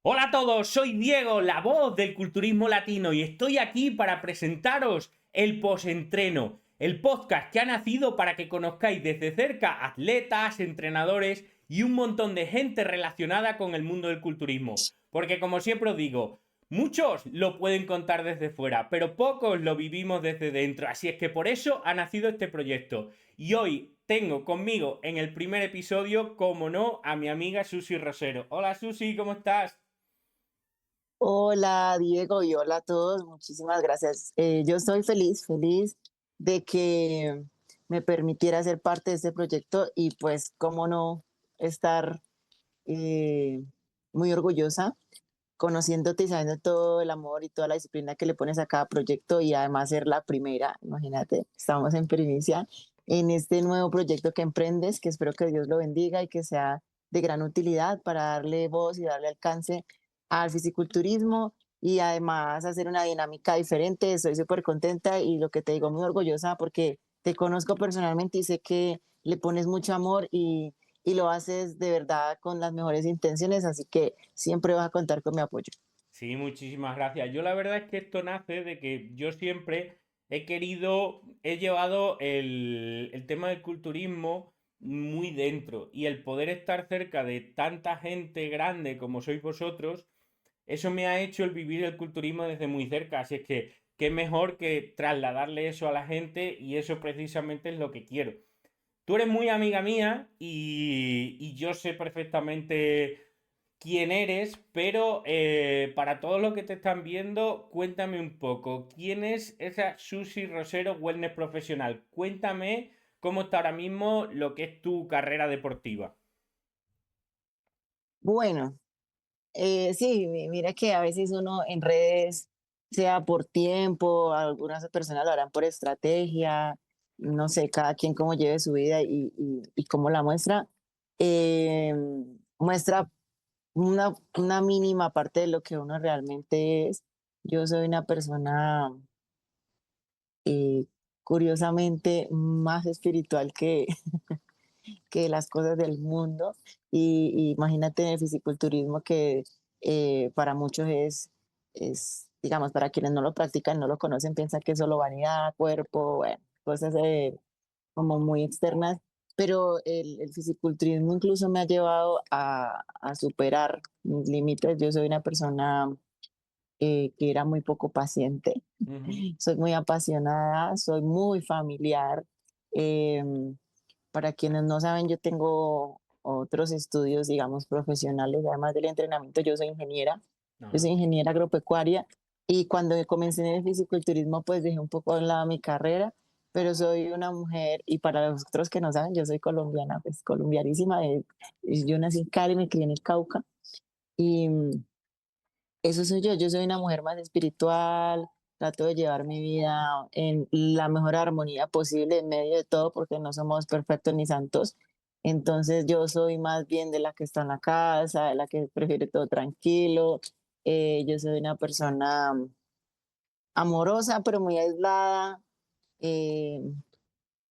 Hola a todos, soy Diego, la voz del culturismo latino y estoy aquí para presentaros el Posentreno, el podcast que ha nacido para que conozcáis desde cerca atletas, entrenadores y un montón de gente relacionada con el mundo del culturismo. Porque como siempre os digo, muchos lo pueden contar desde fuera, pero pocos lo vivimos desde dentro, así es que por eso ha nacido este proyecto. Y hoy tengo conmigo en el primer episodio, como no, a mi amiga Susi Rosero. Hola Susi, ¿cómo estás? Hola Diego y hola a todos, muchísimas gracias. Yo estoy feliz de que me permitiera ser parte de este proyecto y pues cómo no estar eh, muy orgullosa conociéndote y sabiendo todo el amor y toda la disciplina que le pones a cada proyecto y además ser la primera, imagínate, estamos en primicia en este nuevo proyecto que emprendes, que espero que Dios lo bendiga y que sea de gran utilidad para darle voz y darle alcance al fisiculturismo y además hacer una dinámica diferente. Estoy súper contenta y lo que te digo, muy orgullosa porque te conozco personalmente y sé que le pones mucho amor y lo haces de verdad con las mejores intenciones, así que siempre vas a contar con mi apoyo. Sí, muchísimas gracias. Yo la verdad es que esto nace de que yo siempre he llevado el tema del culturismo muy dentro y el poder estar cerca de tanta gente grande como sois vosotros, eso me ha hecho el vivir el culturismo desde muy cerca. Así es que qué mejor que trasladarle eso a la gente y eso precisamente es lo que quiero. Tú eres muy amiga mía y yo sé perfectamente quién eres, pero para todos los que te están viendo, cuéntame un poco, ¿quién es esa Susi Rosero Wellness Profesional? Cuéntame cómo está ahora mismo lo que es tu carrera deportiva. Bueno, sí, mira que a veces uno en redes, sea por tiempo, algunas personas lo harán por estrategia, no sé, cada quien cómo lleve su vida y cómo la muestra, muestra una mínima parte de lo que uno realmente es. Yo soy una persona eh, curiosamente más espiritual que las cosas del mundo. Y imagínate en el fisiculturismo que para muchos digamos, para quienes no lo practican, no lo conocen, piensan que es solo vanidad, cuerpo, bueno, cosas como muy externas. Pero el fisiculturismo incluso me ha llevado a superar mis límites. Yo soy una persona que era muy poco paciente, Ujú. soy muy apasionada, soy muy familiar. em, para quienes no saben, yo tengo otros estudios, digamos, profesionales, además del entrenamiento, yo Ajá. soy ingeniera agropecuaria y cuando comencé en el fisiculturismo, pues dejé un poco de lado mi carrera, pero soy una mujer y para los otros que no saben, yo soy colombiana, pues colombianísima, yo nací en Cali, me crié en el Cauca y eso soy yo soy una mujer más espiritual, trato de llevar mi vida en la mejor armonía posible en medio de todo, porque no somos perfectos ni santos. Entonces yo soy más bien de la que está en la casa, de la que prefiere todo tranquilo. Yo soy una persona amorosa, pero muy aislada. eh,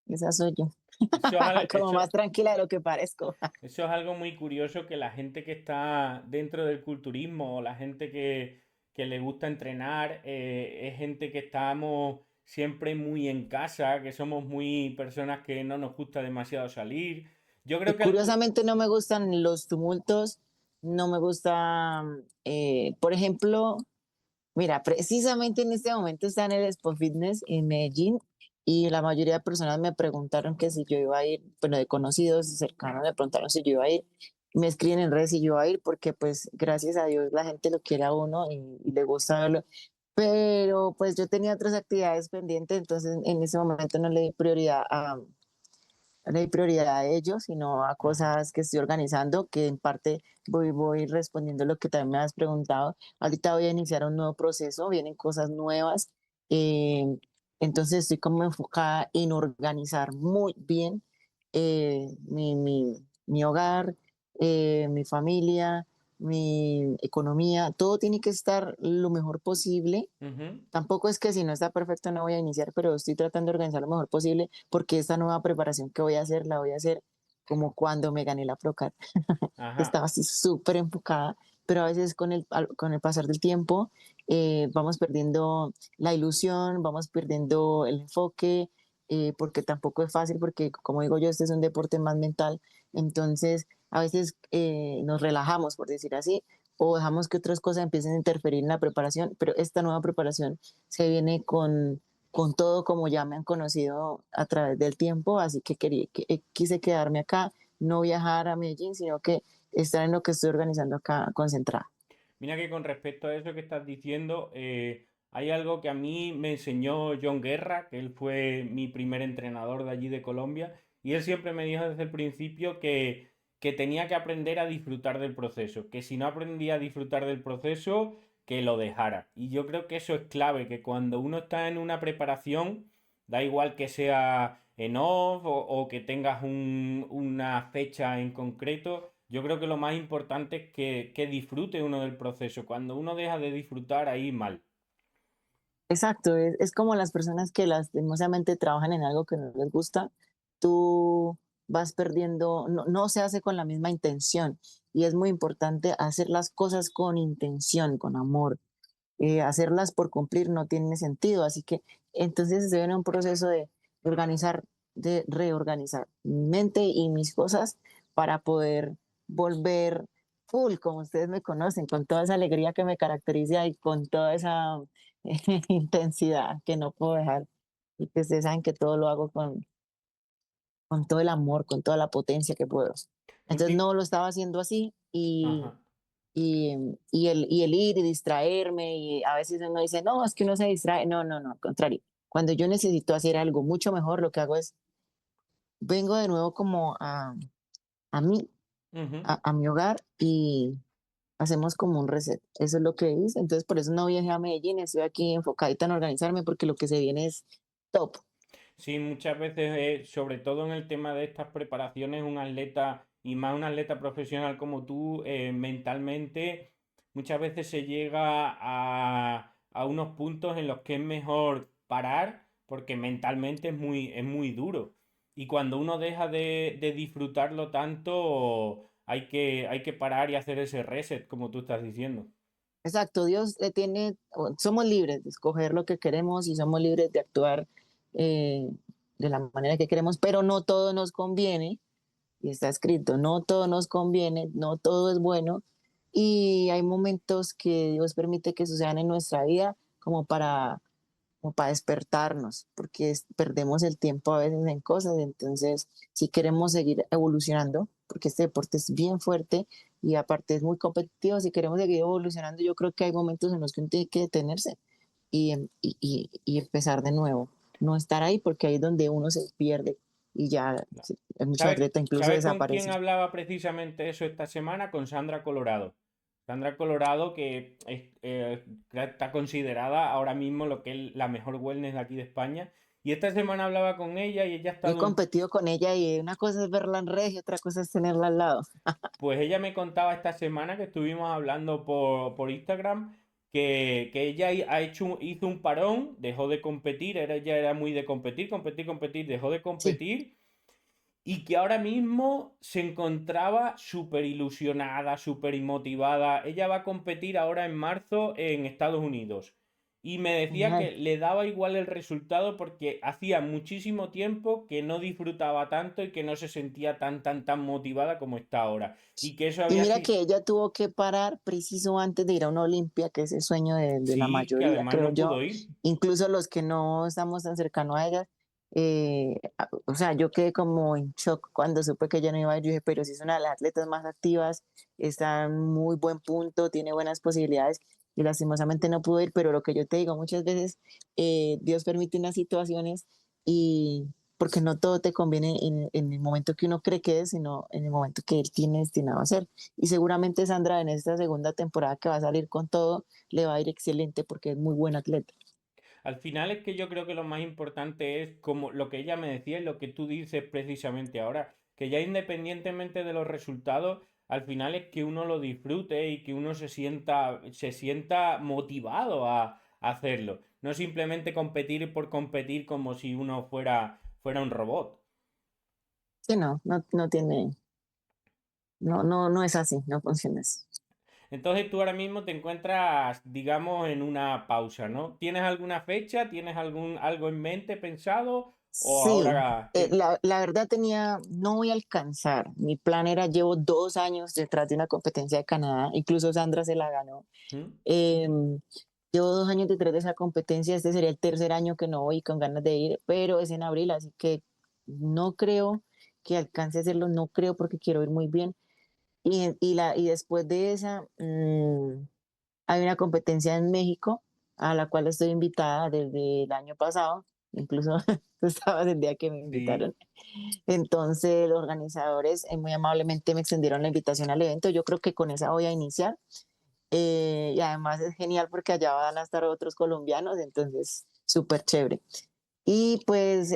Esa soy yo, Eso es, como más tranquila de lo que parezco. eso es algo muy curioso que la gente que está dentro del culturismo o la gente que le gusta entrenar es gente que estamos siempre muy en casa, que somos muy personas que no nos gusta demasiado salir. Yo Y creo que curiosamente no me gustan los tumultos, no me gusta, por ejemplo, mira, precisamente en este momento está en el Expo Fitness en Medellín y la mayoría de personas me preguntaron que si yo iba a ir, bueno, de conocidos cercanos me preguntaron si yo iba a ir, me escriben en redes si yo iba a ir porque pues gracias a Dios la gente lo quiere a uno y le gusta verlo, pero pues yo tenía otras actividades pendientes, entonces en ese momento no le di prioridad no hay prioridad a ello, sino a Ajá. cosas que estoy organizando, que en parte voy respondiendo lo que también me has preguntado. Ahorita voy a iniciar un nuevo proceso, vienen cosas nuevas, eh, entonces estoy como enfocada en organizar muy bien mi hogar, mi familia, mi economía, todo tiene que estar lo mejor posible. Ujú. Tampoco es que si no está perfecto no voy a iniciar, pero estoy tratando de organizar lo mejor posible porque esta nueva preparación que voy a hacer, la voy a hacer como cuando me gané la Procar. Ajá. Estaba así súper enfocada pero a veces con el pasar del tiempo vamos perdiendo la ilusión, vamos perdiendo el enfoque, porque tampoco es fácil, porque como digo yo, este es un deporte más mental, entonces a veces nos relajamos, por decir así, o dejamos que otras cosas empiecen a interferir en la preparación, pero esta nueva preparación se viene con todo como ya me han conocido a través del tiempo, así que, quise quedarme acá, no viajar a Medellín, sino que estar en lo que estoy organizando acá concentrada. Mira que con respecto a eso que estás diciendo, hay algo que a mí me enseñó John Guerra, que él fue mi primer entrenador de allí de Colombia, y él siempre me dijo desde el principio que tenía que aprender a disfrutar del proceso, que si no aprendía a disfrutar del proceso, que lo dejara. Y yo creo que eso es clave, que cuando uno está en una preparación, da igual que sea en off o que tengas una fecha en concreto, yo creo que lo más importante es que disfrute uno del proceso. Cuando uno deja de disfrutar, ahí mal. Exacto, es como las personas que lastimosamente trabajan en algo que no les gusta, tú vas perdiendo, no se hace con la misma intención y es muy importante hacer las cosas con intención, con amor. Hacerlas por cumplir no tiene sentido, así que entonces se viene un proceso de organizar, de reorganizar mi mente y mis cosas para poder volver full, como ustedes me conocen, con toda esa alegría que me caracteriza y con toda esa intensidad que no puedo dejar. Y que ustedes saben que todo lo hago con todo el amor, con toda la potencia que puedo. Entonces Ulti- no lo estaba haciendo así Ajá. y el ir y distraerme, y a veces uno dice, no, es que uno se distrae. No, no, no, al contrario. Cuando yo necesito hacer algo mucho mejor, lo que hago es, vengo de nuevo como a mí, Ujú. a mi hogar y hacemos como un reset. Eso es lo que hice. Entonces, por eso no viajé a Medellín, estoy aquí enfocadita en organizarme porque lo que se viene es top. Sí, muchas veces, sobre todo en el tema de estas preparaciones, un atleta y más un atleta profesional como tú, mentalmente, muchas veces se llega a unos puntos en los que es mejor parar porque mentalmente es muy duro. Y cuando uno deja de disfrutarlo tanto, hay que parar y hacer ese reset, como tú estás diciendo. Exacto, Dios le tiene, somos libres de escoger lo que queremos y somos libres de actuar eh, de la manera que queremos, pero no todo nos conviene, y está escrito, no todo nos conviene, no todo es bueno, y hay momentos que Dios permite que sucedan en nuestra vida como para despertarnos, porque perdemos el tiempo a veces en cosas, entonces si queremos seguir evolucionando, porque este deporte es bien fuerte y aparte es muy competitivo, si queremos seguir evolucionando, yo creo que hay momentos en los que uno tiene que detenerse y empezar de nuevo, no estar ahí porque ahí es donde uno se pierde y ya hay muchos ¿Sabes, atletas incluso sabes con quién desaparecen. hablaba precisamente eso esta semana? Con Sandra Colorado. Sandra Colorado, que está considerada ahora mismo lo que es la mejor wellness de aquí de España. Y esta semana hablaba con ella y ella ha Yo he estado competido con ella y una cosa es verla en redes y otra cosa es tenerla al lado. pues ella me contaba esta semana que estuvimos hablando por Instagram que ella ha hecho, hizo un parón, dejó de competir, ella era muy de competir, competir, competir, dejó de Sí, competir y que ahora mismo se encontraba súper ilusionada, súper motivada. Ella va a competir ahora en marzo en Estados Unidos. Y me decía genial. que le daba igual el resultado porque hacía muchísimo tiempo que no disfrutaba tanto y que no se sentía tan motivada como está ahora. Y que eso Y había mira sido... que ella tuvo que parar preciso antes de ir a una Olimpia, que es el sueño de la Sí, que mayoría, además creo no yo, pudo ir. incluso los que no estamos tan cercanos a ella. O sea, yo quedé como en shock cuando supe que ella no iba a ir. Yo dije, pero si es una de las atletas más activas, está en muy buen punto, tiene buenas posibilidades y lastimosamente no pudo ir. Pero lo que yo te digo, muchas veces Dios permite unas situaciones y porque no todo te conviene en el momento que uno cree que es, sino en el momento que él tiene destinado a ser. Y seguramente Sandra en esta segunda temporada que va a salir con todo, le va a ir excelente porque es muy buen atleta. Al final es que yo creo que lo más importante es como lo que ella me decía y lo que tú dices precisamente ahora, que ya independientemente de los resultados, al final es que uno lo disfrute y que uno se sienta motivado a hacerlo. No simplemente competir por competir como si uno fuera un robot. Sí, no tiene, no es así, no funciona así. Entonces tú ahora mismo te encuentras, digamos, en una pausa, ¿no? ¿Tienes alguna fecha? ¿Tienes algo en mente pensado? ¿O Sí, ahora qué? la verdad tenía, no voy a alcanzar. Mi plan era, llevo 2 años detrás de una competencia de Canadá, incluso Sandra se la ganó. ¿Mm? Em, Llevo 2 años detrás de esa competencia, este sería el tercer año que no voy con ganas de ir, pero es en abril, así que no creo que alcance a hacerlo, no creo porque quiero ir muy bien. Y después de esa, hay una competencia en México a la cual estoy invitada desde el año pasado, incluso tú estabas el día que me Sí. invitaron. Entonces, los organizadores muy amablemente me extendieron la invitación al evento. Yo creo que con esa voy a iniciar. Y además es genial porque allá van a estar otros colombianos, entonces súper chévere. Y pues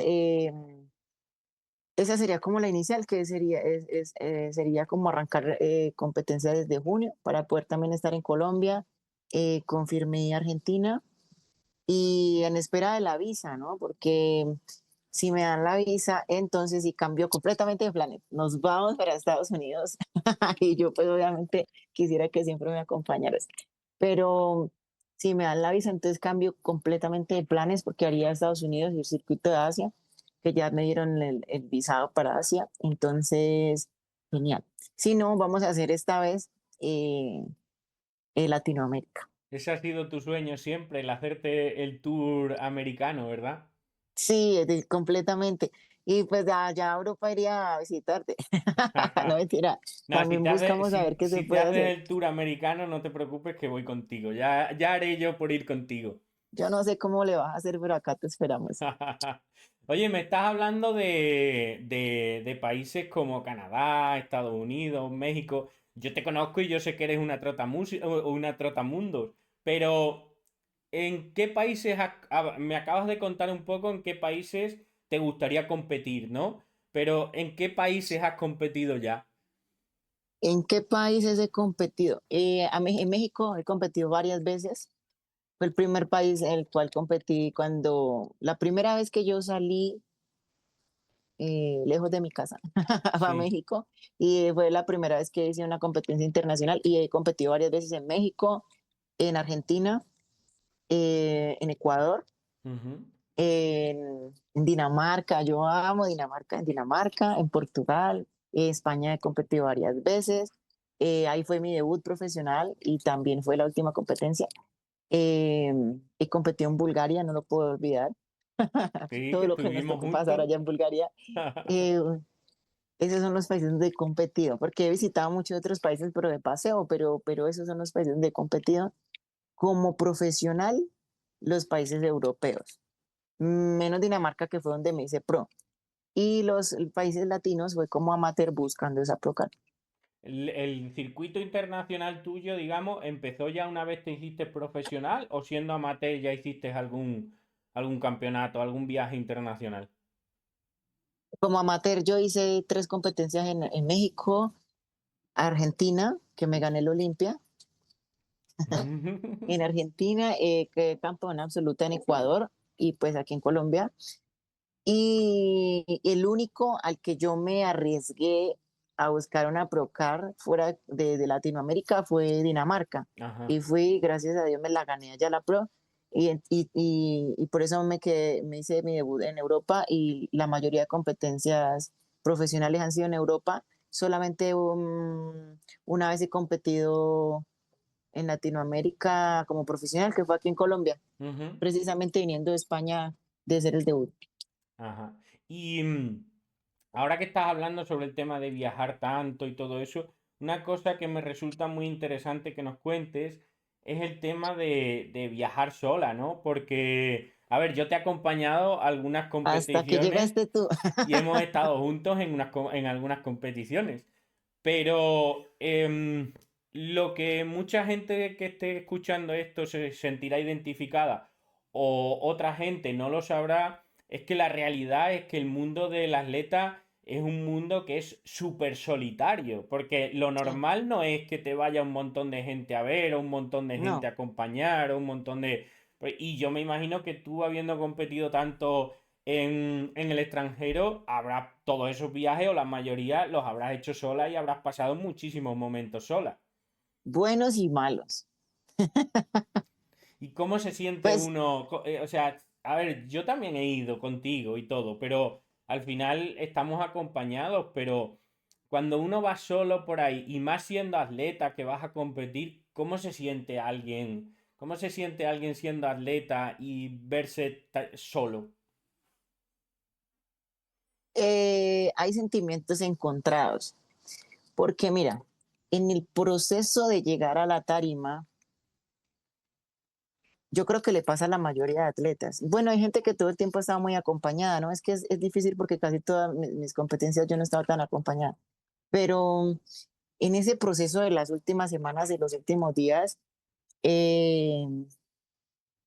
esa sería como la inicial, que sería como arrancar competencia desde junio para poder también estar en Colombia. Confirmé Argentina y en espera de la visa, ¿no? Porque si me dan la visa, entonces sí cambio completamente de planes. Nos vamos para Estados Unidos y yo pues obviamente quisiera que siempre me acompañaras. Pero si me dan la visa, entonces cambio completamente de planes porque haría Estados Unidos y el circuito de Asia, que ya me dieron el visado para Asia. Entonces, genial. Si no, vamos a hacer esta vez eh, Latinoamérica. Ese ha sido tu sueño siempre, el hacerte el tour americano, ¿verdad? Sí, completamente. Y pues ya Europa iría a visitarte. No mentira. No, También buscamos a ver qué se si te puede haces hacer. el tour americano, no te preocupes que voy contigo. Ya haré yo por ir contigo. Yo no sé cómo le vas a hacer, pero acá te esperamos. Oye, me estás hablando de países como Canadá, Estados Unidos, México. Yo te conozco y yo sé que eres una una trotamundos, pero ¿en qué países me acabas de contar un poco en qué países te gustaría competir, ¿no? Pero ¿en qué países has competido ya? ¿En qué países he competido? En México he competido varias veces. Fue el primer país en el cual competí cuando la primera vez que yo salí lejos de mi casa fue a Sí. México y fue la primera vez que hice una competencia internacional y he competido varias veces en México, en Argentina, en Ecuador, Ujú. en Dinamarca. Yo amo Dinamarca, en Portugal, en España he competido varias veces. Ahí fue mi debut profesional y también fue la última competencia. He competido en Bulgaria, no lo puedo olvidar. Sí, que Todo lo que nos estuvimos tocó pasar juntos. allá en Bulgaria. Eh, Esos son los países donde he competido, porque he visitado muchos otros países, pero de paseo, pero esos son los países donde he competido como profesional, los países europeos, menos Dinamarca, que fue donde me hice pro. Y los países latinos fue como amateur buscando esa pro card. El circuito internacional tuyo, digamos, ¿empezó ya una vez te hiciste profesional o siendo amateur ya hiciste algún campeonato, algún viaje internacional? Como amateur yo hice 3 competencias en México, Argentina, que me gané el Olimpia, en Argentina, quedé campeona absoluta en Ecuador y pues aquí en Colombia. Y el único al que yo me arriesgué a buscar una Procar fuera de Latinoamérica fue Dinamarca. Ajá. Y fui, gracias a Dios, me la gané allá la Pro. Y por eso me hice mi debut en Europa y la mayoría de competencias profesionales han sido en Europa. Solamente una vez he competido en Latinoamérica como profesional, que fue aquí en Colombia, Ujú. precisamente viniendo de España de hacer el debut. Ajá. Y ahora que estás hablando sobre el tema de viajar tanto y todo eso, una cosa que me resulta muy interesante que nos cuentes es el tema de viajar sola, ¿no? Porque, a ver, yo te he acompañado a algunas Hasta que competiciones llegaste tú. y hemos estado juntos en algunas competiciones. Pero lo que mucha gente que esté escuchando esto se sentirá identificada o otra gente no lo sabrá, es que la realidad es que el mundo del atleta es un mundo que es súper solitario, porque lo Sí, normal no es que te vaya un montón de gente a ver o un montón de gente a no, acompañar o un montón de... Y yo me imagino que tú habiendo competido tanto en el extranjero habrás todos esos viajes o la mayoría los habrás hecho sola y habrás pasado muchísimos momentos sola. buenos y malos. ¿Y cómo se siente Pues uno? O sea, a ver, yo también he ido contigo y todo, pero al final estamos acompañados, pero cuando uno va solo por ahí, y más siendo atleta que vas a competir, ¿cómo se siente alguien? ¿Cómo se siente alguien siendo atleta y verse solo? hay sentimientos encontrados, porque mira, en el proceso de llegar a la tarima, yo creo que le pasa a la mayoría de atletas. Bueno, hay gente que todo el tiempo estaba muy acompañada, ¿no? Es que es difícil porque casi todas mis competencias yo no estaba tan acompañada, pero en ese proceso de las últimas semanas, de los últimos días, eh,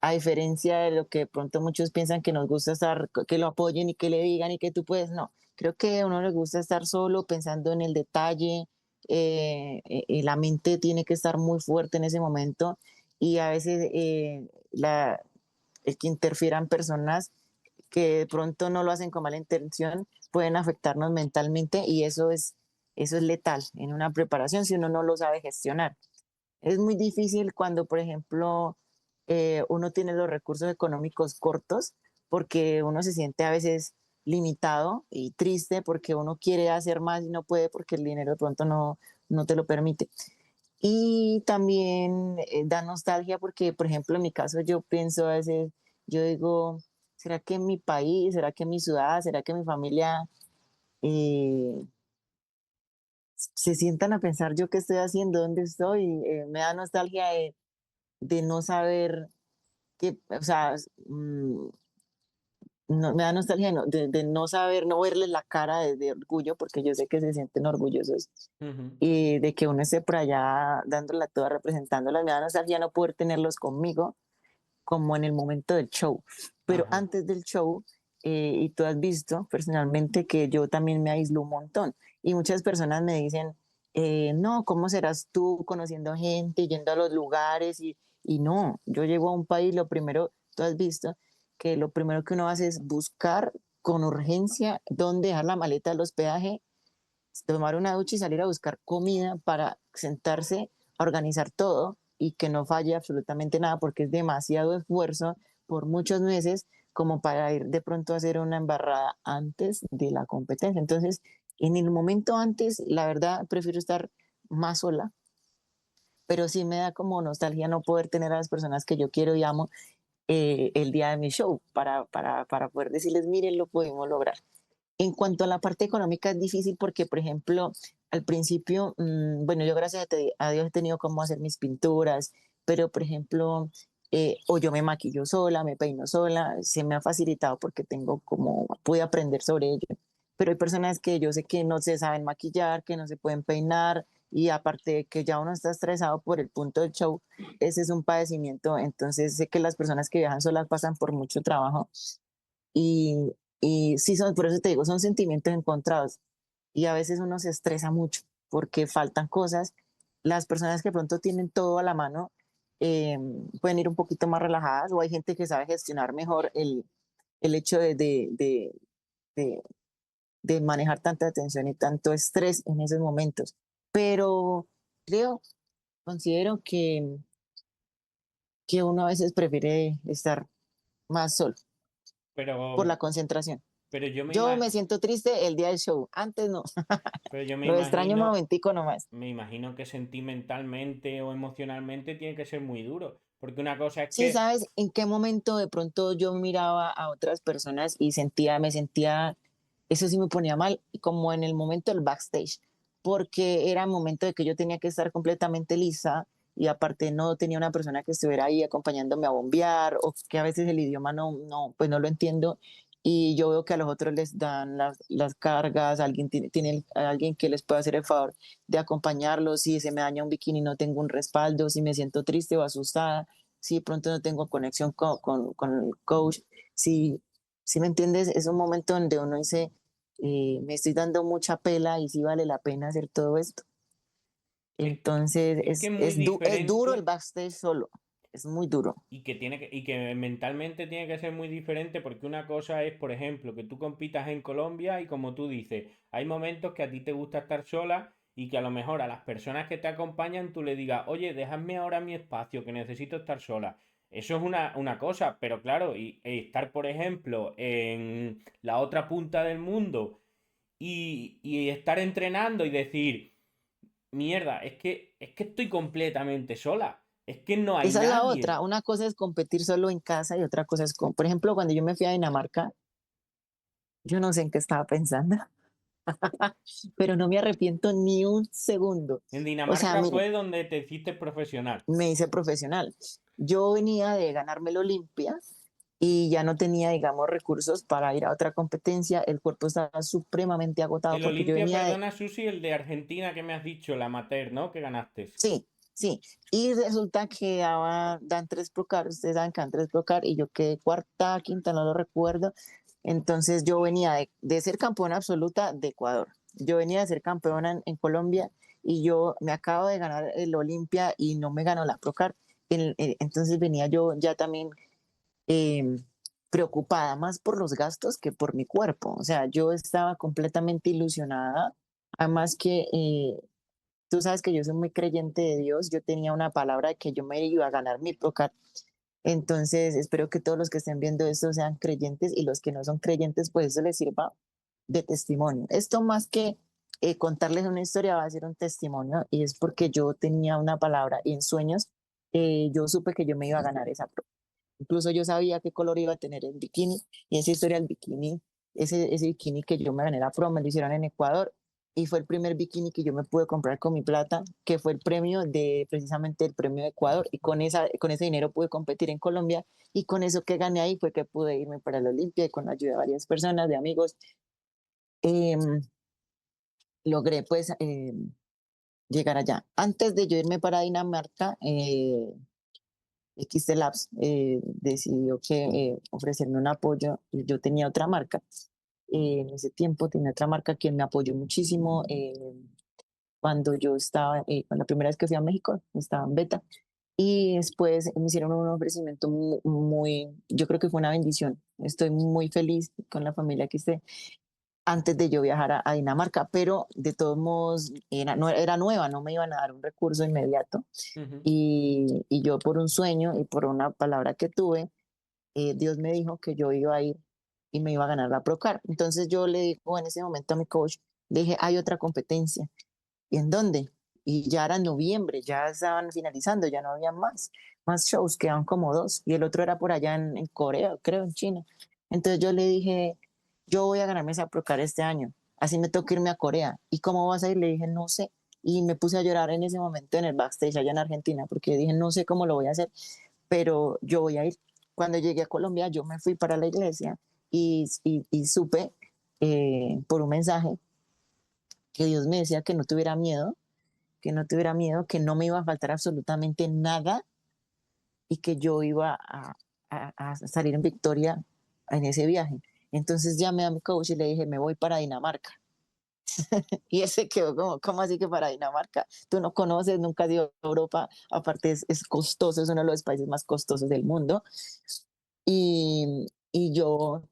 a diferencia de lo que de pronto muchos piensan que nos gusta estar, que lo apoyen y que le digan y que tú puedes, no, creo que a uno le gusta estar solo pensando en el detalle, y la mente tiene que estar muy fuerte en ese momento y a veces el que interfieran personas que de pronto no lo hacen con mala intención pueden afectarnos mentalmente y eso es letal en una preparación si uno no lo sabe gestionar. Es muy difícil cuando, por ejemplo, uno tiene los recursos económicos cortos, porque uno se siente a veces limitado y triste porque uno quiere hacer más y no puede porque el dinero de pronto no te lo permite. Y también da nostalgia porque, por ejemplo, en mi caso yo pienso a veces, yo digo, ¿será que en mi país, será que en mi ciudad, será que mi familia eh, se sientan a pensar yo qué estoy haciendo, dónde estoy? Me da nostalgia de no saber que, o sea, me da nostalgia de no saber, no verles la cara de orgullo, porque yo sé que se sienten orgullosos, Ujú. y de que uno esté por allá dándola toda, representándola, me da nostalgia no poder tenerlos conmigo, como en el momento del show. Pero Ajá. antes del show, y tú has visto personalmente que yo también me aíslo un montón. Y muchas personas me dicen, no, ¿cómo serás tú conociendo gente, yendo a los lugares? Y no, yo llego a un país, lo primero, tú has visto que lo primero que uno hace es buscar con urgencia dónde dejar la maleta del hospedaje, tomar una ducha y salir a buscar comida para sentarse a organizar todo y que no falle absolutamente nada porque es demasiado esfuerzo por muchos meses como para ir de pronto a hacer una embarrada antes de la competencia. Entonces, en el momento antes, la verdad, prefiero estar más sola, pero sí me da como nostalgia no poder tener a las personas que yo quiero y amo el día de mi show para poder decirles, miren, lo pudimos lograr. En cuanto a la parte económica es difícil porque, por ejemplo, al principio, bueno, yo gracias a Dios he tenido cómo hacer mis pinturas, pero, por ejemplo, o yo me maquillo sola, me peino sola, se me ha facilitado porque tengo como, pude aprender sobre ello. Pero hay personas que yo sé que no se saben maquillar, que no se pueden peinar, y aparte de que ya uno está estresado por el punto del show, ese es un padecimiento. Entonces sé que las personas que viajan solas pasan por mucho trabajo y, y sí, son, por eso te digo, son sentimientos encontrados. Y a veces uno se estresa mucho porque faltan cosas. Las personas que pronto tienen todo a la mano pueden ir un poquito más relajadas o hay gente que sabe gestionar mejor el hecho de, de manejar tanta atención y tanto estrés en esos momentos. Pero creo, considero que uno a veces prefiere estar más solo por Pero, la concentración. pero Yo me siento triste el día del show, antes no. pero yo me Lo extraño un imagino, momentico nomás. me imagino que sentimentalmente o emocionalmente tiene que ser muy duro. Porque una cosa es Sí, que, ¿sabes en qué momento de pronto yo miraba a otras personas y me sentía, eso sí me ponía mal, como en el momento del backstage, porque era el momento de que yo tenía que estar completamente lisa y aparte no tenía una persona que estuviera ahí acompañándome a bombear o que a veces el idioma pues no lo entiendo y yo veo que a los otros les dan las cargas, alguien tiene alguien que les pueda hacer el favor de acompañarlos, si se me daña un bikini no tengo un respaldo, si me siento triste o asustada, si de pronto no tengo conexión con el coach, si, si me entiendes, es un momento donde uno dice, me estoy dando mucha pela y si vale la pena hacer todo esto. es, Entonces es que es muy es duro el diferente. backstage solo, es muy duro. Y que mentalmente tiene que ser muy diferente porque una cosa es, por ejemplo, que tú compitas en Colombia y como tú dices, hay momentos que a ti te gusta estar sola y que a lo mejor a las personas que te acompañan tú le digas, oye, déjame ahora mi espacio, que necesito estar sola. Eso es una cosa, pero claro, y estar, por ejemplo, en la otra punta del mundo y estar entrenando y decir, mierda, es que estoy completamente sola, es que no hay Esa es la nadie. otra. Una cosa es competir solo en casa y otra cosa es, por ejemplo, cuando yo me fui a Dinamarca, yo no sé en qué estaba pensando, pero no me arrepiento ni un segundo. En O sea, Dinamarca mire, fue donde te hiciste profesional. me hice profesional. Yo venía de ganarme el Olimpia y ya no tenía, digamos, recursos para ir a otra competencia. El cuerpo estaba supremamente agotado El porque yo Olimpia, venía de, perdona, Susi, el de Argentina que me has dicho, el amateur, ¿no? Que ganaste. sí, sí. Y resulta que dan tres Procar, ustedes saben que dan tres Procar y yo quedé cuarta, quinta, no lo recuerdo. Entonces yo venía de ser campeona absoluta de Ecuador. Yo venía de ser campeona en Colombia y yo me acabo de ganar el Olimpia y no me ganó la Procar. Entonces venía yo ya también eh, preocupada más por los gastos que por mi cuerpo. O sea, yo estaba completamente ilusionada. Además que tú sabes que yo soy muy creyente de Dios. Yo tenía una palabra de que yo me iba a ganar mi Procar. Entonces, espero que todos los que estén viendo esto sean creyentes y los que no son creyentes, pues eso les sirva de testimonio. Esto más que contarles una historia va a ser un testimonio y es porque yo tenía una palabra y en sueños yo supe que yo me iba a ganar esa prueba. Incluso yo sabía qué color iba a tener el bikini y esa historia del bikini, ese bikini que yo me gané la prueba, me lo hicieron en Ecuador y fue el primer bikini que yo me pude comprar con mi plata, que fue el premio de precisamente el premio de Ecuador y con ese dinero pude competir en Colombia y con eso que gané ahí fue que pude irme para la Olimpia y con la ayuda de varias personas, de amigos, eh, logré pues llegar allá. Antes de yo irme para Dinamarca, XT Labs decidió que ofrecerme un apoyo. Yo tenía otra marca. En ese tiempo tenía otra marca que me apoyó muchísimo cuando yo estaba, cuando la primera vez que fui a México, estaba en beta. Y después me hicieron un ofrecimiento yo creo que fue una bendición. Estoy muy feliz con la familia que esté antes de yo viajar a Dinamarca, pero de todos modos era, no, era nueva, no me iban a dar un recurso inmediato. Ujú. Y yo por un sueño y por una palabra que tuve, Dios me dijo que yo iba a ir y me iba a ganar la Procar. Entonces yo le digo en ese momento a mi coach, le dije, hay otra competencia. ¿Y en dónde? Y ya era en noviembre, ya estaban finalizando, ya no había más shows, quedaban como dos. Y el otro era por allá en Corea, creo, en China. Entonces yo le dije, yo voy a ganarme esa Procar este año, así me toca irme a Corea. ¿Y cómo vas a ir? Le dije, no sé. Y me puse a llorar en ese momento en el backstage allá en Argentina, porque dije, no sé cómo lo voy a hacer, pero yo voy a ir. Cuando llegué a Colombia, yo me fui para la iglesia y supe por un mensaje que Dios me decía que no tuviera miedo, que no tuviera miedo, que no me iba a faltar absolutamente nada y que yo iba a salir en victoria en ese viaje. Entonces llamé a mi coach y le dije, me voy para Dinamarca. Y él se quedó como, ¿cómo así que para Dinamarca? Tú no conoces, nunca has ido a Europa, aparte es costoso, es uno de los países más costosos del mundo. Y yo,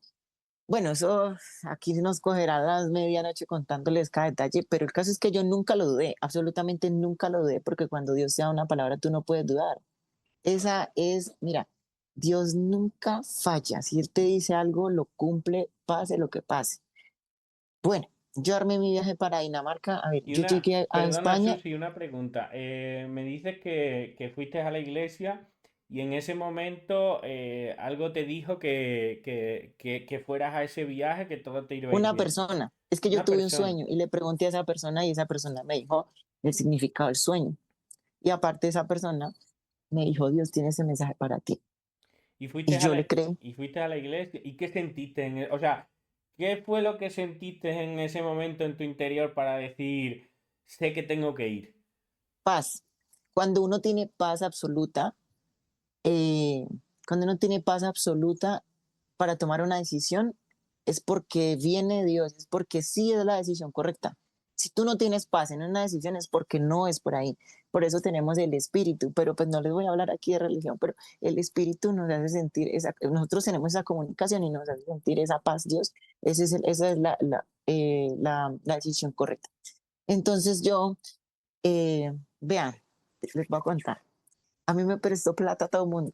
bueno, eso aquí nos cogerá las medianoche contándoles cada detalle, pero el caso es que yo nunca lo dudé, absolutamente nunca lo dudé, porque cuando Dios te da una palabra tú no puedes dudar. Esa es, mira, Dios nunca falla. Si Él te dice algo, lo cumple, pase lo que pase. Bueno, yo armé mi viaje para Dinamarca. A ver, Y yo una, llegué a perdona, España, Susi, una pregunta. Me dices que fuiste a la iglesia y en ese momento algo te dijo que fueras a ese viaje, que todo te iba a ir una bien. persona, es que yo Una tuve un persona. sueño y le pregunté a esa persona y esa persona me dijo el significado del sueño. Y aparte esa persona me dijo, Dios tiene ese mensaje para ti. Y fuiste Y a yo la, le creí, y fuiste a la iglesia. ¿Y qué sentiste o sea, qué fue lo que sentiste en ese momento en tu interior para decir, sé que tengo que ir? paz. Cuando uno tiene paz absoluta, eh, cuando uno tiene paz absoluta para tomar una decisión, es porque viene de Dios, es porque sí es la decisión correcta. Si tú no tienes paz en una decisión es porque no es por ahí. Por eso tenemos el espíritu, pero pues no les voy a hablar aquí de religión, pero el espíritu nos hace sentir nosotros tenemos esa comunicación y nos hace sentir esa paz, Dios. Esa es la decisión correcta. Entonces yo, vean, les voy a contar. A mí me prestó plata todo el mundo.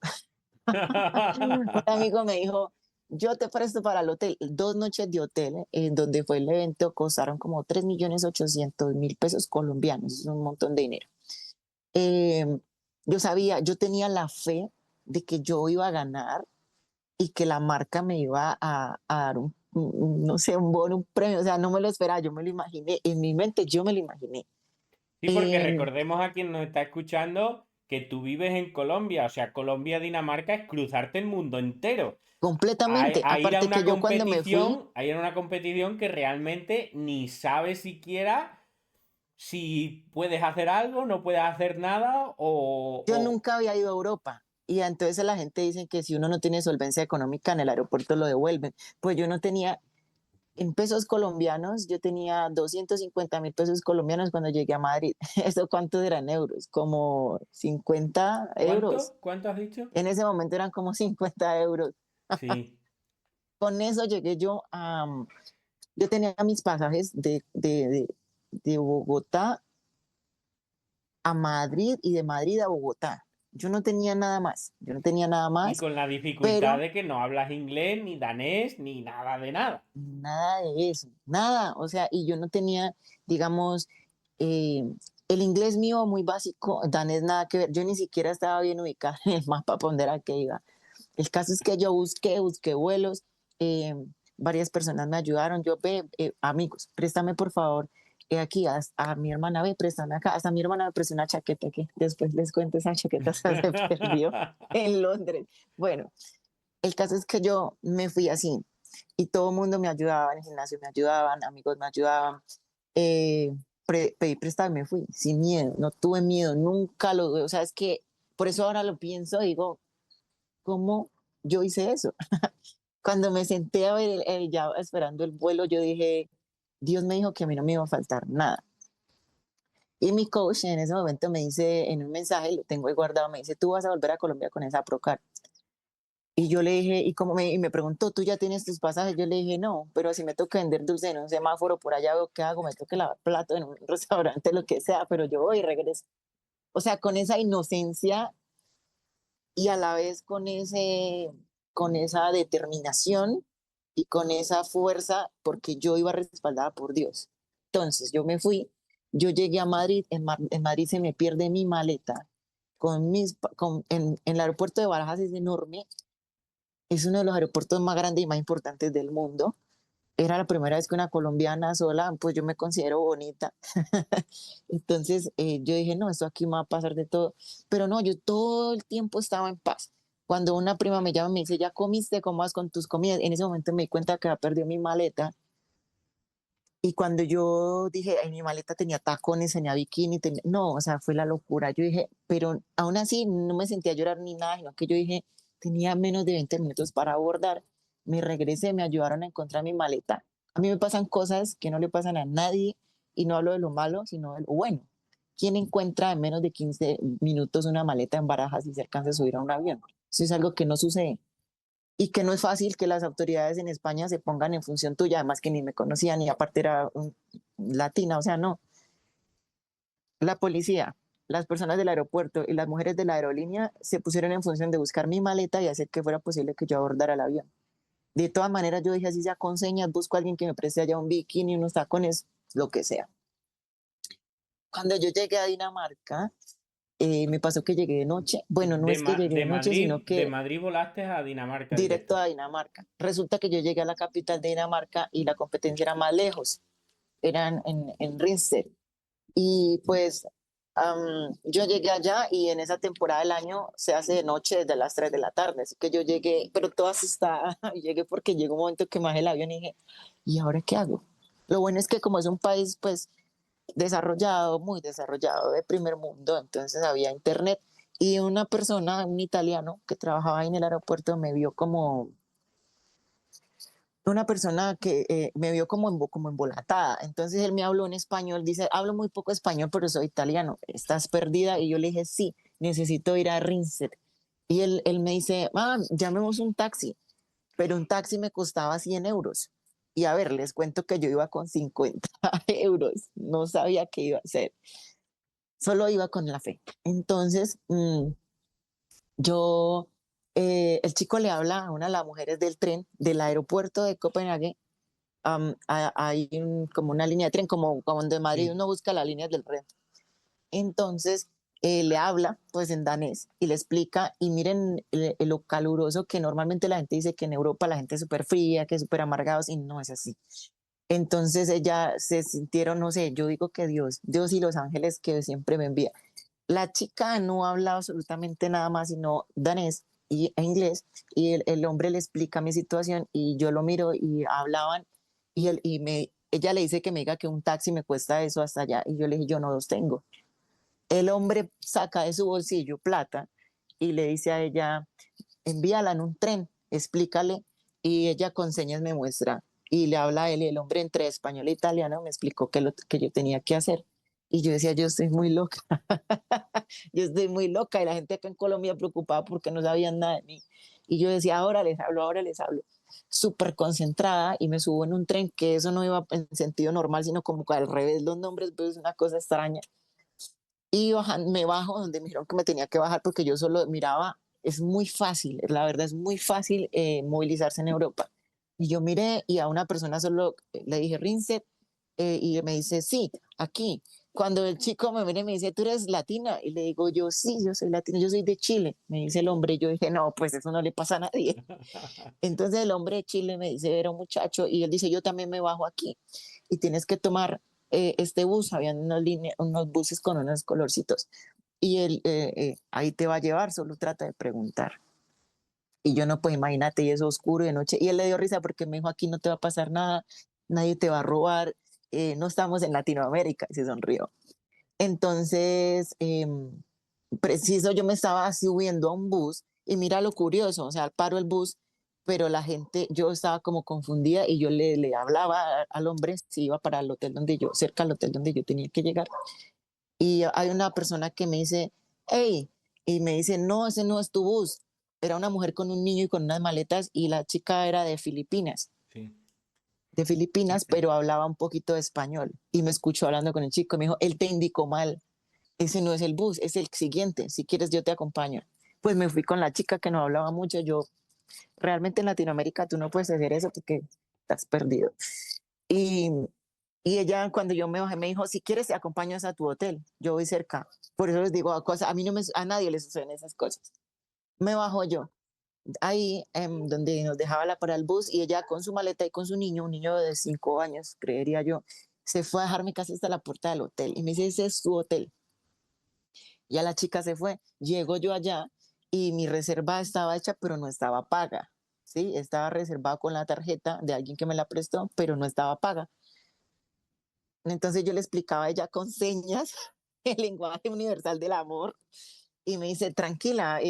Un amigo me dijo, yo te presto para el hotel. 2 noches de hotel, en donde fue el evento, costaron como 3.800.000 pesos colombianos. Es un montón de dinero. Eh, yo sabía, yo tenía la fe de que yo iba a ganar y que la marca me iba a dar no sé, un bono, un premio. O sea, no me lo esperaba, yo me lo imaginé. En mi mente yo me lo imaginé. Sí, porque Eh, recordemos a quien nos está escuchando que tú vives en Colombia, o sea, Colombia-Dinamarca es cruzarte el mundo entero. completamente. A ir a Aparte una que yo cuando me fui, competición, a ir a una competición que realmente ni sabes siquiera si puedes hacer algo, no puedes hacer nada yo nunca había ido a Europa. Y entonces la gente dice que si uno no tiene solvencia económica en el aeropuerto lo devuelven. Pues yo no tenía, en pesos colombianos, yo tenía 250.000 pesos colombianos cuando llegué a Madrid. ¿Eso cuánto eran euros? Como 50 euros. ¿Cuánto? ¿Cuánto has dicho? En ese momento eran como 50 euros. Sí. Con eso llegué yo a, yo tenía mis pasajes de Bogotá a Madrid y de Madrid a Bogotá. Yo no tenía nada más, yo no tenía nada Y más, con la dificultad pero de que no hablas inglés, ni danés, ni nada de nada. nada de eso, nada. O sea, y yo no tenía, digamos, eh, el inglés mío muy básico, danés nada que ver. Yo ni siquiera estaba bien ubicada en el mapa para dónde era que iba. El caso es que yo busqué vuelos, eh, varias personas me ayudaron. Yo, ve, amigos, préstame por favor aquí a mi hermana, ve, préstame acá. Hasta mi hermana me prestó una chaqueta que después les cuento, esa chaqueta se perdió en Londres. Bueno, el caso es que yo me fui así y todo el mundo me ayudaba, en el gimnasio me ayudaban, amigos me ayudaban. Eh, Pedí prestado y me fui sin miedo, no tuve miedo, nunca lo, o sea, es que por eso ahora lo pienso, digo, ¿cómo yo hice eso? Cuando me senté a ver, ya esperando el vuelo, yo dije, Dios me dijo que a mí no me iba a faltar nada. Y mi coach en ese momento me dice, en un mensaje, lo tengo ahí guardado, me dice, tú vas a volver a Colombia con esa Procar. Y yo le dije, y me preguntó, ¿tú ya tienes tus pasajes? Yo le dije, no, pero si me toca vender dulce en un semáforo por allá, ¿qué hago? Me toca lavar plato en un restaurante, lo que sea, pero yo voy y regreso. O sea, con esa inocencia y a la vez con esa determinación y con esa fuerza, porque yo iba respaldada por Dios. Entonces, yo me fui, yo llegué a Madrid, en Madrid se me pierde mi maleta, en el aeropuerto de Barajas es enorme, es uno de los aeropuertos más grandes y más importantes del mundo. Era la primera vez que una colombiana sola, pues yo me considero bonita. Entonces yo dije, no, esto aquí me va a pasar de todo. Pero no, yo todo el tiempo estaba en paz. Cuando una prima me llama y me dice, ¿ya comiste? ¿Cómo vas con tus comidas? En ese momento me di cuenta que había perdido mi maleta. Y cuando yo dije, ay, mi maleta tenía tacones, tenía bikini, no, o sea, fue la locura. Yo dije, pero aún así no me sentía a llorar ni nada, sino que yo dije, tenía menos de 20 minutos para abordar. Me regresé, me ayudaron a encontrar mi maleta. A mí me pasan cosas que no le pasan a nadie y no hablo de lo malo, sino de lo bueno. ¿Quién encuentra en menos de 15 minutos una maleta en Barajas y se alcanza a subir a un avión? Eso es algo que no sucede y que no es fácil que las autoridades en España se pongan en función tuya, además que ni me conocían y aparte era latina, o sea, no. La policía, las personas del aeropuerto y las mujeres de la aerolínea se pusieron en función de buscar mi maleta y hacer que fuera posible que yo abordara el avión. De todas maneras, yo dije, así sea con señas, busco a alguien que me preste allá un bikini, unos tacones, lo que sea. Cuando yo llegué a Dinamarca, me pasó que llegué de noche. Bueno, no es que llegué de noche, sino De que Madrid volaste a Dinamarca directo directo. a Dinamarca. Resulta que yo llegué a la capital de Dinamarca y la competencia era más lejos, eran en Rinsted. Y pues yo llegué allá y en esa temporada del año se hace de noche desde las 3 de la tarde, así que yo llegué, pero toda asustada, llegué porque llegó un momento que me bajé el avión y dije, ¿y ahora qué hago? Lo bueno es que como es un país pues desarrollado, muy desarrollado de primer mundo, entonces había internet y una persona, un italiano que trabajaba ahí en el aeropuerto me vio como una persona que me vio como embolatada. Entonces él me habló en español, dice, hablo muy poco español, pero soy italiano, ¿estás perdida? Y yo le dije, sí, necesito ir a Rinset. Y él me dice, llamemos un taxi, pero un taxi me costaba 100 euros. Y a ver, les cuento que yo iba con 50 euros, no sabía qué iba a hacer, solo iba con la fe. Entonces, yo, el chico le habla a una de las mujeres del tren, del aeropuerto de Copenhague. Hay como una línea de tren, como de Madrid Sí. uno busca las líneas del tren. Entonces, le habla pues en danés y le explica, y miren lo caluroso que normalmente la gente dice que en Europa la gente es súper fría, que es súper amargados, y no es así. Entonces ella se sintieron, no sé, yo digo que Dios y los ángeles que siempre me envía. La chica no hablaba absolutamente nada más sino danés e inglés, y el hombre le explica mi situación y yo lo miro y hablaban, ella le dice que me diga que un taxi me cuesta eso hasta allá, y yo le dije, yo no los tengo. El hombre saca de su bolsillo plata y le dice a ella, envíala en un tren, explícale, y ella con señas me muestra y le habla a él, y el hombre entre español e italiano me explicó que yo tenía que hacer. Y yo decía, yo estoy muy loca, yo estoy muy loca, y la gente acá en Colombia preocupada porque no sabían nada de mí. Y yo decía, ahora les hablo, súper concentrada, y me subo en un tren que eso no iba en sentido normal, sino como que al revés los nombres, pues es una cosa extraña. Y me bajo donde me dijeron que me tenía que bajar porque yo solo miraba, es muy fácil, la verdad es muy fácil movilizarse en Europa. Y yo miré y a una persona solo le dije Rinset, y me dice, sí, aquí. Cuando el chico me mira y me dice, ¿tú eres latina? Y le digo, yo sí, yo soy latina, yo soy de Chile. Me dice el hombre, y yo dije, no, pues eso no le pasa a nadie. Entonces el hombre de Chile me dice, era un muchacho, y él dice, yo también me bajo aquí y tienes que tomar este bus. Habían unos buses con unos colorcitos, y él ahí te va a llevar, solo trata de preguntar. Y yo no, pues imagínate, y es oscuro de noche. Y él le dio risa porque me dijo, aquí no te va a pasar nada, nadie te va a robar, no estamos en Latinoamérica, y se sonrió. Entonces, preciso, yo me estaba subiendo a un bus y mira lo curioso, o sea, paro el bus, pero la gente, yo estaba como confundida, y yo le hablaba al hombre si iba para el hotel donde yo, cerca al hotel donde yo tenía que llegar. Y hay una persona que me dice, hey, y me dice, no, ese no es tu bus. Era una mujer con un niño y con unas maletas, y la chica era Sí. de Filipinas, pero hablaba un poquito de español, y me escuchó hablando con el chico y me dijo, él te indicó mal, ese no es el bus, es el siguiente, si quieres yo te acompaño. Pues me fui con la chica que no hablaba mucho. Yo, realmente en Latinoamérica tú no puedes hacer eso porque estás perdido. Y, y ella, cuando yo me bajé, me dijo, si quieres te acompañas a tu hotel, yo voy cerca. Por eso les digo, a mí no me, a nadie le suceden esas cosas. Me bajo yo, ahí donde nos dejaba la para el bus, y ella con su maleta y con su niño, un niño de 5 años, creería yo, se fue a dejarme casi hasta la puerta del hotel y me dice, ese es su hotel. Ya la chica se fue, llego yo allá y mi reserva estaba hecha, pero no estaba paga. Sí, estaba reservada con la tarjeta de alguien que me la prestó, pero no estaba paga. Entonces yo le explicaba a ella con señas el lenguaje universal del amor, y me dice, tranquila,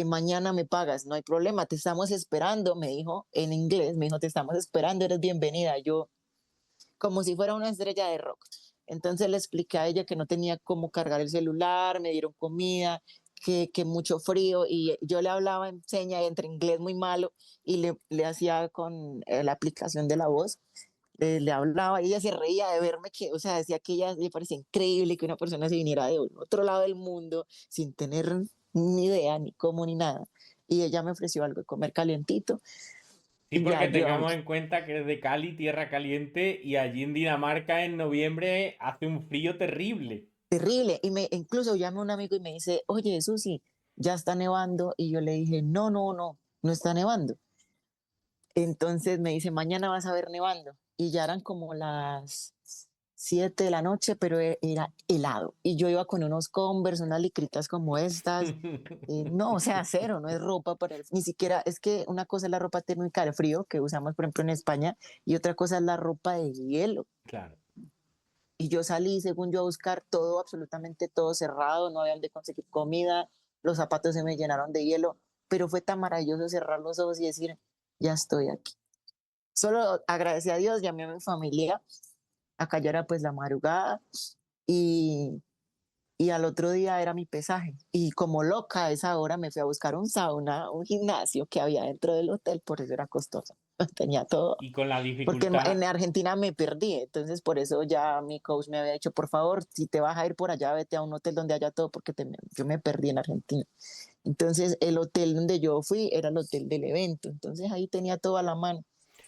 mañana me pagas, no hay problema, te estamos esperando, me dijo en inglés, me dijo, te estamos esperando, eres bienvenida. Yo, como si fuera una estrella de rock. Entonces le expliqué a ella que no tenía cómo cargar el celular, me dieron comida, que mucho frío, y yo le hablaba en señas entre inglés muy malo, y le hacía con la aplicación de la voz, le hablaba, y ella se reía de verme, que, o sea, decía que ella le parecía increíble que una persona se viniera de otro lado del mundo sin tener ni idea, ni cómo, ni nada. Y ella me ofreció algo de comer calientito, Sí, y ya porque yo, tengamos en cuenta que es de Cali, tierra caliente, y allí en Dinamarca en noviembre hace un frío terrible. terrible. Y incluso llama un amigo y me dice, oye, Susi, ya está nevando. Y yo le dije, no, no, no, no está nevando. Entonces me dice, mañana vas a ver nevando. Y ya eran como las 7 de la noche, pero era helado. Y yo iba con unos Converse, unas licritas como estas. No, o sea, cero, no es ropa para ni siquiera, es que una cosa es la ropa térmica del frío que usamos, por ejemplo, en España, y otra cosa es la ropa de hielo. Claro. Y yo salí, según yo, a buscar todo, absolutamente todo cerrado, no había donde conseguir comida, los zapatos se me llenaron de hielo, pero fue tan maravilloso cerrar los ojos y decir, ya estoy aquí. Solo agradecí a Dios, llamé a mi familia, acá ya era pues la madrugada, y, y al otro día era mi pesaje. Y como loca a esa hora me fui a buscar un sauna, un gimnasio que había dentro del hotel, por eso era costoso. tenía todo. Y con la Porque dificultad, en Argentina me perdí, entonces por eso ya mi coach me había dicho, por favor, si te vas a ir por allá, vete a un hotel donde haya todo, porque yo me perdí en Argentina. Entonces el hotel donde yo fui era el hotel del evento, entonces ahí tenía todo a la mano.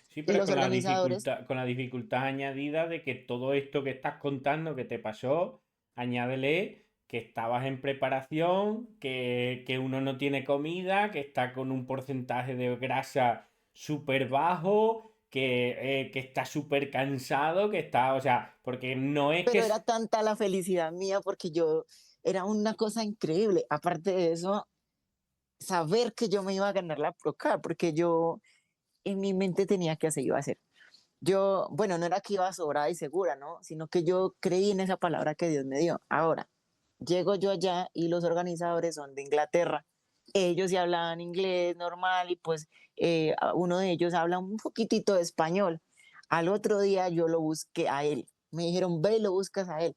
sí, Y pero los organizadores, con la dificultad añadida de que todo esto que estás contando que te pasó, añádele que estabas en preparación, que uno no tiene comida, que está con un porcentaje de grasa súper bajo, que está súper cansado, que está, o sea, porque no es que pero era tanta la felicidad mía porque era una cosa increíble. Aparte de eso, saber que yo me iba a ganar la Procar, porque yo en mi mente tenía que así iba a ser. Yo, bueno, no era que iba sobrada y segura, ¿no? Sino que yo creí en esa palabra que Dios me dio. Ahora, llego yo allá y los organizadores son de Inglaterra. Ellos ya hablaban inglés normal y pues uno de ellos habla un poquitito de español. Al otro día yo lo busqué a él. Me dijeron, ve y lo buscas a él.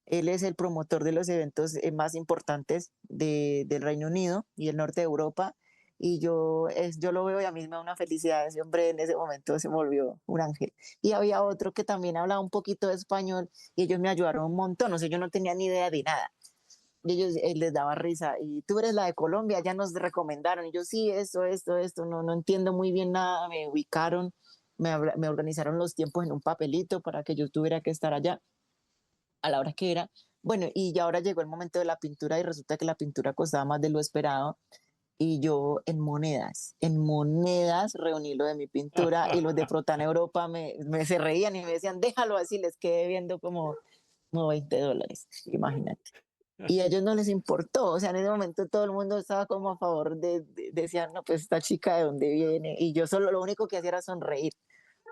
Él es el promotor de los eventos más importantes del Reino Unido y el norte de Europa. Y yo lo veo y a mí me da una felicidad. Ese hombre en ese momento se me volvió un ángel. Y había otro que también hablaba un poquito de español y ellos me ayudaron un montón. O sea, yo no tenía ni idea de nada. Y ellos les daba risa. Y tú eres la de Colombia, ya nos recomendaron. Y yo, sí, esto, no entiendo muy bien nada. Me ubicaron, me organizaron los tiempos en un papelito para que yo tuviera que estar allá a la hora que era. Bueno, y ya ahora llegó el momento de la pintura y resulta que la pintura costaba más de lo esperado y yo en monedas reuní lo de mi pintura y los de Protan Europa se reían y me decían, déjalo así, les quedé viendo como $20, imagínate. Y a ellos no les importó, o sea, en ese momento todo el mundo estaba como a favor decían, no, pues esta chica de dónde viene, y yo solo lo único que hacía era sonreír,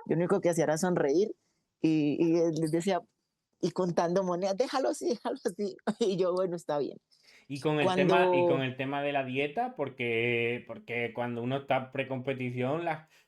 yo lo único que hacía era sonreír y les decía, y contando monedas, déjalo así. Y yo, bueno, está bien. y con Cuando el tema de la dieta, porque cuando uno está precompetición,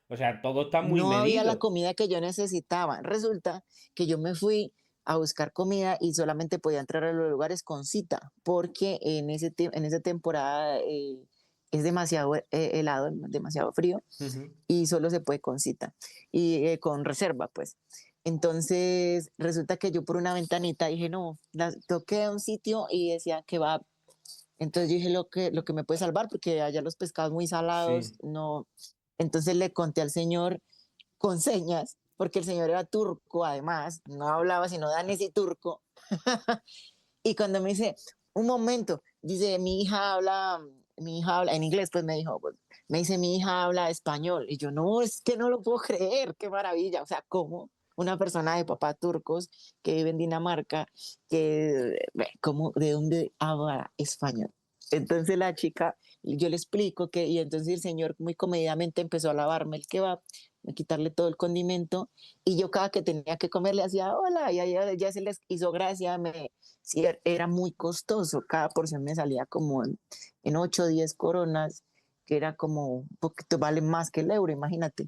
o sea, todo está muy no había la medido. comida que yo necesitaba, resulta que yo me fui a buscar comida y solamente podía entrar a los lugares con cita, porque en esa temporada es demasiado helado, demasiado frío, Ujú. y solo se puede con cita y con reserva, pues. Entonces, resulta que yo por una ventanita dije, no, toqué un sitio y decía que va. Entonces yo dije lo que me puede salvar, porque allá los pescados muy salados, Sí. no. Entonces le conté al señor con señas, porque el señor era turco, además, no hablaba sino danés y turco. Y cuando me dice, un momento, dice, mi hija habla, en inglés, pues me dijo, pues, me dice, mi hija habla español. Y yo, no, es que no lo puedo creer, qué maravilla. O sea, ¿cómo una persona de papá turcos que vive en Dinamarca, ¿cómo, de dónde habla español? Entonces la chica, yo le explico que, y entonces el señor muy comedidamente empezó a lavarme el kebab, a quitarle todo el condimento, y yo cada que tenía que comer le hacía hola, y ya se les hizo gracia, sí, era muy costoso, cada porción me salía como en 8 o 10 coronas, que era como un poquito, vale más que el euro, imagínate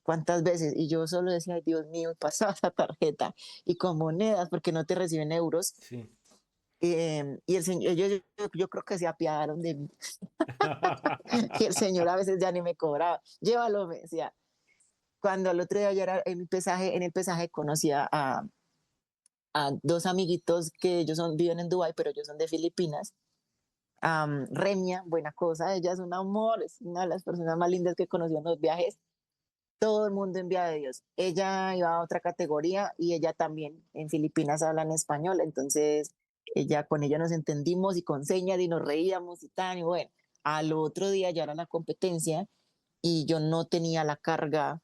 cuántas veces. Y yo solo decía, ay, Dios mío, pasaba esa tarjeta y con monedas, porque no te reciben euros. Sí. Y el señor, yo creo que se apiadaron de mí. Y el señor a veces ya ni me cobraba. Llévalo, me decía. Cuando al otro día yo era en el pesaje conocía a dos amiguitos que ellos viven en Dubái, pero ellos son de Filipinas. Remia, buena cosa, ella es un amor, es una de las personas más lindas que conocí en los viajes. Todo el mundo envía de Dios. Ella iba a otra categoría y ella también en Filipinas hablan español, entonces con ella nos entendimos y con señas y nos reíamos y tal, y bueno, al otro día ya era la competencia y yo no tenía la carga,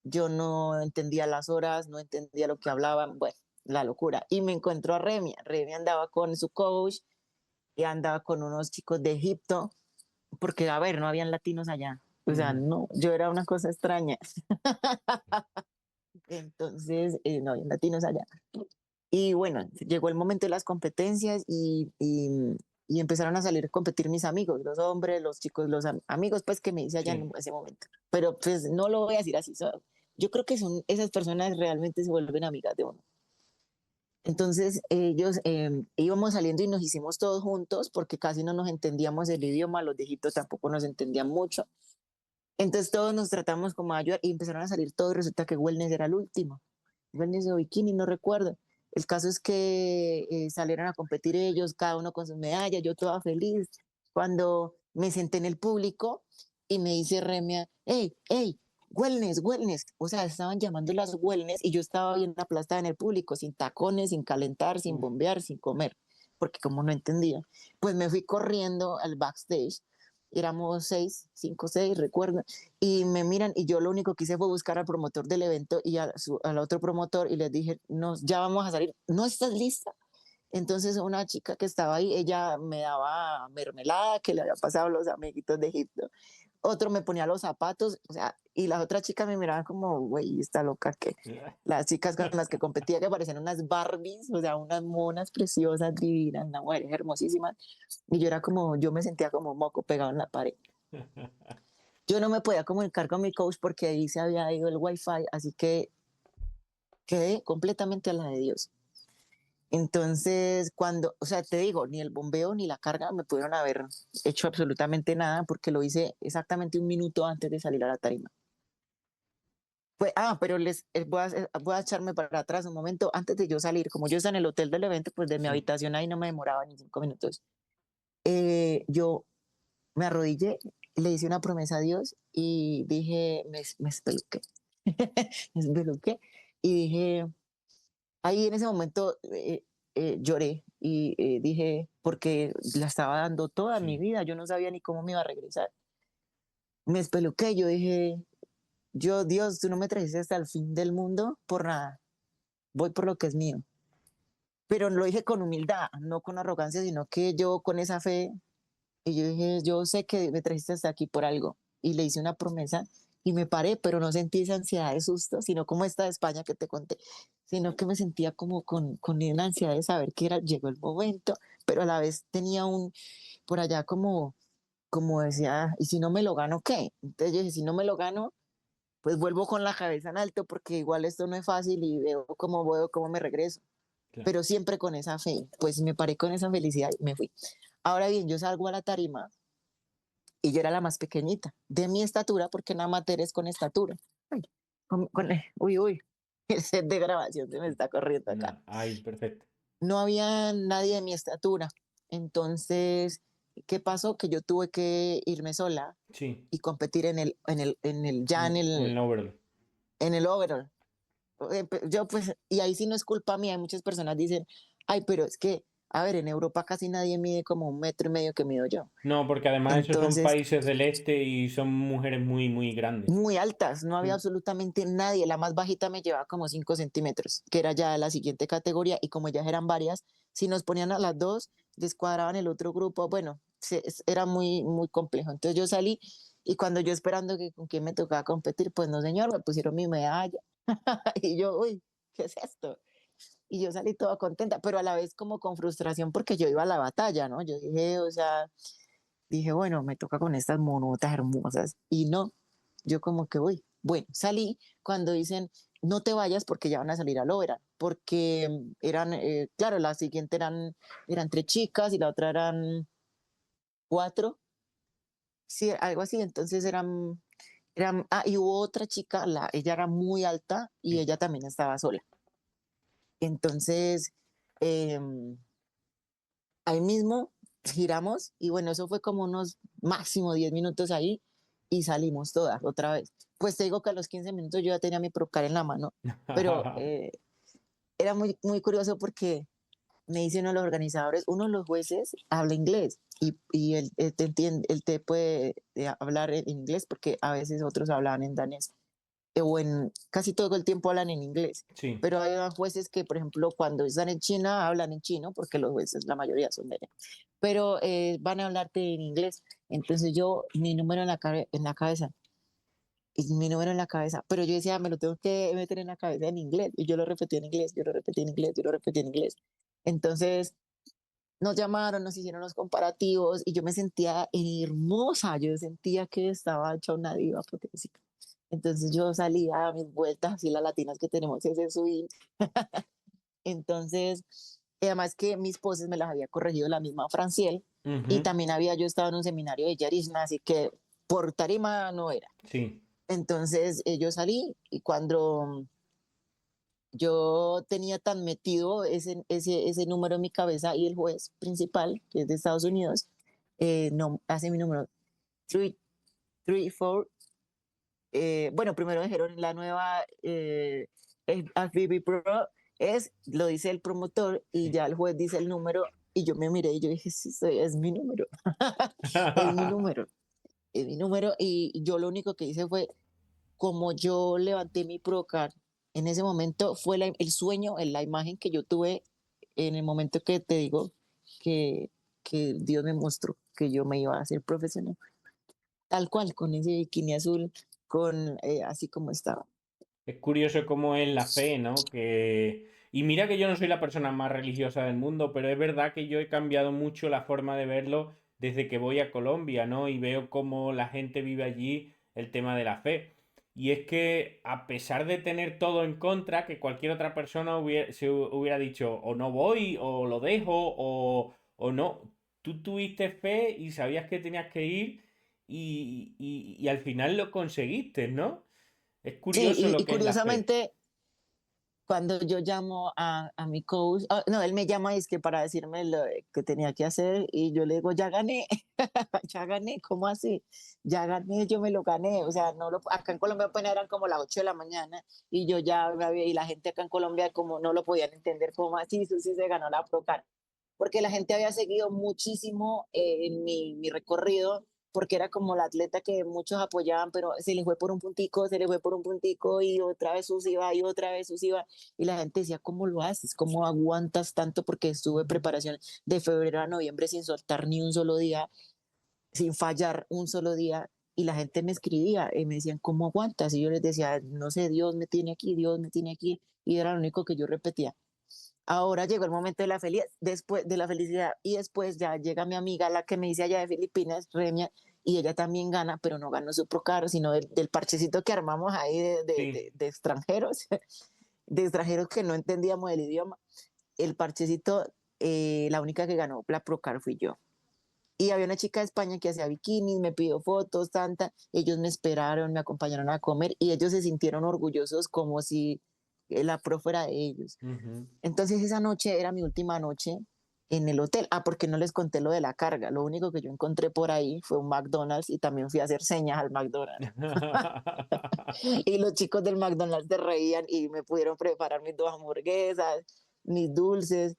yo no entendía las horas, no entendía lo que hablaban, bueno, la locura. Y me encontró a Remia, Remia andaba con su coach y andaba con unos chicos de Egipto, porque a ver, no habían latinos allá. O sea, Ujú. no, yo era una cosa extraña. Entonces, no había latinos allá. Y bueno, llegó el momento de las competencias y empezaron a salir a competir mis amigos, los hombres, los chicos, los amigos, pues que me hice allá en Sí. ese momento. Pero pues no lo voy a decir así. Yo creo que son esas personas realmente se vuelven amigas de uno. Entonces ellos íbamos saliendo y nos hicimos todos juntos porque casi no nos entendíamos el idioma, los de Egipto tampoco nos entendían mucho. Entonces todos nos tratamos como a ayudar y empezaron a salir todos y resulta que Wellness era el último. Wellness o Bikini, no recuerdo. El caso es que salieron a competir ellos, cada uno con sus medallas, yo toda feliz. Cuando me senté en el público y me dice Remia, hey, hey, Wellness, Wellness. O sea, estaban llamando las Wellness y yo estaba bien aplastada en el público, sin tacones, sin calentar, sin Uf. bombear, sin comer, porque como no entendía, pues me fui corriendo al backstage. Éramos 6, 5, 6, recuerdo, y me miran y yo lo único que hice fue buscar al promotor del evento y al otro promotor y les dije, no, ya vamos a salir, ¿no estás lista? Entonces una chica que estaba ahí, ella me daba mermelada que le había pasado a los amiguitos de Egipto. Otro me ponía los zapatos, o sea, y las otras chicas me miraban como, güey, está loca que las chicas con las que competía que parecían unas Barbies, o sea, unas monas preciosas, divinas, unas mujeres hermosísimas. Y yo era como, yo me sentía como moco pegado en la pared. Yo no me podía comunicar con mi coach porque ahí se había ido el wifi, así que quedé completamente a la de Dios. Entonces, cuando, o sea, te digo, ni el bombeo ni la carga me pudieron haber hecho absolutamente nada porque lo hice exactamente un minuto antes de salir a la tarima. Pues, pero voy a echarme para atrás un momento antes de yo salir. Como yo estaba en el hotel del evento, pues de mi Sí. habitación ahí no me demoraba ni 5 minutos. Yo me arrodillé, le hice una promesa a Dios y dije, me espeluqué. Me espeluqué y dije, ahí en ese momento lloré y dije, porque la estaba dando toda mi Sí. vida, yo no sabía ni cómo me iba a regresar. Me espeluqué, yo dije, yo, Dios, tú no me trajiste hasta el fin del mundo por nada, voy por lo que es mío. Pero lo dije con humildad, no con arrogancia, sino que yo con esa fe, y yo dije, yo sé que me trajiste hasta aquí por algo. Y le hice una promesa y me paré, pero no sentí esa ansiedad de susto, sino como esta de España que te conté, sino que me sentía como con una ansiedad de saber que llegó el momento, pero a la vez tenía por allá como decía, ¿y si no me lo gano qué? Entonces yo dije, si no me lo gano, pues vuelvo con la cabeza en alto porque igual esto no es fácil y veo cómo me regreso, Claro. pero siempre con esa fe, pues me paré con esa felicidad y me fui. Ahora bien, yo salgo a la tarima y yo era la más pequeñita de mi estatura, porque en amateur es con estatura. Ay, uy, uy, el set de grabación se me está corriendo acá. No, ahí, perfecto. No había nadie de mi estatura. Entonces, ¿qué pasó? Que yo tuve que irme sola Sí. y competir ya En el overall. en el overall. Yo pues, y ahí sí no es culpa mía, muchas personas dicen, ay, pero es que, a ver, en Europa casi nadie mide como 1,5 metros que mido yo. No, porque además esos son Entonces, países del este y son mujeres muy, muy grandes. muy altas, no había Mm. absolutamente nadie, la más bajita me llevaba como 5 centímetros, que era ya la siguiente categoría, y como ellas eran varias, si nos ponían a las dos, descuadraban el otro grupo, bueno, era muy, muy complejo. Entonces yo salí y cuando yo esperando que con quién me tocaba competir, pues no señor, me pusieron mi medalla y yo, uy, ¿qué es esto? Y yo salí toda contenta, pero a la vez como con frustración porque yo iba a la batalla, ¿no? Yo dije, o sea, dije, bueno, me toca con estas monotas hermosas y no, yo como que voy. Bueno, salí cuando dicen, no te vayas porque ya van a salir al Ópera, porque eran, claro, la siguiente eran 3 chicas y la otra eran 4, sí, algo así, entonces y hubo otra chica, ella era muy alta y Sí. ella también estaba sola. Entonces, eh, ahí mismo giramos y bueno, eso fue como unos máximo 10 minutos ahí y salimos todas otra vez. Pues te digo que a los 15 minutos yo ya tenía mi Procar en la mano, pero era muy, muy curioso porque me dice uno de los organizadores, uno de los jueces habla inglés y él te entiende, él te puede hablar en inglés porque a veces otros hablan en danés o casi todo el tiempo hablan en inglés. Sí. Pero hay jueces que, por ejemplo, cuando están en China, hablan en chino, porque los jueces, la mayoría son de allá. Pero van a hablarte en inglés. Entonces yo, mi número en la cabeza, y mi número en la cabeza. Pero yo decía, me lo tengo que meter en la cabeza en inglés. Y yo lo repetí en inglés, yo lo repetí en inglés, yo lo repetí en inglés. Entonces nos llamaron, nos hicieron los comparativos y yo me sentía hermosa. Yo sentía que estaba hecha una diva protésica. Entonces yo salía a mis vueltas, así las latinas que tenemos ese swing. Entonces, además que mis poses me las había corregido la misma Franciel y Ujú. también había yo estado en un seminario de Yarisma, así que por tarima no era. Sí. Entonces yo salí y cuando yo tenía tan metido ese número en mi cabeza y el juez principal, que es de Estados Unidos, no hace mi número 334. Bueno, primero dijeron la nueva FBB Pro lo dice el promotor y Sí. ya el juez dice el número y yo me miré y yo dije, sí, es mi número, es mi número, es mi número y yo lo único que hice fue, como yo levanté mi Procar, en ese momento fue el sueño, la imagen que yo tuve en el momento que te digo que, que Dios me mostró que yo me iba a hacer profesional, tal cual, con ese bikini azul, con así como estaba. Es curioso cómo es la fe, ¿no? Que... Y mira que yo no soy la persona más religiosa del mundo, pero es verdad que yo he cambiado mucho la forma de verlo desde que voy a Colombia, ¿no? Y veo cómo la gente vive allí el tema de la fe. Y es que a pesar de tener todo en contra, que cualquier otra persona se hubiera dicho o no voy, o lo dejo, o no, tú tuviste fe y sabías que tenías que ir y al final lo conseguiste, ¿no? Es Sí, curioso lo y que es la fe. curiosamente, cuando yo llamo a mi coach, no, él me llama y es que para decirme lo que tenía que hacer y yo le digo, ya gané, ya gané, ¿cómo así? Ya gané, yo me lo gané, o sea, no lo, acá en Colombia apenas eran como las 8 de la mañana y yo ya me había, y la gente acá en Colombia como no lo podían entender, como así, eso sí se ganó la Procar, porque la gente había seguido muchísimo en mi recorrido, porque era como la atleta que muchos apoyaban, pero se le fue por un puntico, se le fue por un puntico y otra vez sus iba y otra vez sus iba. Y la gente decía, ¿cómo lo haces? ¿Cómo aguantas tanto? Porque estuve en preparación de febrero a noviembre sin soltar ni un solo día, sin fallar un solo día. Y la gente me escribía y me decían, ¿cómo aguantas? Y yo les decía, no sé, Dios me tiene aquí, Dios me tiene aquí. Y era lo único que yo repetía. Ahora llegó el momento de la felicidad, después de la felicidad y después ya llega mi amiga, la que me dice allá de Filipinas, Remia, y ella también gana, pero no ganó su Procar, sino del parchecito que armamos ahí Sí. de extranjeros, de extranjeros que no entendíamos el idioma. El parchecito, la única que ganó la Procar fui yo. Y había una chica de España que hacía bikinis, me pidió fotos, tanta. Ellos me esperaron, me acompañaron a comer y ellos se sintieron orgullosos como si la pro fuera de ellos. Ujú. Entonces esa noche era mi última noche en el hotel. Porque no les conté lo de la carga. Lo único que yo encontré por ahí fue un McDonald's y también fui a hacer señas al McDonald's. Y los chicos del McDonald's se reían y me pudieron preparar mis 2 hamburguesas, mis dulces.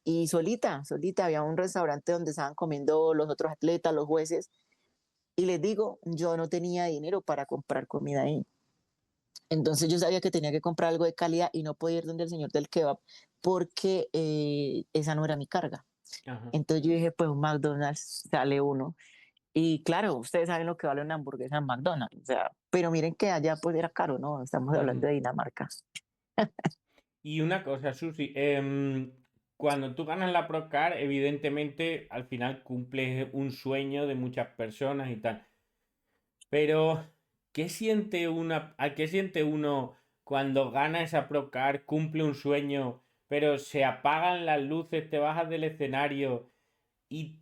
Y solita, solita, había un restaurante donde estaban comiendo los otros atletas, los jueces. Y les digo, yo no tenía dinero para comprar comida ahí. Entonces yo sabía que tenía que comprar algo de calidad y no podía ir donde el señor del kebab porque esa no era mi carga. Ajá. Entonces yo dije, pues un McDonald's sale uno. Y claro, ustedes saben lo que vale una hamburguesa en McDonald's. O sea, pero miren que allá pues era caro, ¿no? Estamos hablando Ujú. de Dinamarca. Y una cosa, Susi, cuando tú ganas la Procar, evidentemente al final cumples un sueño de muchas personas y tal. Pero, qué siente uno cuando gana esa Procar, cumple un sueño, pero se apagan las luces, te bajas del escenario y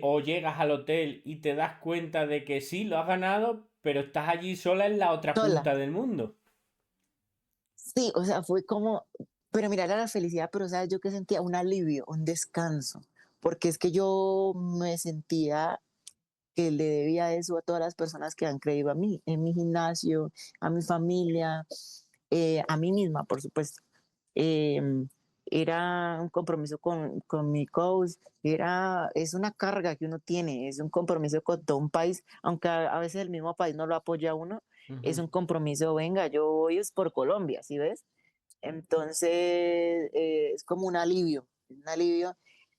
o llegas al hotel y te das cuenta de que sí, lo has ganado, pero estás allí sola en la otra Sola. punta del mundo? Sí, o sea, fue como, pero mira, era la felicidad, pero sabes, yo que sentía un alivio, un descanso, porque es que yo me sentía que le debía eso a todas las personas que han creído a mí, en mi gimnasio, a mi familia, a mí misma, por supuesto. Eh, Era un compromiso con mi coach, es una carga que uno tiene, es un compromiso con todo un país, aunque a veces el mismo país no lo apoya a uno, es Ujú. un compromiso, venga, yo voy es por Colombia, ¿sí ves? Entonces es como un alivio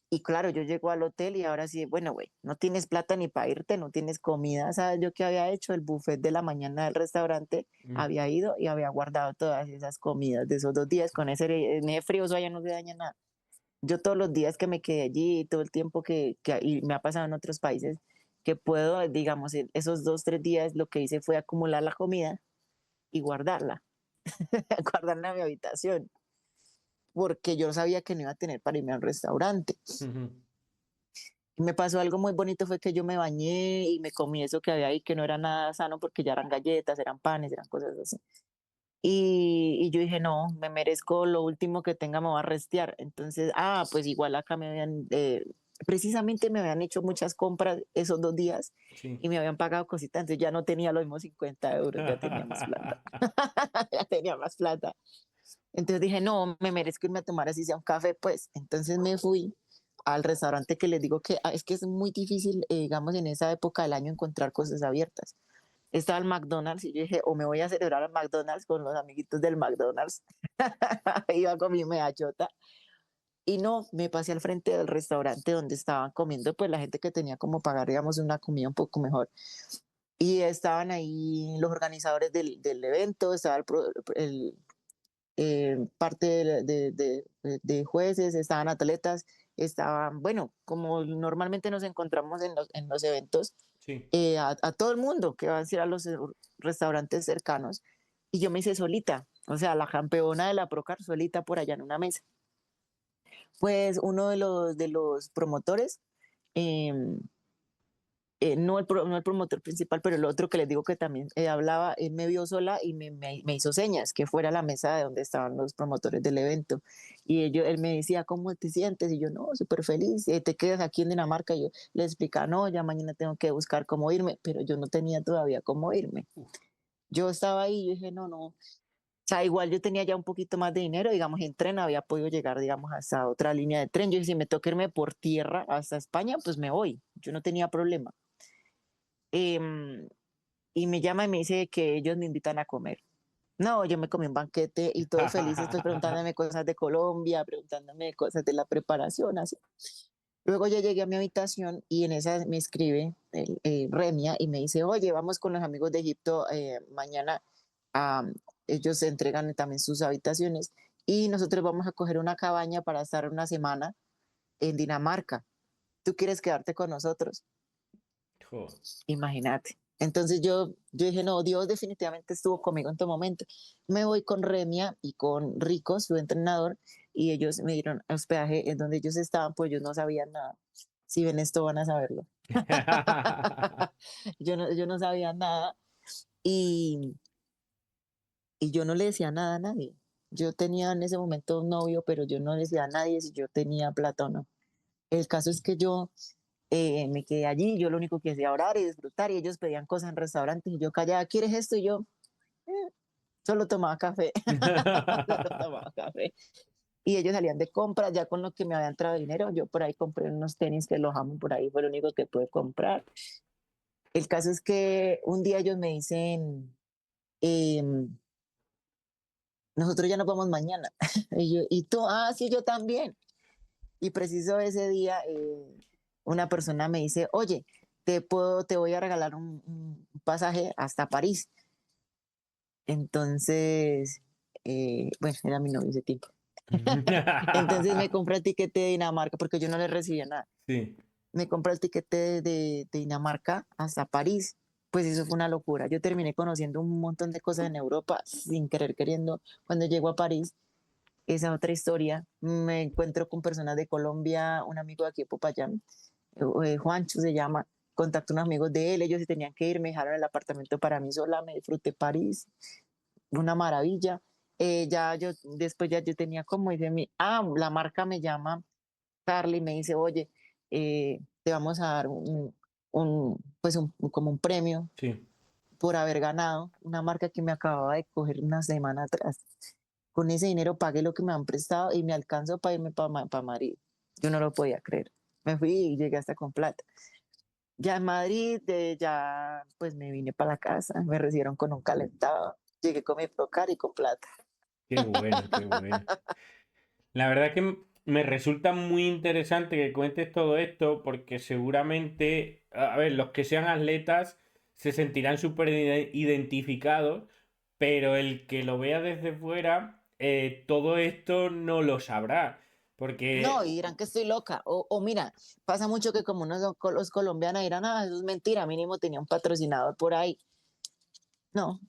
y claro, yo llego al hotel y ahora sí, bueno, güey, no tienes plata ni para irte, no tienes comida. ¿Sabes yo qué había hecho? El buffet de la mañana del restaurante, Mm. había ido y había guardado todas esas comidas de esos 2 días con ese frío, eso allá no se daña nada. Yo todos los días que me quedé allí, todo el tiempo y me ha pasado en otros países, que puedo, digamos, esos 2, 3 días, lo que hice fue acumular la comida y guardarla, guardarla en mi habitación, porque yo sabía que no iba a tener para irme a un restaurante. Ujú. Y me pasó algo muy bonito, fue que yo me bañé y me comí eso que había ahí, que no era nada sano porque ya eran galletas, eran panes, eran cosas así. Y yo dije, no, me merezco lo último que tenga, me voy a restear. Entonces, pues igual acá precisamente me habían hecho muchas compras esos 2 días Sí. y me habían pagado cositas, entonces ya no tenía los mismos 50 euros, ya tenía más plata, ya tenía más plata. Entonces dije, no, me merezco irme a tomar así sea un café, pues. Entonces me fui al restaurante que les digo que es que es muy difícil, digamos, en esa época del año encontrar cosas abiertas. Estaba el McDonald's y yo dije, o me voy a celebrar al McDonald's con los amiguitos del McDonald's. Iba con mi medallota. Y no, me pasé al frente del restaurante donde estaban comiendo, pues la gente que tenía como pagar, digamos, una comida un poco mejor. Y estaban ahí los organizadores del evento, estaba parte de jueces, estaban atletas, estaban, bueno, como normalmente nos encontramos en los eventos, Sí. a todo el mundo que va a ir a los restaurantes cercanos. Y yo me hice solita, o sea, la campeona de la Procar solita por allá en una mesa. Pues uno de los promotores, eh, no el promotor principal, pero el otro que les digo que también hablaba, él me vio sola y me hizo señas que fuera a la mesa de donde estaban los promotores del evento. Y él me decía, ¿cómo te sientes? Y yo, no, súper feliz. ¿Te quedas aquí en Dinamarca? Y yo le explicaba, no, ya mañana tengo que buscar cómo irme, pero yo no tenía todavía cómo irme. Uf. Yo estaba ahí y yo dije, no, no. O sea, igual yo tenía ya un poquito más de dinero, digamos, en tren había podido llegar, digamos, hasta otra línea de tren. Yo dije, si me toca irme por tierra hasta España, pues me voy. Yo no tenía problema. Em, y me llama y me dice que ellos me invitan a comer. No, yo me comí un banquete y todos felices, pues preguntándome cosas de Colombia, preguntándome cosas de la preparación, así. Luego yo llegué a mi habitación y en esa me escribe Remia y me dice, oye, vamos con los amigos de Egipto mañana. a- Ellos se entregan también sus habitaciones y nosotros vamos a coger una cabaña para estar una semana en Dinamarca. ¿Tú quieres quedarte con nosotros? Jo. Imagínate. Entonces yo dije, no, Dios definitivamente estuvo conmigo en todo momento. Me voy con Remia y con Rico, su entrenador, y ellos me dieron hospedaje en donde ellos estaban, pues ellos no sabían nada. Si ven esto van a saberlo. Yo no sabía nada y, y yo no le decía nada a nadie. Yo tenía en ese momento un novio, pero yo no le decía a nadie si yo tenía plata o no. El caso es que yo me quedé allí, yo lo único que hacía orar y disfrutar y ellos pedían cosas en restaurantes y yo callaba, ¿quieres esto? Y yo solo tomaba café, solo tomaba café. Y ellos salían de compras ya con lo que me había entrado dinero, yo por ahí compré unos tenis que los amo por ahí, fue lo único que pude comprar. El caso es que un día ellos me dicen, em, nosotros ya nos vamos mañana. ¿Y tú? Sí, yo también. Y preciso ese día, una persona me dice, oye, te voy a regalar un pasaje hasta París. Entonces, bueno, era mi novio ese tiempo. Entonces me compré el tiquete de Dinamarca porque yo no le recibía nada. Sí. Me compré el tiquete de Dinamarca hasta París. Pues eso fue una locura. Yo terminé conociendo un montón de cosas en Europa sin querer queriendo. Cuando llego a París, esa otra historia, me encuentro con personas de Colombia, un amigo de aquí de Popayán, Juancho se llama, contacto a unos amigos de él, ellos se tenían que ir, me dejaron el apartamento para mí sola, me disfruté París, una maravilla. Ya yo, después ya yo tenía como, dice la marca me llama Carly, me dice, oye, te vamos a dar pues como un premio Sí. por haber ganado una marca que me acababa de coger una semana atrás. Con ese dinero pagué lo que me han prestado y me alcanzó para irme para Madrid. Yo no lo podía creer. Me fui y llegué hasta con plata. Ya en Madrid, ya pues me vine para la casa, me recibieron con un calentado. Llegué con mi Procar y con plata. Qué bueno, qué bueno. La verdad es que me resulta muy interesante que cuentes todo esto porque seguramente, a ver, los que sean atletas se sentirán súper identificados, pero el que lo vea desde fuera, todo esto no lo sabrá. No, Porque, y dirán que estoy loca. O mira, pasa mucho que como unos los colombianos dirán, eso es mentira, mínimo tenía un patrocinador por ahí. No,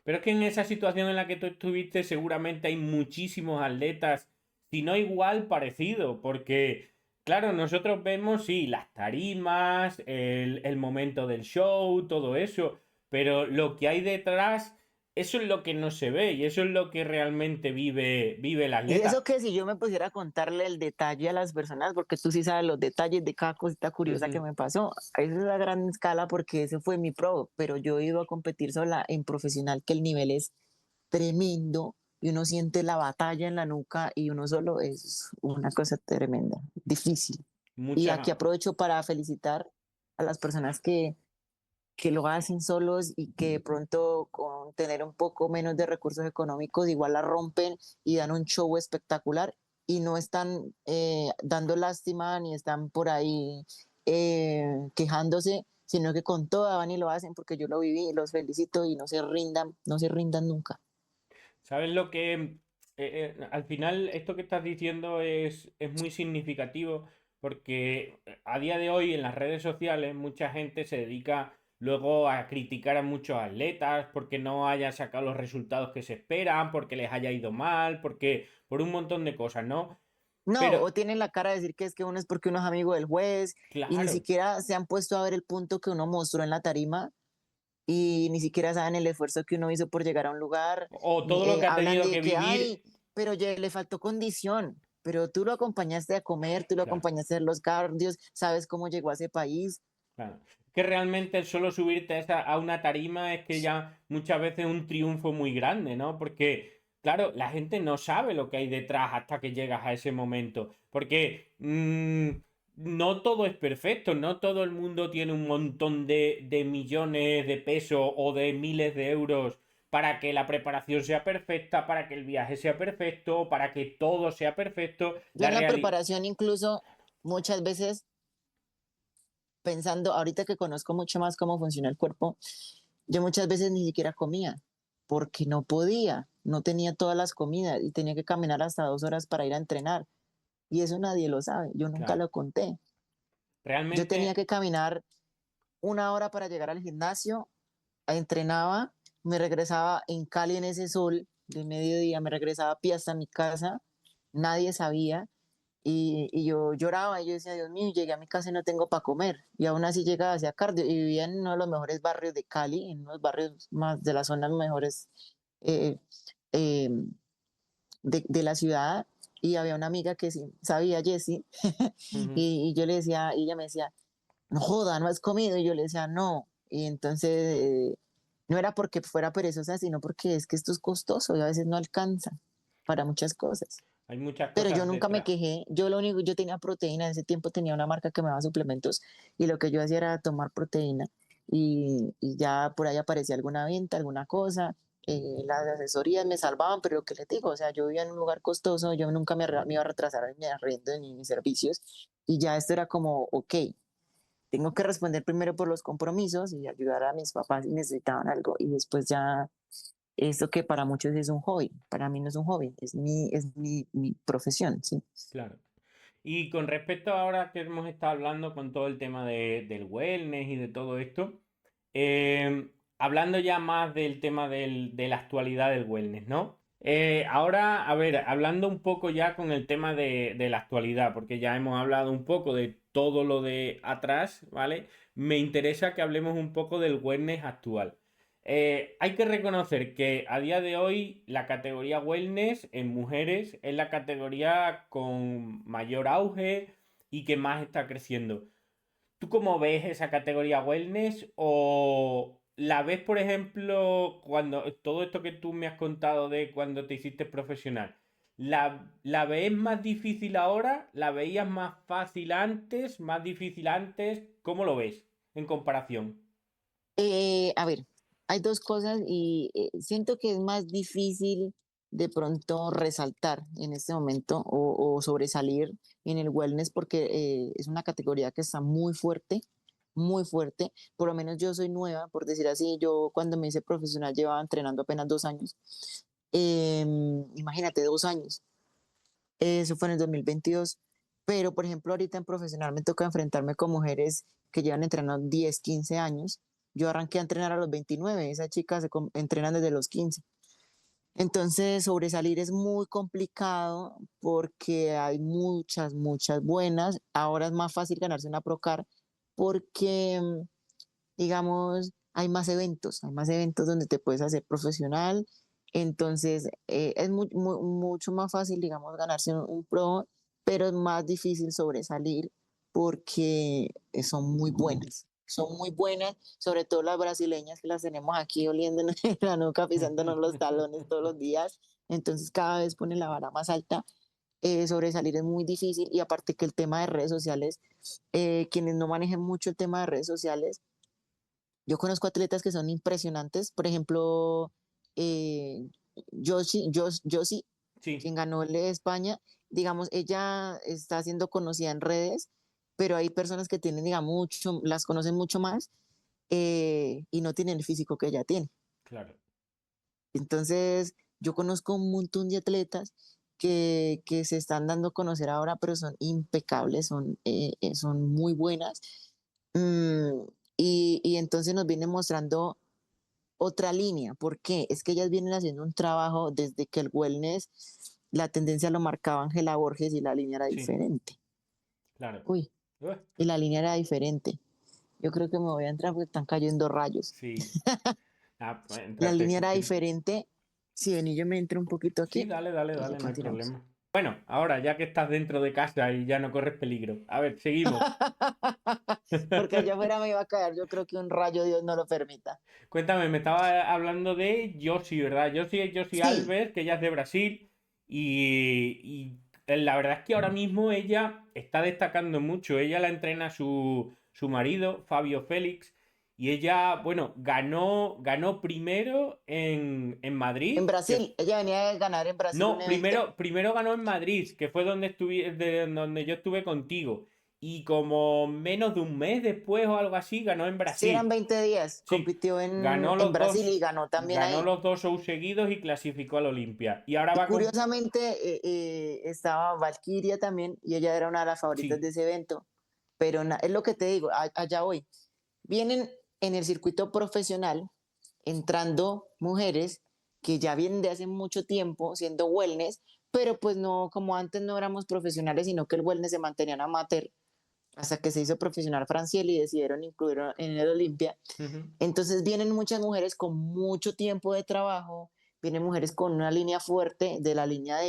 pero es que en esa situación en la que tú estuviste, seguramente hay muchísimos atletas, si no igual, parecido, porque claro, nosotros vemos, sí, las tarimas, el momento del show, todo eso, pero lo que hay detrás, eso es lo que no se ve y eso es lo que realmente vive el Y atleta. eso que si yo me pusiera a contarle el detalle a las personas, porque tú sí sabes los detalles de cada cosita curiosa que Ujú. me pasó, eso es a gran escala porque ese fue mi pro, pero yo he ido a competir sola en profesional que el nivel es tremendo y uno siente la batalla en la nuca y uno solo es una cosa tremenda, difícil. Y aquí Mucha, aprovecho para felicitar a las personas que lo hacen solos y que de pronto con tener un poco menos de recursos económicos igual la rompen y dan un show espectacular y no están dando lástima ni están por ahí quejándose, sino que con toda van y lo hacen porque yo lo viví y los felicito y no se rindan, no se rindan nunca. ¿sabes lo que al final esto que estás diciendo es muy significativo porque a día de hoy en las redes sociales mucha gente se dedica luego a criticar a muchos atletas porque no hayan sacado los resultados que se esperan, porque les haya ido mal, porque por un montón de cosas, ¿no? No, Pero, o tienen la cara de decir que es que uno es porque uno es amigo del juez y ni claro, siquiera se han puesto a ver el punto que uno mostró en la tarima y ni siquiera saben el esfuerzo que uno hizo por llegar a un lugar. o todo lo que ha Hablan tenido de que que, vivir, ay, pero ya le faltó condición, pero tú lo acompañaste a comer, tú lo claro. acompañaste a hacer los cardios, sabes cómo llegó a ese país. Claro. Que realmente el solo subirte a una tarima es que ya muchas veces es un triunfo muy grande, ¿no? Porque, claro, la gente no sabe lo que hay detrás hasta que llegas a ese momento. Porque no todo es perfecto, no todo el mundo tiene un montón de millones de pesos o de miles de euros para que la preparación sea perfecta, para que el viaje sea perfecto, para que todo sea perfecto. Yo La en la realidad... preparación incluso muchas veces pensando, ahorita que conozco mucho más cómo funciona el cuerpo, yo muchas veces ni siquiera comía porque no podía, no tenía todas las comidas y tenía que caminar hasta 2 horas para ir a entrenar. Y eso nadie lo sabe, yo nunca Claro. lo conté. Yo tenía Realmente, que caminar 1 hora para llegar al gimnasio, entrenaba, me regresaba en Cali en ese sol de mediodía, me regresaba a pie hasta mi casa, nadie sabía y yo lloraba y yo decía, Dios mío, llegué a mi casa y no tengo para comer. Y aún así llegaba hacia cardio y vivía en uno de los mejores barrios de Cali, en unos barrios más de las zonas mejores eh, eh, de la ciudad. Y había una amiga que sí sabía, Jessie, ujú. y yo le decía, y ella me decía, no joda, no has comido. Y yo le decía, no. Y entonces no era porque fuera perezosa, sino porque es que esto es costoso y a veces no alcanza para muchas cosas. Hay muchas Pero yo cosas nunca me detrás. quejé. Yo lo único, yo tenía proteína. En ese tiempo tenía una marca que me daba suplementos y lo que yo hacía era tomar proteína y ya por ahí aparecía alguna venta, alguna cosa. Las asesorías me salvaban, pero lo que les digo, o sea, yo vivía en un lugar costoso, yo nunca me iba a retrasar en mi arriendo ni mis servicios y ya esto era como, ok, tengo que responder primero por los compromisos y ayudar a mis papás si necesitaban algo y después ya esto que para muchos es un hobby, para mí no es un hobby, mi profesión, ¿sí? Claro. Y con respecto ahora que hemos estado hablando con todo el tema del wellness y de todo esto, hablando ya más del tema de la actualidad del wellness, ¿no? Ahora, a ver, hablando un poco ya con el tema de la actualidad, porque ya hemos hablado un poco de todo lo de atrás, ¿vale? Me interesa que hablemos un poco del wellness actual. Hay que reconocer que a día de hoy la categoría wellness en mujeres es la categoría con mayor auge y que más está creciendo. ¿Tú cómo ves esa categoría wellness? ¿O la ves, por ejemplo, cuando todo esto que tú me has contado de cuando te hiciste profesional? ¿La ves más difícil ahora? ¿La veías más fácil antes? ¿Más difícil antes? ¿Cómo lo ves en comparación? A ver, hay dos cosas y siento que es más difícil de pronto resaltar en este momento o sobresalir en el wellness porque es una categoría que está muy fuerte, muy fuerte. Por lo menos yo soy nueva, por decir así, yo cuando me hice profesional llevaba entrenando apenas 2 años. Imagínate, 2 años. Eso fue en el 2022. Pero, por ejemplo, ahorita en profesional me toca enfrentarme con mujeres que llevan entrenando 10, 15 años. Yo arranqué a entrenar a los 29, esas chicas entrenan desde los 15. Entonces, sobresalir es muy complicado porque hay muchas, muchas buenas. Ahora es más fácil ganarse una Procar porque, digamos, hay más eventos donde te puedes hacer profesional. Entonces, es mucho más fácil, digamos, ganarse un pro, pero es más difícil sobresalir porque son muy buenas. Son muy buenas, sobre todo las brasileñas que las tenemos aquí oliéndonos en la nuca, pisándonos los talones todos los días. Entonces, cada vez pone la vara más alta. Sobresalir es muy difícil y aparte que el tema de redes sociales, quienes no manejen mucho el tema de redes sociales, yo conozco atletas que son impresionantes, por ejemplo, eh, Josie, Sí, quien ganó el de España, digamos, ella está siendo conocida en redes, pero hay personas que tienen, digamos, mucho, las conocen mucho más y no tienen el físico que ella tiene. claro. Entonces, yo conozco un montón de atletas que se están dando a conocer ahora, pero son impecables, son muy buenas. Mm, y entonces nos viene mostrando otra línea. ¿Por qué? Es que ellas vienen haciendo un trabajo desde que el wellness, la tendencia lo marcaba Ángela Borges y la línea era Sí, diferente. claro. Uy, Ué, y la línea era diferente. Yo creo que me voy a entrar porque están cayendo rayos. sí. Ah, pues La entraste línea era estupendo. diferente. Si ven y yo me entro un poquito Sí, aquí dale, dale, y ya dale, no hay continuamos. problema. Bueno, ahora ya que estás dentro de casa y ya no corres peligro. A ver, seguimos. Porque allá afuera me iba a caer, yo creo que un rayo Dios no lo permita. Cuéntame, me estaba hablando de Josie, ¿verdad? Josie es Josie Sí, Alves, que ella es de Brasil. Y la verdad es que ahora mismo ella está destacando mucho. Ella la entrena su marido, Fabio Félix. Y ella, bueno, ganó primero en en Madrid, que Brasil, ella venía de ganar en Brasil un no, evento. primero ganó en Madrid, que fue donde yo estuve contigo. Y como menos de un mes después o algo así, ganó en Sí, eran Brasil. 20 días, Sí, compitió en Brasil y ganó los dos shows seguidos y clasificó al Olimpia. Y ahora y va con... curiosamente estaba Valkyria también y ella era una de las favoritas de Sí, ese evento. Pero es lo que te digo, allá voy. Vienen en el circuito profesional entrando mujeres que ya vienen de hace mucho tiempo siendo wellness, pero pues no, como antes no éramos profesionales, sino que el wellness se mantenía en amateur hasta que se hizo profesional Franciel y decidieron incluirlo en el Olimpia. ujú, Entonces vienen muchas mujeres con mucho tiempo de trabajo, vienen mujeres con una línea fuerte de la línea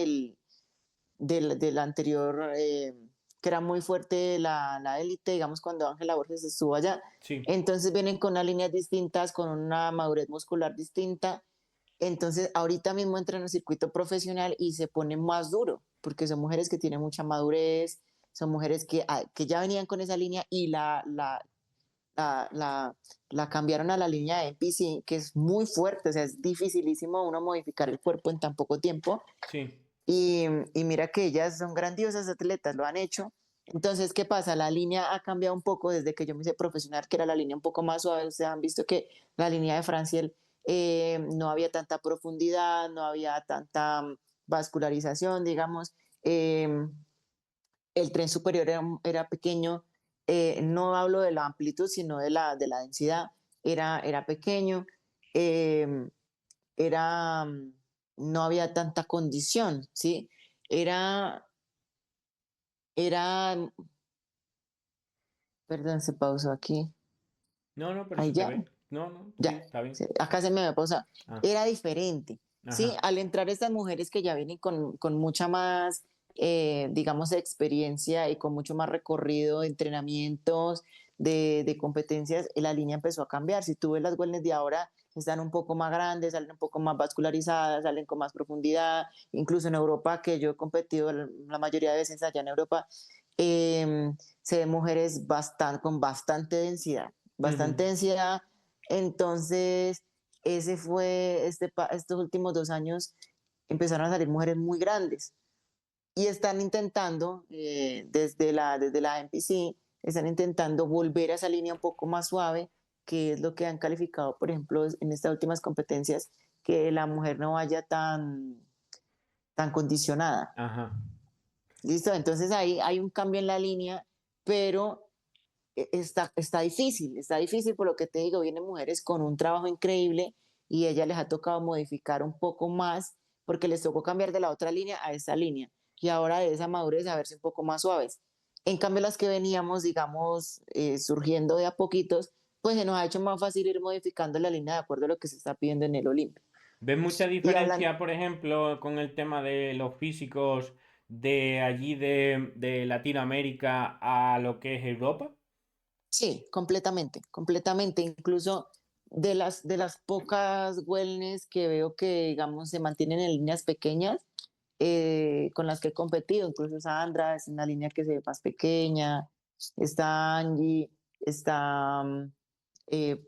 del anterior, que era muy fuerte la élite, digamos, cuando Ángela Borges estuvo allá. sí, Entonces vienen con unas líneas distintas, con una madurez muscular distinta. Entonces ahorita mismo entran en el circuito profesional y se pone más duro, porque son mujeres que tienen mucha madurez, son mujeres que ya venían con esa línea y la, la, la cambiaron a la línea de NPC, que es muy fuerte, o sea, es dificilísimo uno modificar el cuerpo en tan poco tiempo. sí, Y mira que ellas son grandiosas atletas, lo han hecho. Entonces, ¿qué pasa? La línea ha cambiado un poco desde que yo me hice profesional, que era la línea un poco más suave. Ustedes han visto que la línea de Franciel no había tanta profundidad, no había tanta vascularización, digamos. El tren superior era pequeño. No hablo de la amplitud, sino de la densidad. Era pequeño. eh, era, no había tanta condición, ¿sí? Era, era, perdón, se pausó aquí. no, no, pero Ahí se te ya, ve. No, no, sí, ya, está bien. acá se me había pausado. Ah, Era diferente, ¿sí? ajá, Al entrar estas mujeres que ya vienen con mucha más, digamos, experiencia y con mucho más recorrido, entrenamientos, de competencias, la línea empezó a cambiar. Si tú ves las wellness de ahora, están un poco más grandes, salen un poco más vascularizadas, salen con más profundidad. Incluso en Europa, que yo he competido la mayoría de veces allá en Europa, se ven mujeres con bastante densidad, ujú, bastante densidad. Entonces, ese fue, estos últimos 2 años empezaron a salir mujeres muy grandes y están intentando, desde la NPC, están intentando volver a esa línea un poco más suave, que es lo que han calificado, por ejemplo, en estas últimas competencias, que la mujer no vaya tan condicionada. ajá. ¿Listo? Entonces ahí hay un cambio en la línea, pero está difícil por lo que te digo, vienen mujeres con un trabajo increíble y ella les ha tocado modificar un poco más porque les tocó cambiar de la otra línea a esta línea y ahora de esa madurez a verse un poco más suaves. En cambio, las que veníamos, digamos, surgiendo de a poquitos, pues se nos ha hecho más fácil ir modificando la línea de acuerdo a lo que se está pidiendo en el Olimpia. ¿Ves mucha Y hablan, diferencia, por ejemplo, con el tema de los físicos de allí de Latinoamérica a lo que es Europa? sí, completamente, completamente. Incluso de las pocas wellness que veo que, digamos, se mantienen en líneas pequeñas, con las que he competido, incluso Sandra es una línea que se ve más pequeña, está Angie, está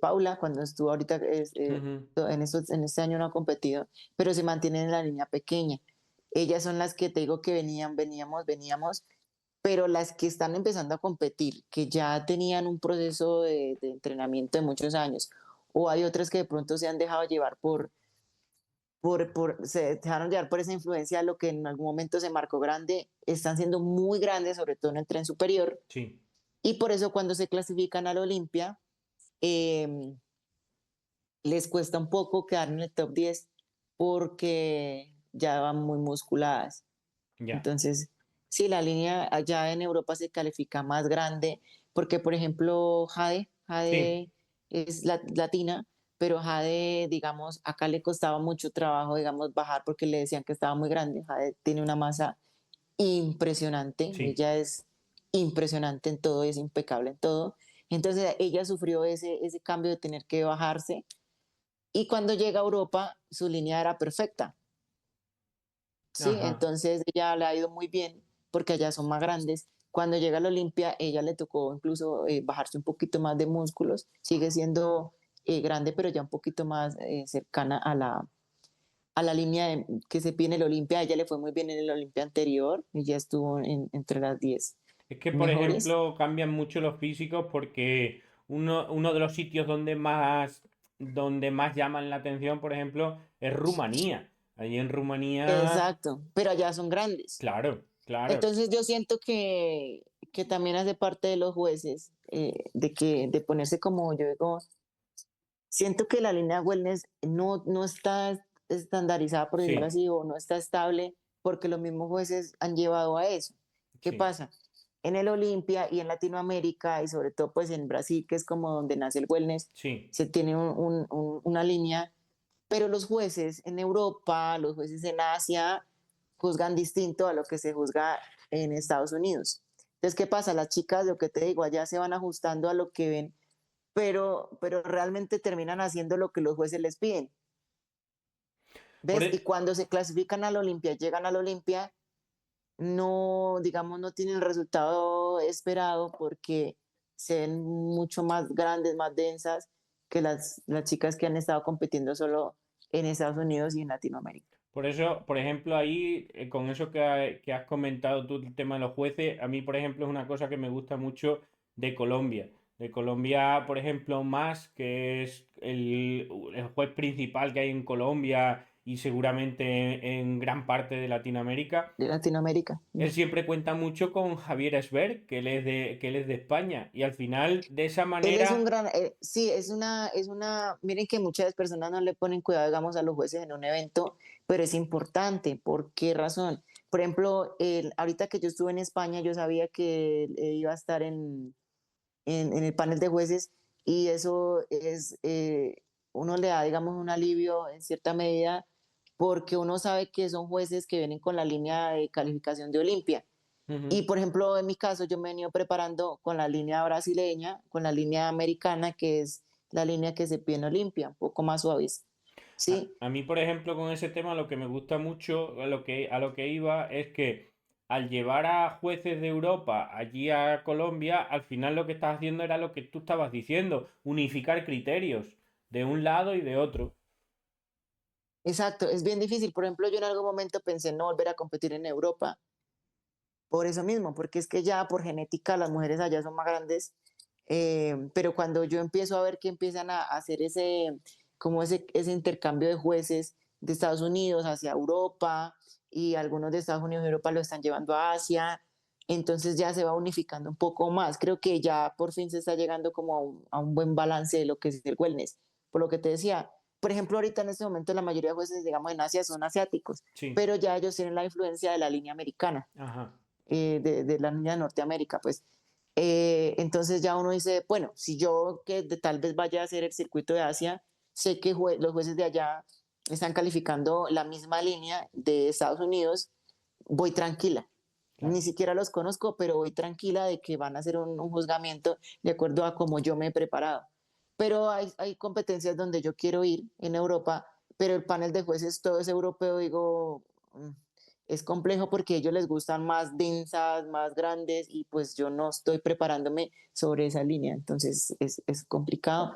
Paula, cuando estuvo ahorita, Ujú. en este año no ha competido, pero se mantienen en la línea pequeña. Ellas son las que te digo que veníamos, pero las que están empezando a competir, que ya tenían un proceso de entrenamiento de muchos años, o hay otras que de pronto se han dejado llevar se dejaron llevar por esa influencia de lo que en algún momento se marcó grande, están siendo muy grandes, sobre todo en el tren superior, Sí, y por eso cuando se clasifican a la Olimpia, eh, les cuesta un poco quedar en el top 10 porque ya van muy musculadas. ya. Entonces, sí, la línea allá en Europa se califica más grande, porque por ejemplo, Sí, Jade es latina, pero Jade, digamos, acá le costaba mucho trabajo, digamos, bajar porque le decían que estaba muy grande. Jade tiene una masa impresionante, sí. ella es impresionante en todo, es impecable en todo. Entonces, ella sufrió ese cambio de tener que bajarse y cuando llega a Europa, su línea era perfecta. Sí, Ajá. entonces ella le ha ido muy bien porque allá son más grandes. Cuando llega a la Olimpia, ella le tocó incluso bajarse un poquito más de músculos. Sigue siendo grande, pero ya un poquito más cercana a la línea que se pide en el Olimpia. A ella le fue muy bien en el Olimpia anterior. Ella estuvo entre las 10 Es que, por mejores. ejemplo, cambian mucho los físicos porque uno de los sitios donde más llaman la atención, por ejemplo, es Rumanía. Allí en Rumanía, Exacto, pero allá son grandes. claro, claro, Entonces yo siento que también hace parte de los jueces, de ponerse como yo digo, siento que la línea wellness no está estandarizada, por decirlo sí, así, o no está estable, porque los mismos jueces han llevado a eso. ¿Qué sí, pasa? En el Olimpia y en Latinoamérica, y sobre todo pues en Brasil, que es como donde nace el wellness, sí. se tiene una línea, pero los jueces en Europa, los jueces en Asia, juzgan distinto a lo que se juzga en Estados Unidos. Entonces, ¿qué pasa? Las chicas, lo que te digo, allá se van ajustando a lo que ven, pero realmente terminan haciendo lo que los jueces les piden. Por, ¿Ves? Y e- cuando se clasifican a la Olimpia, llegan a la Olimpia, no, digamos, no tienen el resultado esperado porque se ven mucho más grandes, más densas que las chicas que han estado compitiendo solo en Estados Unidos y en Latinoamérica. por eso, por ejemplo, ahí, con eso que has comentado tú, el tema de los jueces, a mí, por ejemplo, es una cosa que me gusta mucho de Colombia. De Colombia, por ejemplo, más, que es el juez principal que hay en Colombia y seguramente en gran parte de Latinoamérica. De Latinoamérica. Él siempre cuenta mucho con Javier Esber, que él es de España. Y al final, de esa Él es un manera, gran, sí, miren que muchas personas no le ponen cuidado, digamos, a los jueces en un evento, pero es importante. ¿Por qué razón? Por ejemplo, ahorita que yo estuve en España, yo sabía que iba a estar en el panel de jueces y eso uno le da, digamos, un alivio en cierta medida porque uno sabe que son jueces que vienen con la línea de calificación de Olimpia. Y ujú, por ejemplo, en mi caso, yo me he venido preparando con la línea brasileña, con la línea americana, que es la línea que se pide en Olimpia, un poco más suave. A, ¿Sí? a mí, por ejemplo, con ese tema lo que me gusta mucho, a lo que iba, es que al llevar a jueces de Europa allí a Colombia, al final lo que estás haciendo era lo que tú estabas diciendo, unificar criterios de un lado y de otro. Exacto, es bien difícil. Por ejemplo, yo en algún momento pensé no volver a competir en Europa, por eso mismo, porque es que ya por genética las mujeres allá son más grandes, pero cuando yo empiezo a ver que empiezan a hacer como ese intercambio de jueces de Estados Unidos hacia Europa y algunos de Estados Unidos y Europa lo están llevando a Asia, entonces ya se va unificando un poco más. Creo que ya por fin se está llegando como a un buen balance de lo que es el wellness. Por lo que te decía, por ejemplo, ahorita en este momento la mayoría de jueces, digamos, en Asia son asiáticos, Sí, pero ya ellos tienen la influencia de la línea americana, ajá, de la línea de Norteamérica, pues. Entonces ya uno dice, bueno, si yo tal vez vaya a hacer el circuito de Asia, sé que los jueces de allá están calificando la misma línea de Estados Unidos, voy tranquila. Ni claro. siquiera los conozco, pero voy tranquila de que van a hacer un juzgamiento de acuerdo a cómo yo me he preparado. Pero hay competencias donde yo quiero ir en Europa, pero el panel de jueces todo es europeo, digo, es complejo porque a ellos les gustan más densas, más grandes, y pues yo no estoy preparándome sobre esa línea, entonces es complicado.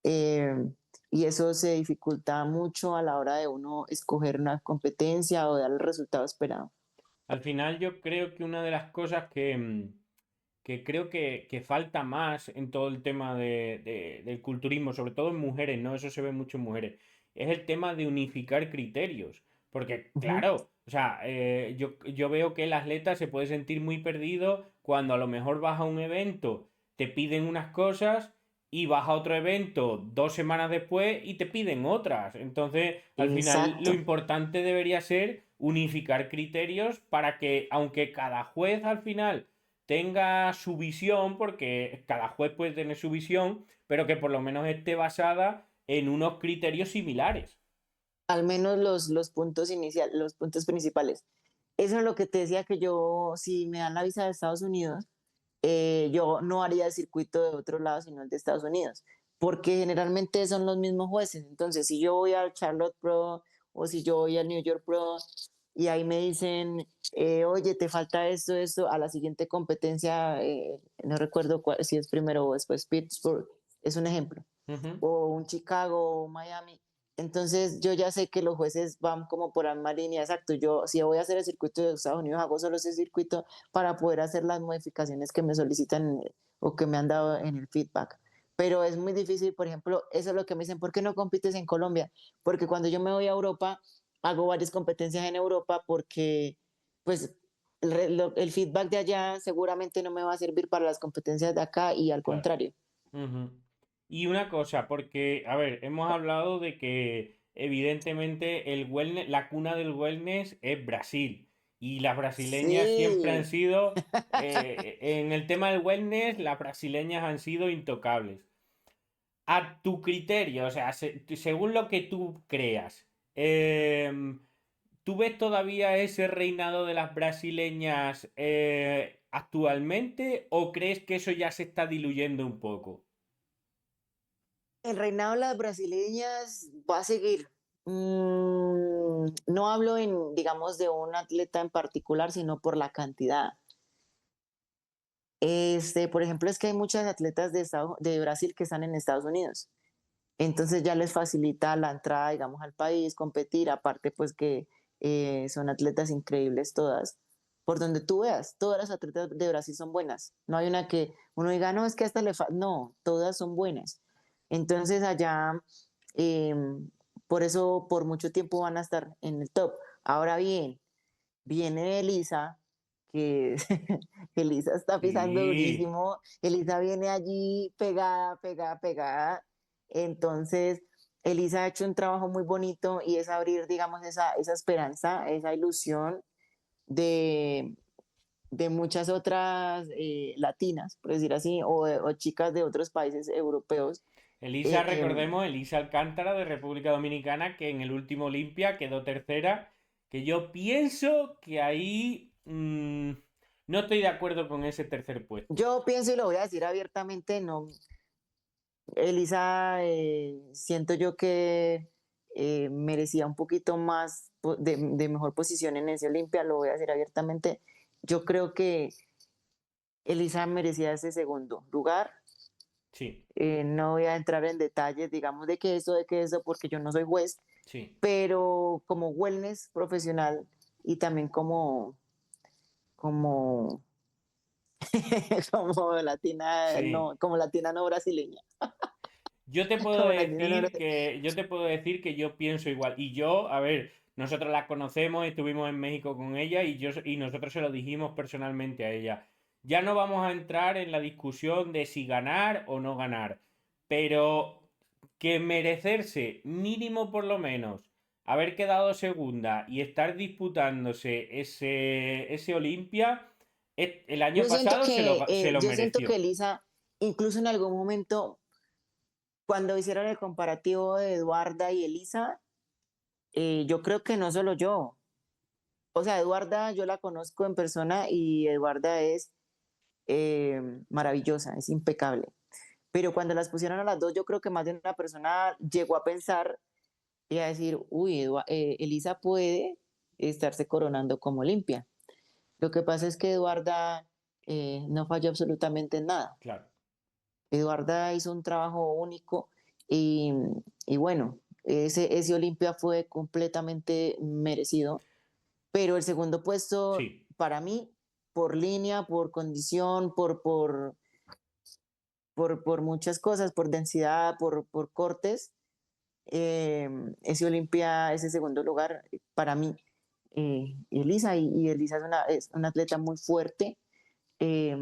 Eh, y eso se dificulta mucho a la hora de uno escoger una competencia o dar el resultado esperado. Al final yo creo que una de las cosas que creo que falta más en todo el tema del culturismo, sobre todo en mujeres, ¿no? Eso se ve mucho en mujeres, es el tema de unificar criterios. Porque, Ujú. claro, o sea, yo veo que el atleta se puede sentir muy perdido cuando a lo mejor vas a un evento, te piden unas cosas y vas a otro evento 2 semanas después y te piden otras. Entonces, al final, lo Exacto. importante debería ser unificar criterios para que, aunque cada juez al final tenga su visión, porque cada juez puede tener su visión, pero que por lo menos esté basada en unos criterios similares. Al menos los puntos iniciales, los puntos principales. Eso es lo que te decía que yo, si me dan la visa de Estados Unidos, yo no haría el circuito de otro lado, sino el de Estados Unidos, porque generalmente son los mismos jueces. Entonces, si yo voy al Charlotte Pro o si yo voy al New York Pro y ahí me dicen, oye, te falta esto, a la siguiente competencia, no recuerdo si es primero o después Pittsburgh, es un ejemplo, Ujú. o un Chicago o Miami. Entonces yo ya sé que los jueces van como por la misma línea, exacto. Yo si voy a hacer el circuito de Estados Unidos, hago solo ese circuito para poder hacer las modificaciones que me solicitan o que me han dado en el feedback. Pero es muy difícil, por ejemplo, eso es lo que me dicen, ¿por qué no compites en Colombia? Porque cuando yo me voy a Europa, hago varias competencias en Europa porque pues el feedback de allá seguramente no me va a servir para las competencias de acá y al Claro. contrario. Ujú. Y una cosa, porque, a ver, hemos hablado de que evidentemente el wellness, la cuna del wellness es Brasil. Y las brasileñas siempre han Sí, sido, en el tema del wellness, las brasileñas han sido intocables. A tu criterio, o sea, según lo que tú creas, ¿tú ves todavía ese reinado de las brasileñas actualmente o crees que eso ya se está diluyendo un poco? el reinado de las brasileñas va a seguir. No hablo en, digamos, de un atleta en particular, sino por la cantidad. Por ejemplo, es que hay muchas atletas de Brasil que están en Estados Unidos. Entonces ya les facilita la entrada, digamos, al país, competir. Aparte, pues que son atletas increíbles todas. Por donde tú veas, todas las atletas de Brasil son buenas. No hay una que uno diga, no, es que a esta le falta. No, todas son buenas. Entonces allá, eh, por eso por mucho tiempo van a estar en el top. Ahora bien, viene Elisa, que Elisa está pisando Sí. durísimo. Elisa viene allí pegada, pegada, pegada. Entonces, Elisa ha hecho un trabajo muy bonito y es abrir, digamos, esa esperanza, esa ilusión de, de muchas otras latinas, por decir así, o chicas de otros países europeos. Elisa, Eh, recordemos, Elisa Alcántara de República Dominicana, que en el último Olimpia quedó tercera, que yo pienso que ahí no estoy de acuerdo con ese tercer puesto. yo pienso y lo voy a decir abiertamente, no, Elisa, siento yo que merecía un poquito más de mejor posición en ese Olimpia, lo voy a decir abiertamente. Yo creo que Elisa merecía ese segundo lugar. Sí, No voy a entrar en detalles, digamos, de que eso, porque yo no soy juez, sí. pero como wellness profesional y también como, como latina, Sí. no, como latina no brasileña, Yo te puedo como latina no decir brasileña. que, yo te puedo decir que yo pienso igual. Y yo, a ver, nosotros la conocemos, estuvimos en México con ella y nosotros se lo dijimos personalmente a ella. Ya no vamos a entrar en la discusión de si ganar o no ganar. Pero que merecerse mínimo por lo menos haber quedado segunda y estar disputándose ese Olimpia, el año pasado se lo Yo siento que mereció. Elisa, incluso en algún momento, cuando hicieron el comparativo de Eduarda y Elisa, yo creo que no solo yo. O sea, Eduarda yo la conozco en persona y Eduarda es maravillosa, es impecable. Pero cuando las pusieron a las dos, yo creo que más de una persona llegó a pensar y a decir, uy, Elisa puede estarse coronando como Olimpia. Lo que pasa es que Eduarda no falló absolutamente en nada. Claro. Eduarda hizo un trabajo único y, y bueno, ese Olimpia fue completamente merecido, pero el segundo puesto Sí. para mí, por línea, por condición, por muchas cosas, por densidad, por cortes, ese Olimpia, ese segundo lugar, para mí, Elisa, y Elisa es una atleta muy fuerte. eh,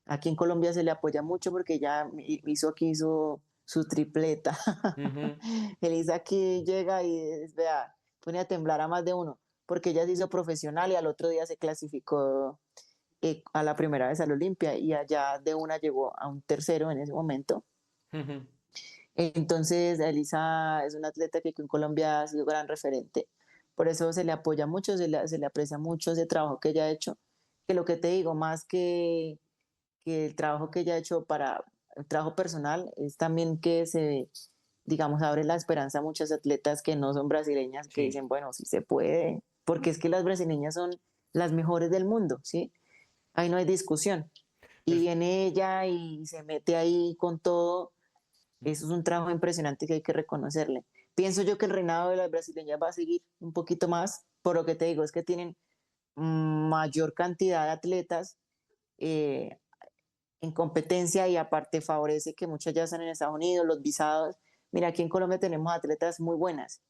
Aquí en Colombia se le apoya mucho porque ella hizo su tripleta. Ujú. Elisa aquí llega y vea, pone a temblar a más de uno, porque ella se hizo profesional y al otro día se clasificó a la primera vez al Olimpia y allá de una llegó a un tercero en ese momento. Ujú. Entonces, Elisa es una atleta que aquí en Colombia ha sido gran referente. Por eso se le apoya mucho, se le aprecia mucho ese trabajo que ella ha hecho. Que lo que te digo, más que el trabajo que ella ha hecho para el trabajo personal, es también que se, digamos, abre la esperanza a muchas atletas que no son brasileñas, que Sí. dicen, bueno, sí se puede, porque es que las brasileñas son las mejores del mundo, ¿sí? Ahí no hay discusión. Y Pues, viene ella y se mete ahí con todo. Eso es un trabajo impresionante que hay que reconocerle. Pienso yo que el reinado de las brasileñas va a seguir un poquito más, por lo que te digo, es que tienen mayor cantidad de atletas eh, en competencia y aparte favorece que muchas ya están en Estados Unidos, los visados. Mira, aquí en Colombia tenemos atletas muy buenas.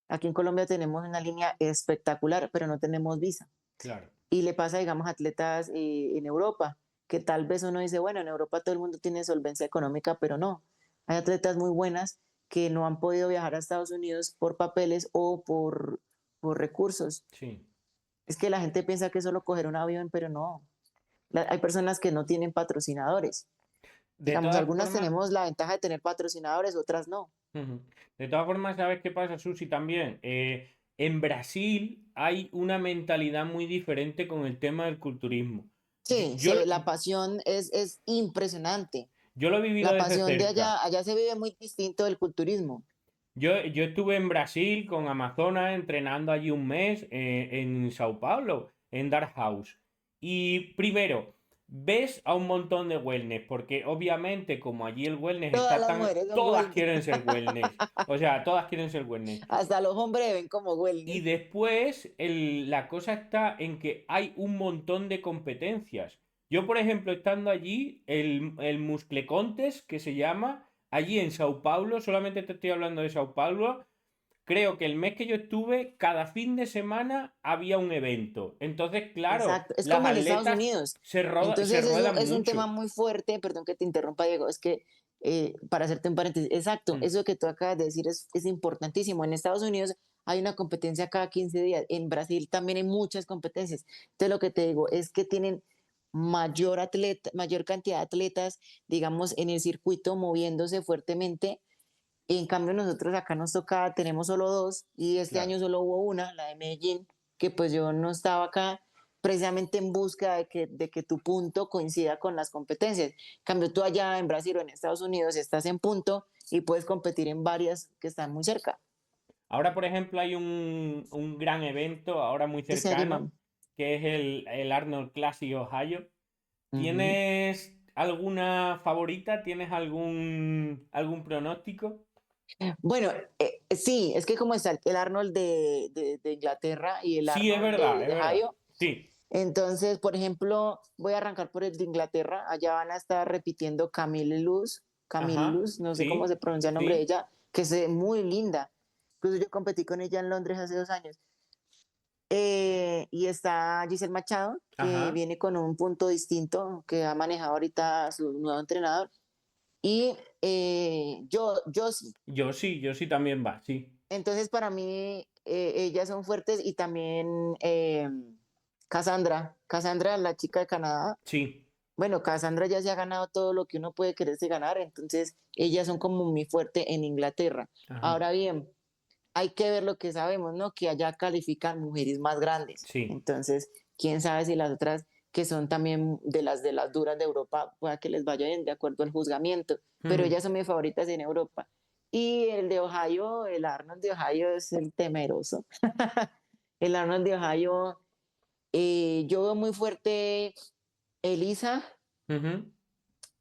Aquí en Colombia tenemos una línea espectacular, pero no tenemos visa. claro. Y le pasa, digamos, a atletas en Europa, que tal vez uno dice, bueno, en Europa todo el mundo tiene solvencia económica, pero no. Hay atletas muy buenas que no han podido viajar a Estados Unidos por papeles o por recursos. Sí. Es que la gente piensa que es solo coger un avión, pero no. Hay personas que no tienen patrocinadores. De Digamos, todas algunas formas, tenemos la ventaja de tener patrocinadores, otras no. ujú. De todas formas, ¿sabes qué pasa, Susi? También, en Brasil hay una mentalidad muy diferente con el tema del culturismo. Yo, Sí, yo, la pasión es impresionante. yo lo he vivido La desde pasión de cerca. allá, allá se vive muy distinto del culturismo. Yo estuve en Brasil con Amazonas entrenando allí un mes en Sao Paulo, en Dark House. Y primero, ves a un montón de wellness, porque obviamente como allí el wellness Todas está las tan... mujeres son Todas wellness. quieren ser wellness. O sea, todas quieren ser wellness. Hasta los hombres ven como Y wellness. después la cosa está en que hay un montón de competencias. Yo, por ejemplo, estando allí, el Muscle Contest, que se llama, allí en Sao Paulo, solamente te estoy hablando de Sao Paulo, creo que el mes que yo estuve, cada fin de semana había un evento. Entonces, claro, Exacto. Es las como en Estados atletas Unidos. se Entonces ruedan es un mucho. tema muy fuerte, perdón que te interrumpa, Diego, es que para hacerte un paréntesis, exacto, Mm. eso que tú acabas de decir es importantísimo. En Estados Unidos hay una competencia cada 15 días, en Brasil también hay muchas competencias. Entonces lo que te digo es que tienen mayor cantidad de atletas, digamos, en el circuito moviéndose fuertemente. En cambio, nosotros acá nos toca, tenemos solo dos y este Claro. año solo hubo una, la de Medellín, que pues yo no estaba acá precisamente en busca de que tu punto coincida con las competencias. En cambio, tú allá en Brasil o en Estados Unidos estás en punto y puedes competir en varias que están muy cerca. Ahora, por ejemplo, hay un gran evento, ahora muy Ese cercano, Agrimon. que es el Arnold Classic Ohio. Ujú. ¿Tienes alguna favorita? ¿Tienes algún pronóstico? Bueno, sí, es que como está el Arnold de Inglaterra y el Sí, es Arnold verdad, es de verdad. Ohio. Sí. Entonces, por ejemplo, voy a arrancar por el de Inglaterra. Allá van a estar repitiendo Camille Ajá. Luz, no sé cómo se Sí. pronuncia el nombre de Sí. ella, que es muy linda. Incluso yo competí con ella en Londres hace 2 años. Y está Giselle Machado, que Ajá. viene con un punto distinto, que ha manejado ahorita su nuevo entrenador. Y sí. Yo sí también va, sí. Entonces, para mí, ellas son fuertes y también Cassandra, la chica de Canadá. Sí. Bueno, Cassandra ya se ha ganado todo lo que uno puede quererse ganar, entonces ellas son como muy fuerte en Inglaterra. Ajá. Ahora bien, hay que ver lo que sabemos, ¿no? Que allá califican mujeres más grandes. Sí. Entonces, quién sabe si las otras que son también de las duras de Europa, pueda que les vaya bien de acuerdo al juzgamiento, pero Ujú. ellas son mis favoritas en Europa. Y el de Ohio, el Arnold de Ohio es el temeroso. El Arnold de Ohio, yo veo muy fuerte Elisa, Ujú.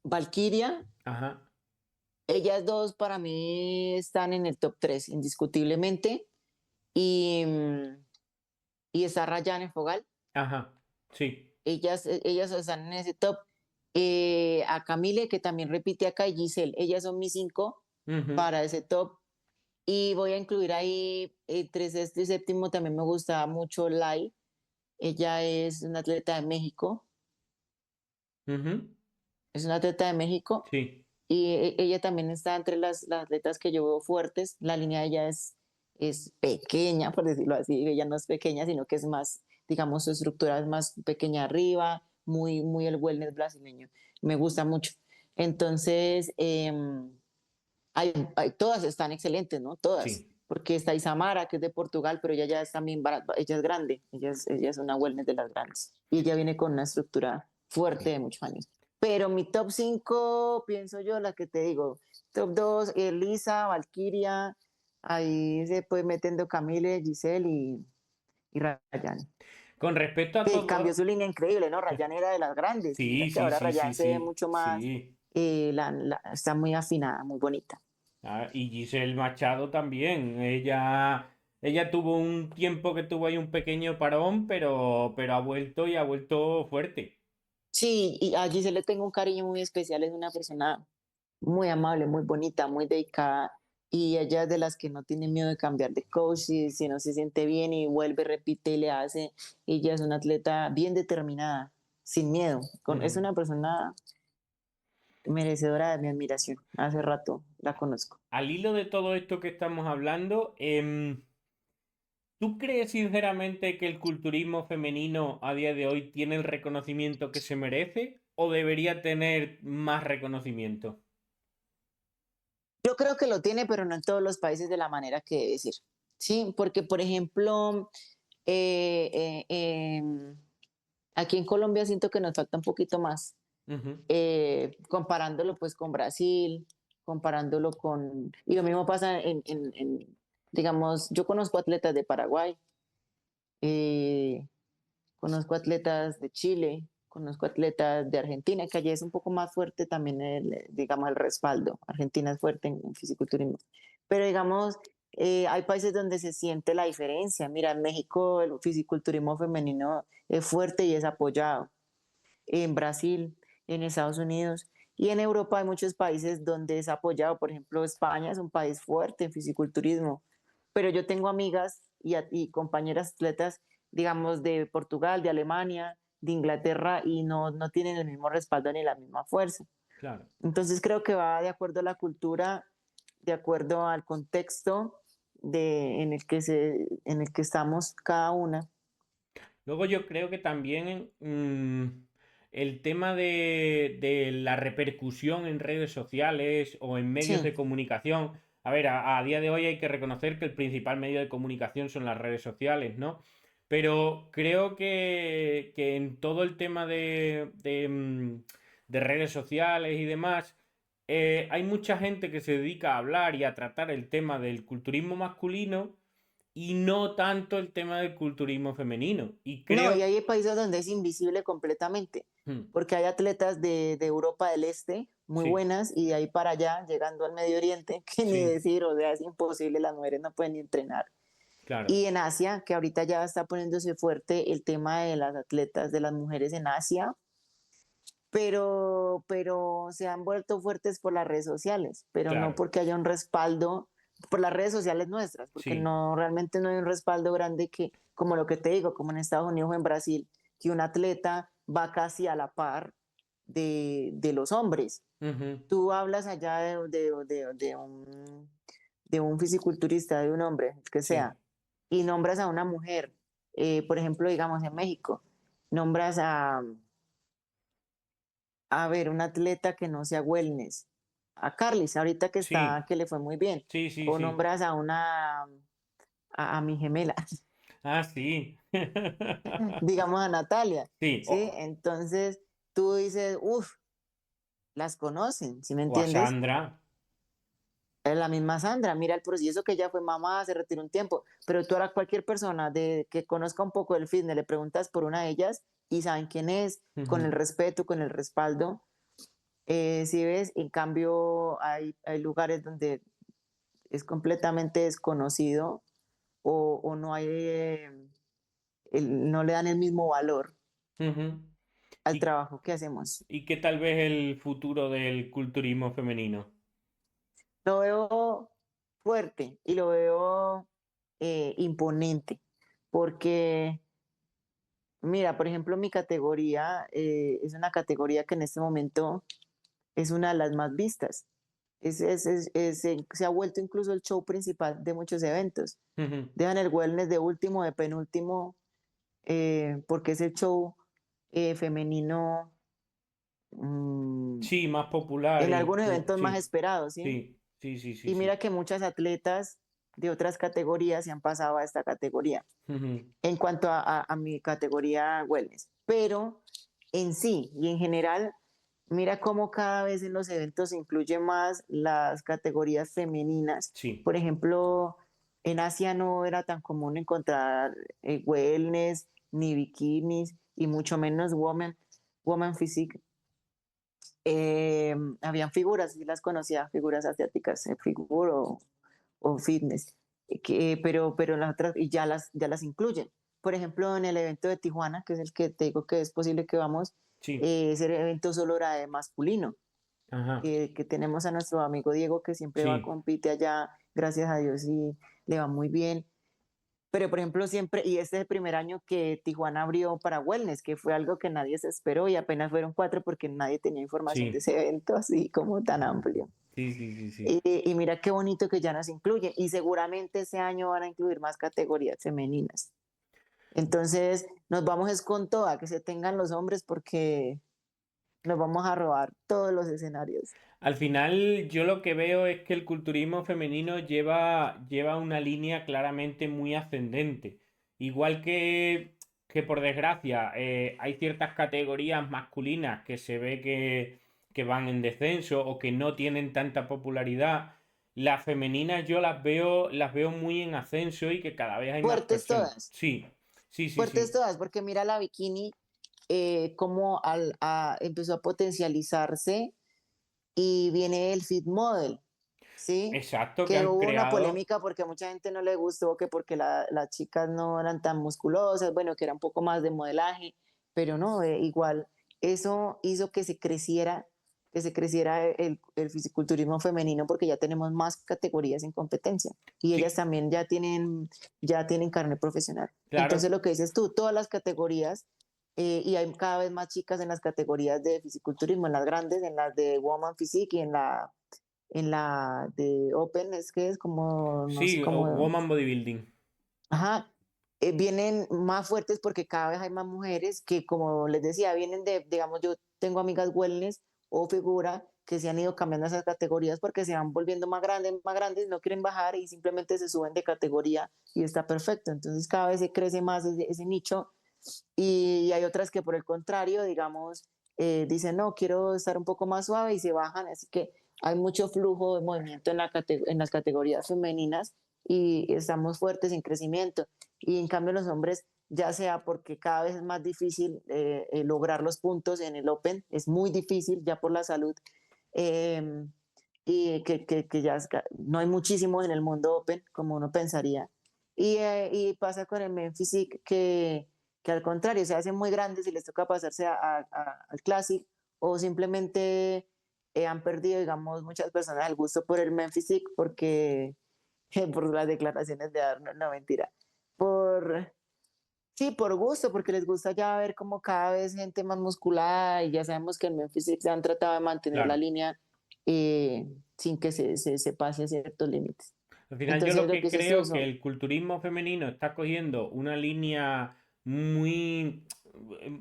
Valkyria. Ajá. Ellas dos para mí están en el top 3 indiscutiblemente. Y, y está Rayane Fogal. Ajá. Sí. Ellas están en ese top. A Camille, que también repite acá, y Giselle. Ellas son mis 5 Ujú. para ese top. Y voy a incluir ahí entre sexto y séptimo. También me gusta mucho Lai. Ella es una atleta de México. Ujú. Es una atleta de México. Sí. Y ella también está entre las atletas que yo veo fuertes. La línea de ella es pequeña, por decirlo así. Ella no es pequeña, sino que es más, digamos, su estructura es más pequeña arriba, muy, muy el wellness brasileño. Me gusta mucho. Entonces, todas están excelentes, ¿no? Todas. Sí. Porque está Isamara, que es de Portugal, pero ella ya es también, ella es grande, ella es una wellness de las grandes. Y ella viene con una estructura fuerte de muchos años. Pero mi top 5 pienso yo, la que te digo, top 2 Elisa, Valkyria, ahí se puede metiendo Camille, Giselle y Rayan. Con respecto a Que cambió todo. su línea increíble, ¿no? Rayan era de las grandes, y mira Sí, que sí, ahora sí, sí, Rayan se ve sí. mucho más, Sí. está muy afinada, muy bonita. Ah, y Giselle Machado también. Ella tuvo un tiempo que tuvo ahí un pequeño parón, pero ha vuelto y ha vuelto fuerte. Sí, y a Giselle le tengo un cariño muy especial, es una persona muy amable, muy bonita, muy dedicada, y ella es de las que no tiene miedo de cambiar de coach si no se siente bien y vuelve, repite y le hace. Ella es una atleta bien determinada, sin miedo, es Ujú. una persona merecedora de mi admiración. Hace rato la conozco. Al hilo de todo esto que estamos hablando, ¿tú crees sinceramente que el culturismo femenino a día de hoy tiene el reconocimiento que se merece o debería tener más reconocimiento? Yo creo que lo tiene, pero no en todos los países de la manera que debe ser. Sí, porque por ejemplo, eh, eh, em, aquí en Colombia siento que nos falta un poquito más. Ujú. Comparándolo pues con Brasil, comparándolo con... Y lo mismo pasa digamos, yo conozco atletas de Paraguay, eh, conozco atletas de Chile, conozco atletas de Argentina, que allí es un poco más fuerte también digamos, el respaldo. Argentina es fuerte en fisiculturismo. Pero digamos, hay países donde se siente la diferencia. Mira, en México el fisiculturismo femenino es fuerte y es apoyado en Brasil, en Estados Unidos y en Europa hay muchos países donde es apoyado. Por ejemplo, España es un país fuerte en fisiculturismo, pero yo tengo amigas y compañeras atletas, digamos, de Portugal, de Alemania, de Inglaterra y no tienen el mismo respaldo ni la misma fuerza. Claro. Entonces creo que va de acuerdo a la cultura, de acuerdo al contexto en el que estamos cada una. Luego yo creo que también el tema de la repercusión en redes sociales o en medios Sí, de comunicación. A ver, a día de hoy hay que reconocer que el principal medio de comunicación son las redes sociales, ¿no? Pero creo que en todo el tema de redes sociales y demás, hay mucha gente que se dedica a hablar y a tratar el tema del culturismo masculino y no tanto el tema del culturismo femenino. Y no, creo... y hay países donde es invisible completamente, Hmm. porque hay atletas de Europa del Este muy Sí, buenas y de ahí para allá, llegando al Medio Oriente, que ni sí, decir, o sea, es imposible, las mujeres no pueden ni entrenar. claro, Y en Asia, que ahorita ya está poniéndose fuerte el tema de las atletas, de las mujeres en Asia, pero se han vuelto fuertes por las redes sociales, pero no claro, porque haya un respaldo por las redes sociales nuestras, porque sí, no realmente no hay un respaldo grande que, como lo que te digo, como en Estados Unidos o en Brasil, que un atleta va casi a la par de los hombres. Ujú. Tú hablas allá de un fisiculturista, de un hombre, el que sea, Sí, y nombras a una mujer, por ejemplo, digamos en México, nombras a ver, un atleta que no sea wellness, a Carlis, ahorita que está, sí, que le fue muy bien, sí, sí, o sí. nombras a a mi gemela, Ah, sí. digamos a Natalia, Sí, ¿sí? Entonces tú dices, uff, las conocen, ¿sí me o a entiendes? Sandra. Es la misma Sandra, mira el proceso que ella fue mamá, se retiró un tiempo, pero tú ahora cualquier persona que conozca un poco del fitness, le preguntas por una de ellas y saben quién es, con el Ujú, respeto, con el respaldo. Si ves, en cambio hay lugares donde es completamente desconocido o no hay, no le dan el mismo valor ujú. al ¿Y, trabajo que hacemos. y qué tal vez el futuro del culturismo femenino? Lo veo fuerte y lo veo imponente, porque mira, por ejemplo, mi categoría es una categoría que en este momento es una de las más vistas. Se ha vuelto incluso el show principal de muchos eventos. Ujú. Dejan el wellness de último, de penúltimo, porque es el show femenino mm, Sí, más popular en y algunos que eventos más sí, esperados, ¿sí? sí, sí, sí, sí, Y mira sí. que muchas atletas de otras categorías se han pasado a esta categoría Ujú. en cuanto a mi categoría wellness. Pero en sí y en general, mira cómo cada vez en los eventos se incluye más las categorías femeninas. Sí, Por ejemplo, en Asia no era tan común encontrar wellness ni bikinis y mucho menos woman physique. Habían figuras, sí las conocía, figuras asiáticas, figure o fitness, pero las otras y ya las incluyen. Por ejemplo, en el evento de Tijuana, que es el que te digo que es posible que vamos, sí, ese evento solo era de masculino, ajá, que tenemos a nuestro amigo Diego que siempre va, sí, compite allá, gracias a Dios, y le va muy bien. Pero, por ejemplo, siempre, y este es el primer año que Tijuana abrió para wellness, que fue algo que nadie se esperó y apenas fueron 4 porque nadie tenía información de sí, ese evento así como tan amplio. sí, sí, sí, sí. Y mira qué bonito que ya nos incluyen y seguramente ese año van a incluir más categorías femeninas. Entonces nos vamos es con toda, que se tengan los hombres porque nos vamos a robar todos los escenarios. Al final, yo lo que veo es que el culturismo femenino lleva una línea claramente muy ascendente. Igual que por desgracia, hay ciertas categorías masculinas que se ve que van en descenso o que no tienen tanta popularidad. Las femeninas yo las veo muy en ascenso y que cada vez hay más personas. Sí, sí, sí, Fuertes sí. todas, porque mira la bikini como empezó a potencializarse y viene el fit model, ¿sí? Exacto, que Que han hubo una creado. polémica porque a mucha gente no le gustó, que porque las chicas no eran tan musculosas, bueno, que era un poco más de modelaje, pero no, igual eso hizo que se creciera el fisiculturismo femenino porque ya tenemos más categorías en competencia y ellas Sí, también ya tienen carne profesional. Entonces claro. lo que dices tú, todas las categorías y hay cada vez más chicas en las categorías de fisiculturismo, en las grandes, en las de Woman Physique y en la de Open, es que es como, no sé Sí, o cómo, Woman Bodybuilding. ajá, vienen más fuertes porque cada vez hay más mujeres que, como les decía, vienen de, digamos, yo tengo amigas wellness o figura que se han ido cambiando esas categorías porque se van volviendo más grandes, no quieren bajar y simplemente se suben de categoría y está perfecto. Entonces cada vez se crece más ese nicho y hay otras que por el contrario, digamos, dicen, no, quiero estar un poco más suave y se bajan, así que hay mucho flujo de movimiento en las categorías femeninas y estamos fuertes en crecimiento. Y en cambio los hombres, ya sea porque cada vez es más difícil lograr los puntos en el Open, es muy difícil ya por la salud, eh, y que ya no hay muchísimos en el mundo Open, como uno pensaría. Y pasa con el Men Physique que al contrario se hacen muy grandes y les toca pasarse al Classic o simplemente han perdido, digamos, muchas personas el gusto por el Men Physique porque por las declaraciones de Arnold, no mentira, por, Sí, por gusto, porque les gusta ya ver como cada vez gente más musculada y ya sabemos que en Memphis se han tratado de mantener la Claro. línea sin que se pase ciertos límites. Al final yo Entonces, lo lo que que dices tú, creo que son, el culturismo femenino está cogiendo una línea muy,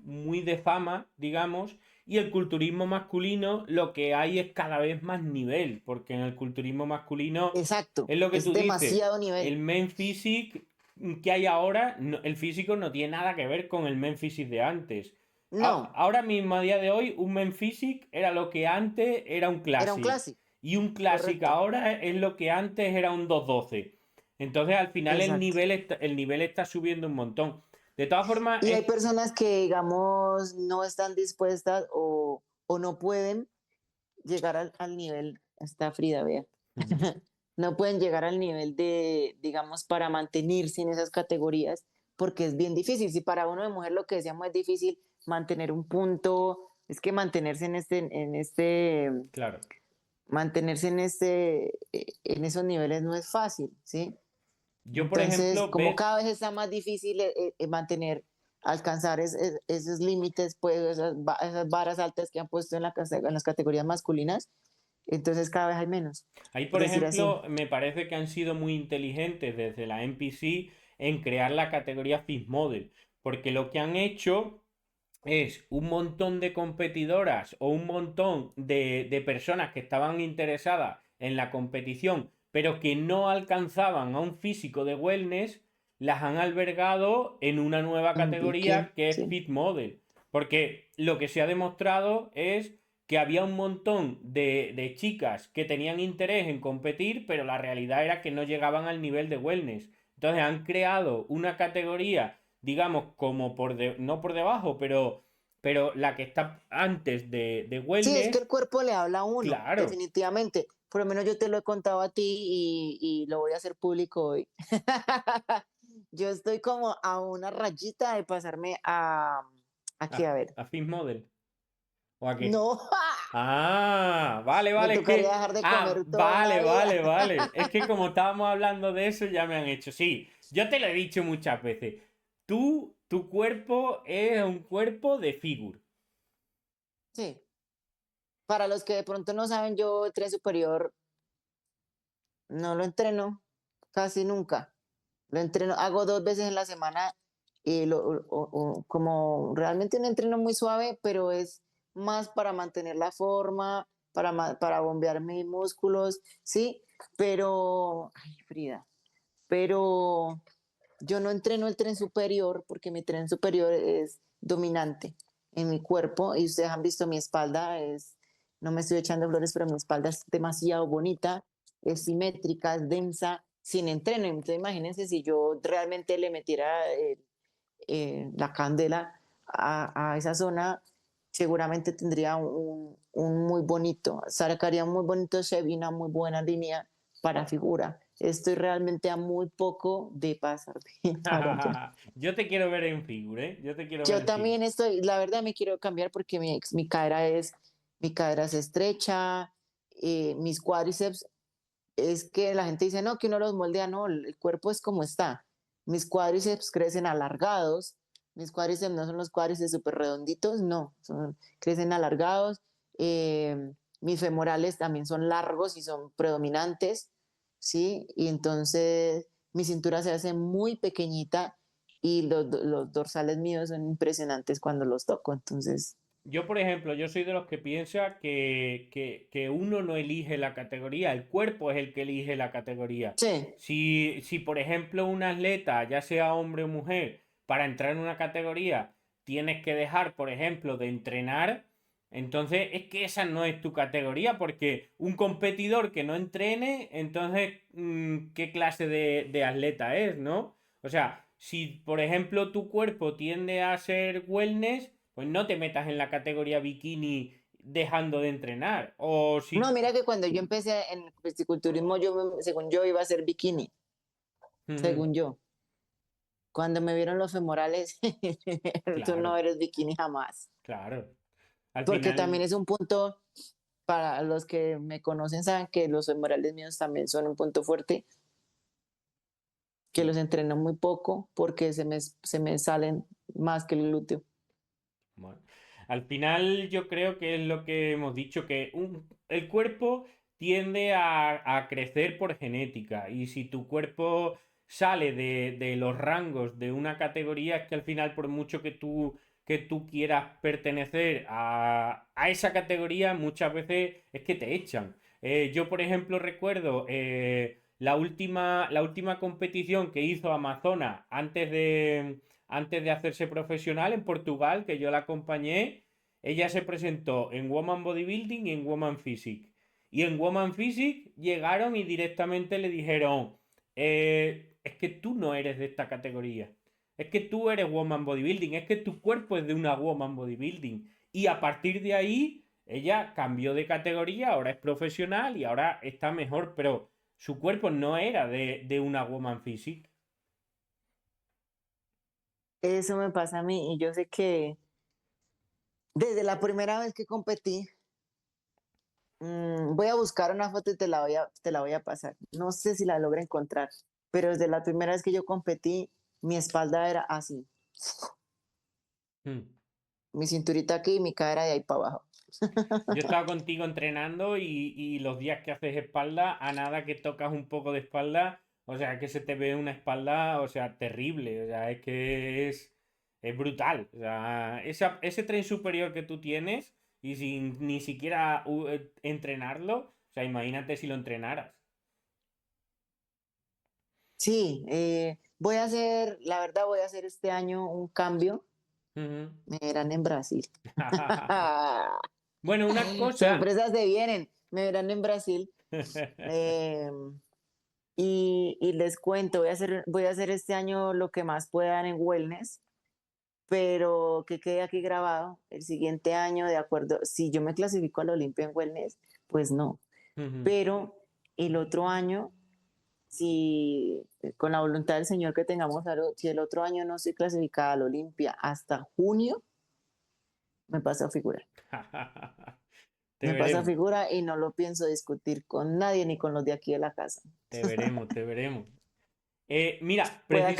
muy de fama, digamos, y el culturismo masculino lo que hay es cada vez más nivel, porque en el culturismo masculino exacto, es lo que es tú dices, demasiado nivel. el men physique que hay ahora, el físico no tiene nada que ver con el men physique de antes. No, Ahora mismo, a día de hoy, un men physique era lo que antes era un era un classic. clásico, Y un Classic correcto, ahora es lo que antes era un 212. Entonces al final exacto. el nivel está subiendo un montón. De todas formas, Y hay personas que, digamos, no están dispuestas o no pueden llegar al nivel, está Frida, vea, no pueden llegar al nivel de, digamos, para mantenerse en esas categorías, porque es bien difícil. Si para uno de mujer lo que decíamos es difícil mantener un punto, es que claro. mantenerse en esos niveles no es fácil, ¿sí? Yo, por Entonces, ejemplo, como ves, cada vez está más difícil mantener, alcanzar esos límites, pues esas varas altas que han puesto en las categorías masculinas, entonces cada vez hay menos, ahí, por por decir así. ejemplo, me parece que han sido muy inteligentes desde la NPC en crear la categoría Fit Model. Porque lo que han hecho es un montón de competidoras o un montón de personas que estaban interesadas en la competición, pero que no alcanzaban a un físico de wellness, las han albergado en una nueva En categoría Piqué, que es sí. Fit Model. Porque lo que se ha demostrado es que había un montón de chicas que tenían interés en competir, pero la realidad era que no llegaban al nivel de wellness. Entonces han creado una categoría, digamos, como no por debajo, pero la que está antes de Sí, es que wellness, el cuerpo le habla a uno, claro. definitivamente. Por lo menos yo te lo he contado a ti y lo voy a hacer público hoy. Yo estoy como a una rayita de pasarme a A, qué, a ver. a Fit Model. ¿O a qué? No, Ah, vale, me vale, es tocaría que. dejar de Ah, comer toda vale, la vida. vale, vale. Es que como estábamos hablando de eso, ya me han hecho. Sí, yo te lo he dicho muchas veces. Tu cuerpo es un cuerpo de figure. Sí, para los que de pronto no saben, yo tren superior no lo entreno casi nunca. Lo entreno, hago 2 veces en la semana y como realmente un entreno muy suave, pero es más para mantener la forma, para bombear mis músculos, sí, pero, ay, Frida, pero yo no entreno el tren superior porque mi tren superior es dominante en mi cuerpo y ustedes han visto mi espalda, no me estoy echando flores, pero mi espalda es demasiado bonita, es simétrica, es densa, sin entreno. Entonces imagínense si yo realmente le metiera la candela a esa zona, seguramente tendría un muy bonito, sacaría un muy bonito shape y una muy buena línea para figura. Estoy realmente a muy poco de pasar para allá. Yo te quiero ver en figure, ¿eh? Yo te quiero ver Yo en figure. también estoy, la verdad me quiero cambiar porque mi cadera es estrecha, mis cuádriceps, es que la gente dice, no, que uno los moldea, no, el cuerpo es como está. Mis cuádriceps crecen alargados, mis cuádriceps no son los cuádriceps súper redonditos, no, crecen alargados. Mis femorales también son largos y son predominantes, ¿sí? Y entonces mi cintura se hace muy pequeñita y los dorsales míos son impresionantes cuando los toco, entonces, Yo, por ejemplo, yo soy de los que piensa que uno no elige la categoría, el cuerpo es el que elige la categoría. sí, Si, por ejemplo, un atleta, ya sea hombre o mujer, para entrar en una categoría, tienes que dejar, por ejemplo, de entrenar, entonces es que esa no es tu categoría, porque un competidor que no entrene, entonces, ¿qué clase de atleta es, no? O sea, si, por ejemplo, tu cuerpo tiende a ser wellness, pues no te metas en la categoría bikini dejando de entrenar. O no, si. mira que cuando yo empecé en el fisiculturismo, según yo iba a ser bikini, según yo. Cuando me vieron los femorales, tú no Claro, eres bikini jamás. claro. Al Porque final, también es un punto, para los que me conocen, saben que los femorales míos también son un punto fuerte. que los entreno muy poco porque se me salen más que el glúteo. Bueno, al final yo creo que es lo que hemos dicho, que el cuerpo tiende a crecer por genética y si tu cuerpo sale de los rangos de una categoría, es que al final por mucho que tú quieras pertenecer a esa categoría, muchas veces es que te echan. Yo, por ejemplo, recuerdo la última competición que hizo Amazonas antes de hacerse profesional en Portugal, que yo la acompañé, ella se presentó en Woman Bodybuilding y en Woman Physique. Y en Woman Physique llegaron y directamente le dijeron, es que tú no eres de esta categoría. Es que tú eres Woman Bodybuilding, es que tu cuerpo es de una Woman Bodybuilding. Y a partir de ahí, ella cambió de categoría, ahora es profesional y ahora está mejor, pero su cuerpo no era de una Woman Physique. Eso me pasa a mí y yo sé que desde la primera vez que competí, voy a buscar una foto y te la voy a pasar. No sé si la logro encontrar, pero desde la primera vez que yo competí, mi espalda era así, Hmm. mi cinturita aquí y mi cadera de ahí para abajo. Yo estaba contigo entrenando y los días que haces espalda, a nada que tocas un poco de espalda, o sea, que se te ve una espalda, o sea, terrible, o sea, es que es brutal. O sea, ese tren superior que tú tienes y sin ni siquiera entrenarlo, o sea, imagínate si lo entrenaras. Sí, voy a hacer, la verdad voy a hacer este año un cambio. Ujú. Me verán en Brasil. Bueno, una cosa. Sorpresas se vienen, me verán en Brasil. Eh, y les cuento, voy a hacer este año lo que más puedan en wellness, pero que quede aquí grabado el siguiente año, de acuerdo, si yo me clasifico a la Olimpia en wellness, pues no, Ujú. pero el otro año, si con la voluntad del Señor que tengamos salud, si el otro año no estoy clasificada a la Olimpia hasta junio, me paso a figura. Te Me paso a veremos, figura y no lo pienso discutir con nadie ni con los de aquí de la casa. te veremos, te veremos. Mira, Pueda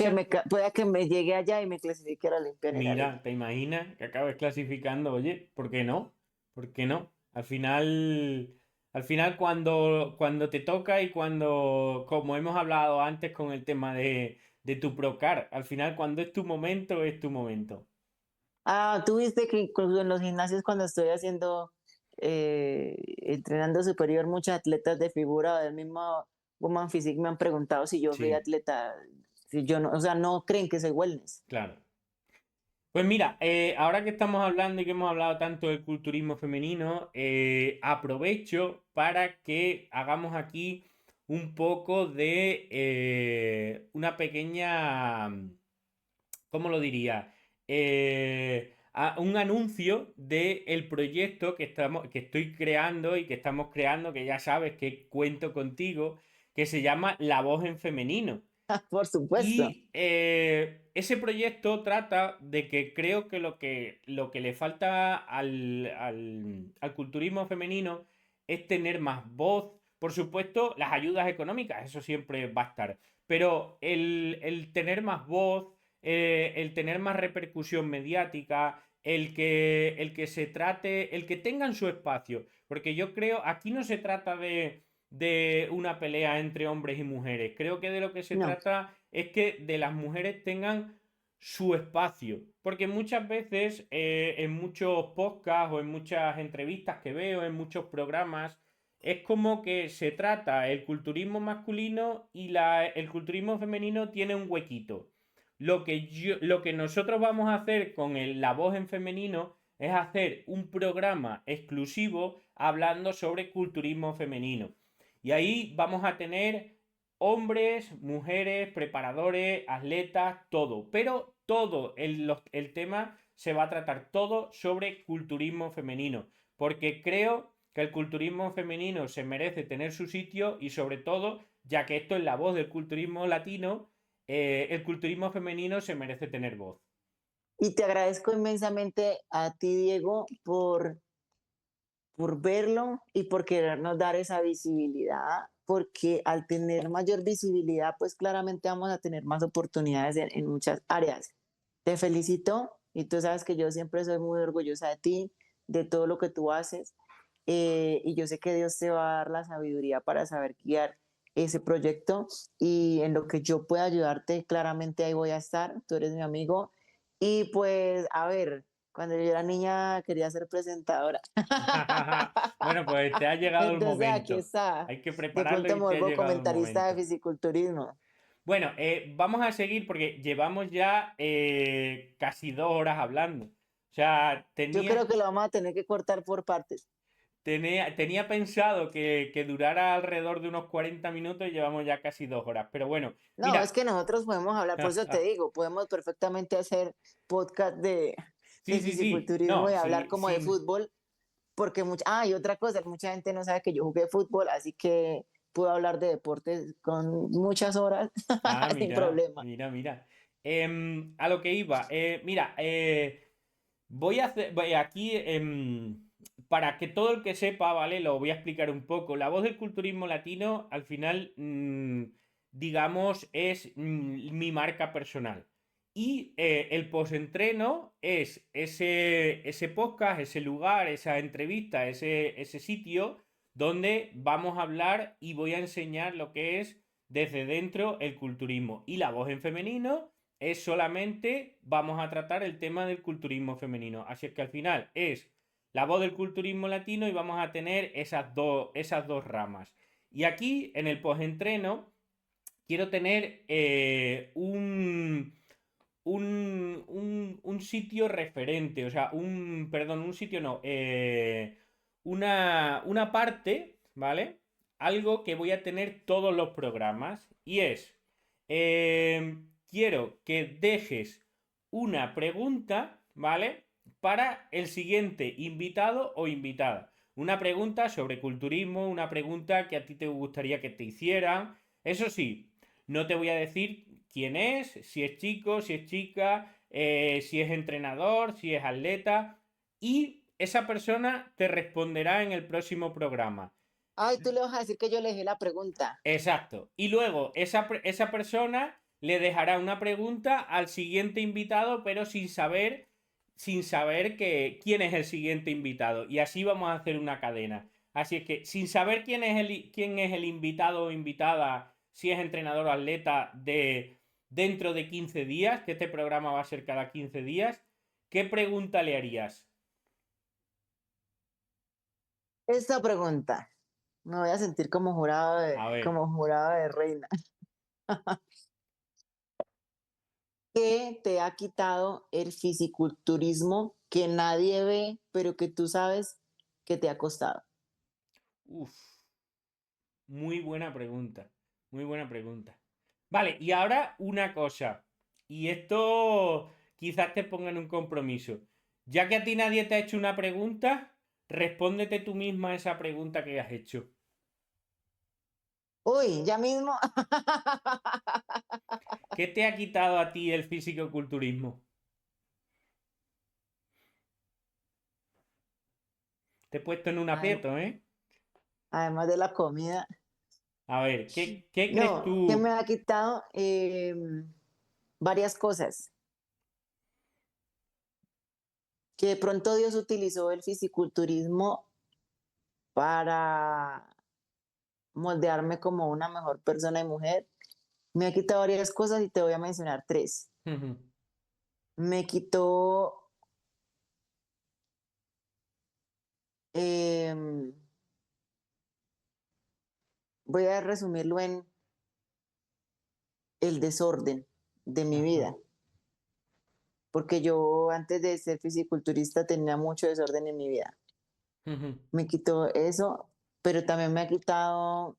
que me llegue allá y me clasifique a la Olimpiada en mira, arena. ¿te imaginas que acabes clasificando? Oye, ¿por qué no? ¿Por qué no? Al final cuando te toca y cuando, como hemos hablado antes con el tema de tu Procar, al final cuando es tu momento, es tu momento. Ah, tú viste que incluso en los gimnasios cuando estoy haciendo, entrenando superior, muchos atletas de figura del mismo Woman Physique me han preguntado si yo soy Sí, atleta, si yo no, o sea, no creen que soy wellness. claro. Pues mira, ahora que estamos hablando y que hemos hablado tanto del culturismo femenino, aprovecho para que hagamos aquí un poco de una pequeña, ¿cómo lo diría? Un anuncio del proyecto que estoy creando y que estamos creando, que ya sabes que cuento contigo, que se llama La Voz en Femenino. Por supuesto. Y ese proyecto trata de que creo que lo que le falta al culturismo femenino es tener más voz. Por supuesto, las ayudas económicas, eso siempre va a estar. Pero el tener más voz, el tener más repercusión mediática, el que se trate, el que tengan su espacio. Porque yo creo, aquí no se trata de una pelea entre hombres y mujeres. Creo que de lo que se No, trata es que de las mujeres tengan su espacio. Porque muchas veces en muchos podcasts o en muchas entrevistas que veo, en muchos programas, es como que se trata el culturismo masculino y el culturismo femenino tiene un huequito. Lo que nosotros vamos a hacer con la voz en femenino es hacer un programa exclusivo hablando sobre culturismo femenino. Y ahí vamos a tener hombres, mujeres, preparadores, atletas, todo. Pero todo el tema se va a tratar todo sobre culturismo femenino. Porque creo que el culturismo femenino se merece tener su sitio y sobre todo, ya que esto es la voz del culturismo latino, el culturismo femenino se merece tener voz. y te agradezco inmensamente a ti, Diego, por verlo y por querernos dar esa visibilidad porque al tener mayor visibilidad, pues claramente vamos a tener más oportunidades en muchas áreas. Te felicito y tú sabes que yo siempre soy muy orgullosa de ti, de todo lo que tú haces, y yo sé que Dios te va a dar la sabiduría para saber guiar ese proyecto y en lo que yo pueda ayudarte, claramente ahí voy a estar, tú eres mi amigo y pues a ver, cuando yo era niña quería ser presentadora. Bueno, pues te ha llegado el Entonces aquí momento. está. Hay que De prepararlo pronto y me te ha vuelvo llegado el comentarista de momento. fisiculturismo. Bueno, vamos a seguir porque llevamos ya casi 2 horas hablando. O sea, Yo creo que lo vamos a tener que cortar por partes. tenía pensado que durara alrededor de unos 40 minutos y llevamos ya casi 2 horas. Pero bueno, No, es mira. que nosotros podemos hablar, por eso te digo, podemos perfectamente hacer podcast de Sí, sí, sí. fisiculturismo No, y hablar sí, como de sí. fútbol, porque y otra cosa, mucha gente no sabe que yo jugué fútbol, así que puedo hablar de deportes con muchas horas Ah, sin mira, problema. mira, mira. A lo que iba. Mira, aquí, para que todo el que sepa, ¿vale? Lo voy a explicar un poco. La voz del culturismo latino, al final, digamos, es mi marca personal. Y el postentreno es ese podcast, ese lugar, esa entrevista, ese sitio donde vamos a hablar y voy a enseñar lo que es desde dentro el culturismo. Y la voz en femenino es solamente, vamos a tratar el tema del culturismo femenino. Así es que al final es la voz del culturismo latino y vamos a tener esas dos ramas. Y aquí en el postentreno quiero tener un sitio referente, o sea, perdón, un sitio no, una parte, ¿vale? Algo que voy a tener todos los programas y es, quiero que dejes una pregunta, ¿vale? Para el siguiente invitado o invitada. Una pregunta sobre culturismo, una pregunta que a ti te gustaría que te hicieran. Eso sí, no te voy a decir quién es, si es chico, si es chica, si es entrenador, si es atleta. Y esa persona te responderá en el próximo programa. Ay, tú le vas a decir que yo le dejé la pregunta. Exacto. Y luego esa persona le dejará una pregunta al siguiente invitado, pero sin saber quién es el siguiente invitado. Y así vamos a hacer una cadena. Así es que sin saber quién es el invitado o invitada, si es entrenador o atleta dentro de 15 días, que este programa va a ser cada 15 días, ¿qué pregunta le harías? Esta pregunta, me voy a sentir A ver. como jurado de reina. ¿Qué te ha quitado el fisiculturismo que nadie ve, pero que tú sabes que te ha costado? Uf. Muy buena pregunta. Muy buena pregunta. Vale, y ahora una cosa. Y esto quizás te ponga en un compromiso. Ya que a ti nadie te ha hecho una pregunta, respóndete tú misma esa pregunta que has hecho. Uy, ya mismo. ¿Qué te ha quitado a ti el físico-culturismo? Te he puesto en un Adem- aprieto, ¿eh? Además de la comida. A ver, ¿qué crees No, ¿qué me tú? ha quitado? Varias cosas. Que de pronto Dios utilizó el fisiculturismo para moldearme como una mejor persona y mujer. Me ha quitado varias cosas y te voy a mencionar tres. Me quitó, em, voy a resumirlo en el desorden de mi Ajá. vida, porque yo antes de ser fisiculturista tenía mucho desorden en mi vida. Me quitó eso, pero también me ha quitado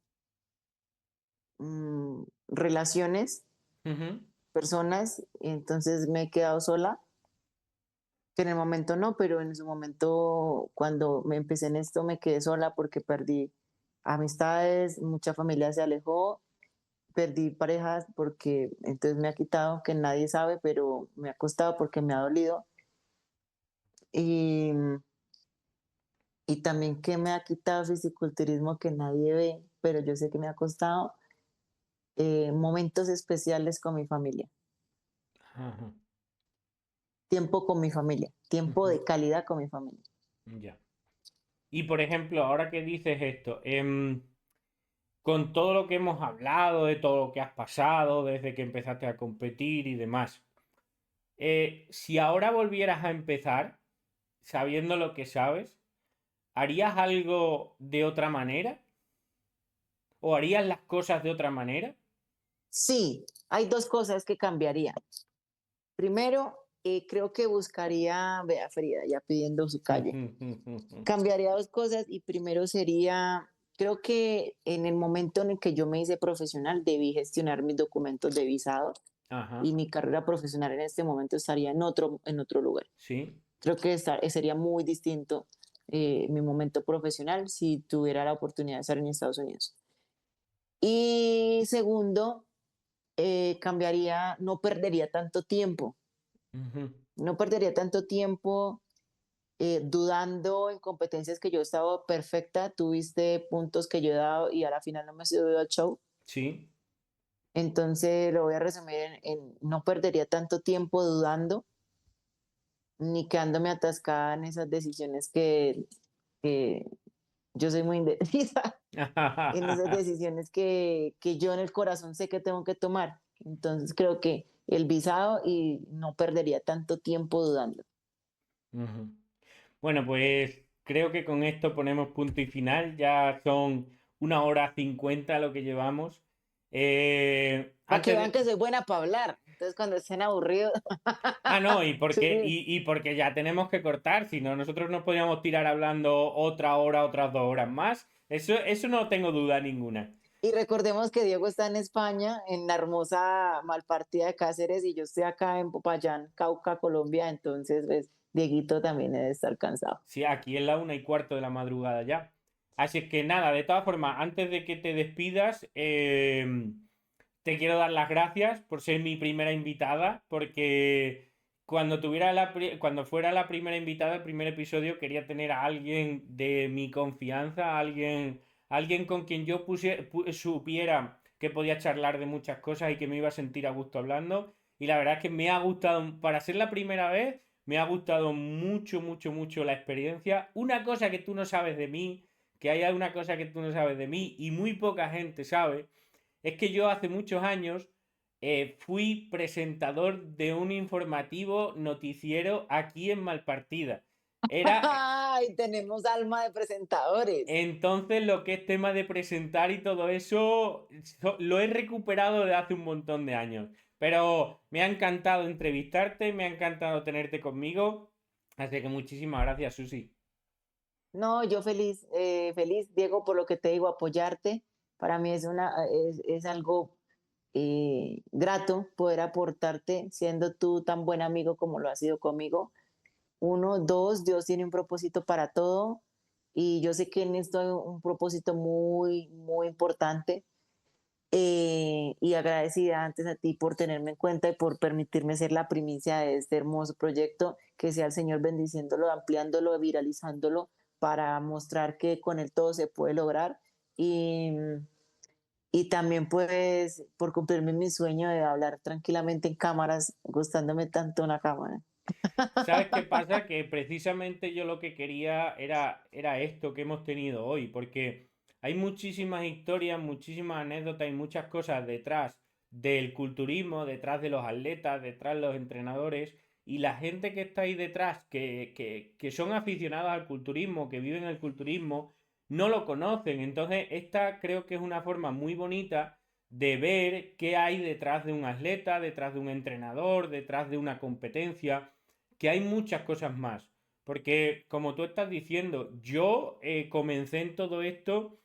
relaciones, personas, y entonces me he quedado sola, que en el momento no, pero en su momento cuando me empecé en esto me quedé sola porque perdí amistades, mucha familia se alejó, perdí parejas porque entonces me ha quitado que nadie sabe, pero me ha costado porque me ha dolido. Y, y también que me ha quitado fisiculturismo que nadie ve, pero yo sé que me ha costado momentos especiales con mi familia, Ajá. tiempo con mi familia, tiempo Ujú. de calidad con mi familia. Ya. Y por ejemplo, ahora que dices esto, con todo lo que hemos hablado, de todo lo que has pasado desde que empezaste a competir y demás, si ahora volvieras a empezar, sabiendo lo que sabes, ¿harías algo de otra manera? ¿O harías las cosas de otra manera? Sí, hay dos cosas que cambiaría. Primero, creo que buscaría, vea Frida, ya pidiendo su calle. Cambiaría dos cosas y primero sería, creo que en el momento en el que yo me hice profesional debí gestionar mis documentos de visado Ajá, y mi carrera profesional en este momento estaría en otro lugar. sí. Creo que sería muy distinto mi momento profesional si tuviera la oportunidad de estar en Estados Unidos. Y segundo, cambiaría, no perdería tanto tiempo, Ujú. no perdería tanto tiempo dudando en competencias que yo he estado perfecta, tuviste puntos que yo he dado y a la final no me he subido al show. Sí. Entonces lo voy a resumir no perdería tanto tiempo dudando ni quedándome atascada en esas decisiones que yo soy muy indecisa, en esas decisiones que yo en el corazón sé que tengo que tomar. Entonces creo que el visado y no perdería tanto tiempo dudando. Ujú. Bueno, pues creo que con esto ponemos punto y final. Ya son 1 hora 50 lo que llevamos. Para que Antes vean de... que soy buena para hablar. Entonces cuando estén aburridos, Ah, no, y porque, sí. y porque ya tenemos que cortar, si no, nosotros nos podríamos tirar hablando otra hora, otras 2 horas más. Eso no tengo duda ninguna. Y recordemos que Diego está en España, en la hermosa Malpartida de Cáceres, y yo estoy acá en Popayán, Cauca, Colombia. Entonces, pues, Dieguito también debe estar cansado. Sí, aquí es la 1:15 de la madrugada ya. Así es que nada, de todas formas, antes de que te despidas, te quiero dar las gracias por ser mi primera invitada, porque cuando fuera la primera invitada, el primer episodio, quería tener a alguien de mi confianza, alguien con quien yo supiera que podía charlar de muchas cosas y que me iba a sentir a gusto hablando. Y la verdad es que me ha gustado, para ser la primera vez, me ha gustado mucho, mucho, mucho la experiencia. Una cosa que tú no sabes de mí, que hay una cosa que tú no sabes de mí y muy poca gente sabe, es que yo hace muchos años fui presentador de un informativo noticiero aquí en Malpartida. Era ¡Ay! Tenemos alma de presentadores. entonces lo que es tema de presentar y todo eso, lo he recuperado de hace un montón de años. Pero me ha encantado entrevistarte, me ha encantado tenerte conmigo. Así que muchísimas gracias, Susi. No, yo feliz, feliz, Diego, por lo que te digo, apoyarte. Para mí es algo grato poder aportarte, siendo tú tan buen amigo como lo has sido conmigo. Uno, dos, Dios tiene un propósito para todo y yo sé que en esto hay un propósito muy, muy importante y agradecida antes a ti por tenerme en cuenta y por permitirme ser la primicia de este hermoso proyecto, que sea el Señor bendiciéndolo, ampliándolo, viralizándolo para mostrar que con él todo se puede lograr y, y también pues por cumplirme mi sueño de hablar tranquilamente en cámaras, gustándome tanto una cámara. ¿Sabes qué pasa? Que precisamente yo lo que quería era esto que hemos tenido hoy, porque hay muchísimas historias, muchísimas anécdotas y muchas cosas detrás del culturismo, detrás de los atletas, detrás de los entrenadores y la gente que está ahí detrás, que son aficionados al culturismo, que viven el culturismo, no lo conocen. Entonces, esta creo que es una forma muy bonita de ver qué hay detrás de un atleta, detrás de un entrenador, detrás de una competencia, que hay muchas cosas más. Porque, como tú estás diciendo, yo comencé en todo esto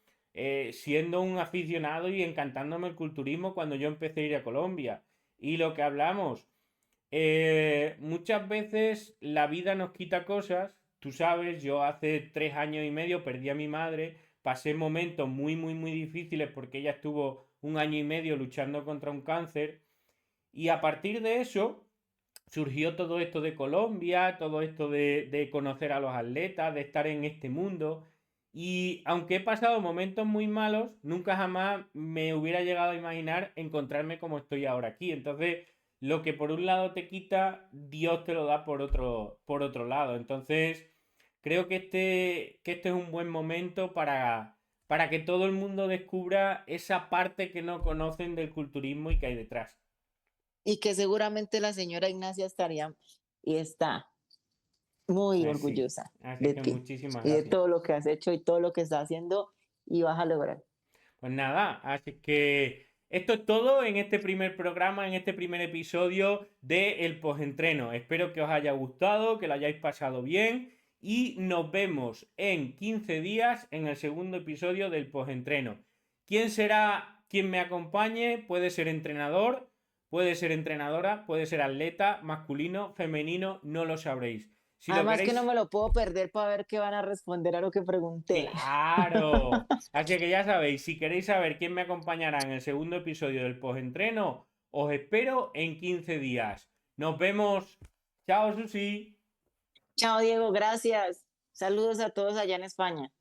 siendo un aficionado y encantándome el culturismo cuando yo empecé a ir a Colombia. Y lo que hablamos, muchas veces la vida nos quita cosas. Tú sabes, yo hace 3 años y medio perdí a mi madre, pasé momentos muy, muy, muy difíciles porque ella estuvo 1 año y medio luchando contra un cáncer. Y a partir de eso surgió todo esto de Colombia, todo esto de conocer a los atletas, de estar en este mundo. Y aunque he pasado momentos muy malos, nunca jamás me hubiera llegado a imaginar encontrarme como estoy ahora aquí. Entonces, lo que por un lado te quita, Dios te lo da por otro lado. Entonces, creo que este es un buen momento para que todo el mundo descubra esa parte que no conocen del culturismo y que hay detrás. Y que seguramente la señora Ignacia estaría y está muy Sí. orgullosa Así de que ti muchísimas y de gracias. todo lo que has hecho y todo lo que estás haciendo y vas a lograr. Pues nada, así que esto es todo en este primer programa, en este primer episodio de El Postentreno. Espero que os haya gustado, que lo hayáis pasado bien y nos vemos en 15 días en el segundo episodio del Postentreno. ¿Quién será quien me acompañe? Puede ser entrenador, puede ser entrenadora, puede ser atleta, masculino, femenino, no lo sabréis. Si lo Además que no queréis, me lo puedo perder para ver qué van a responder a lo que pregunté. claro. Así que ya sabéis, si queréis saber quién me acompañará en el segundo episodio del postentreno, os espero en 15 días. Nos vemos. Chao, Susi. Chao, Diego, gracias. Saludos a todos allá en España.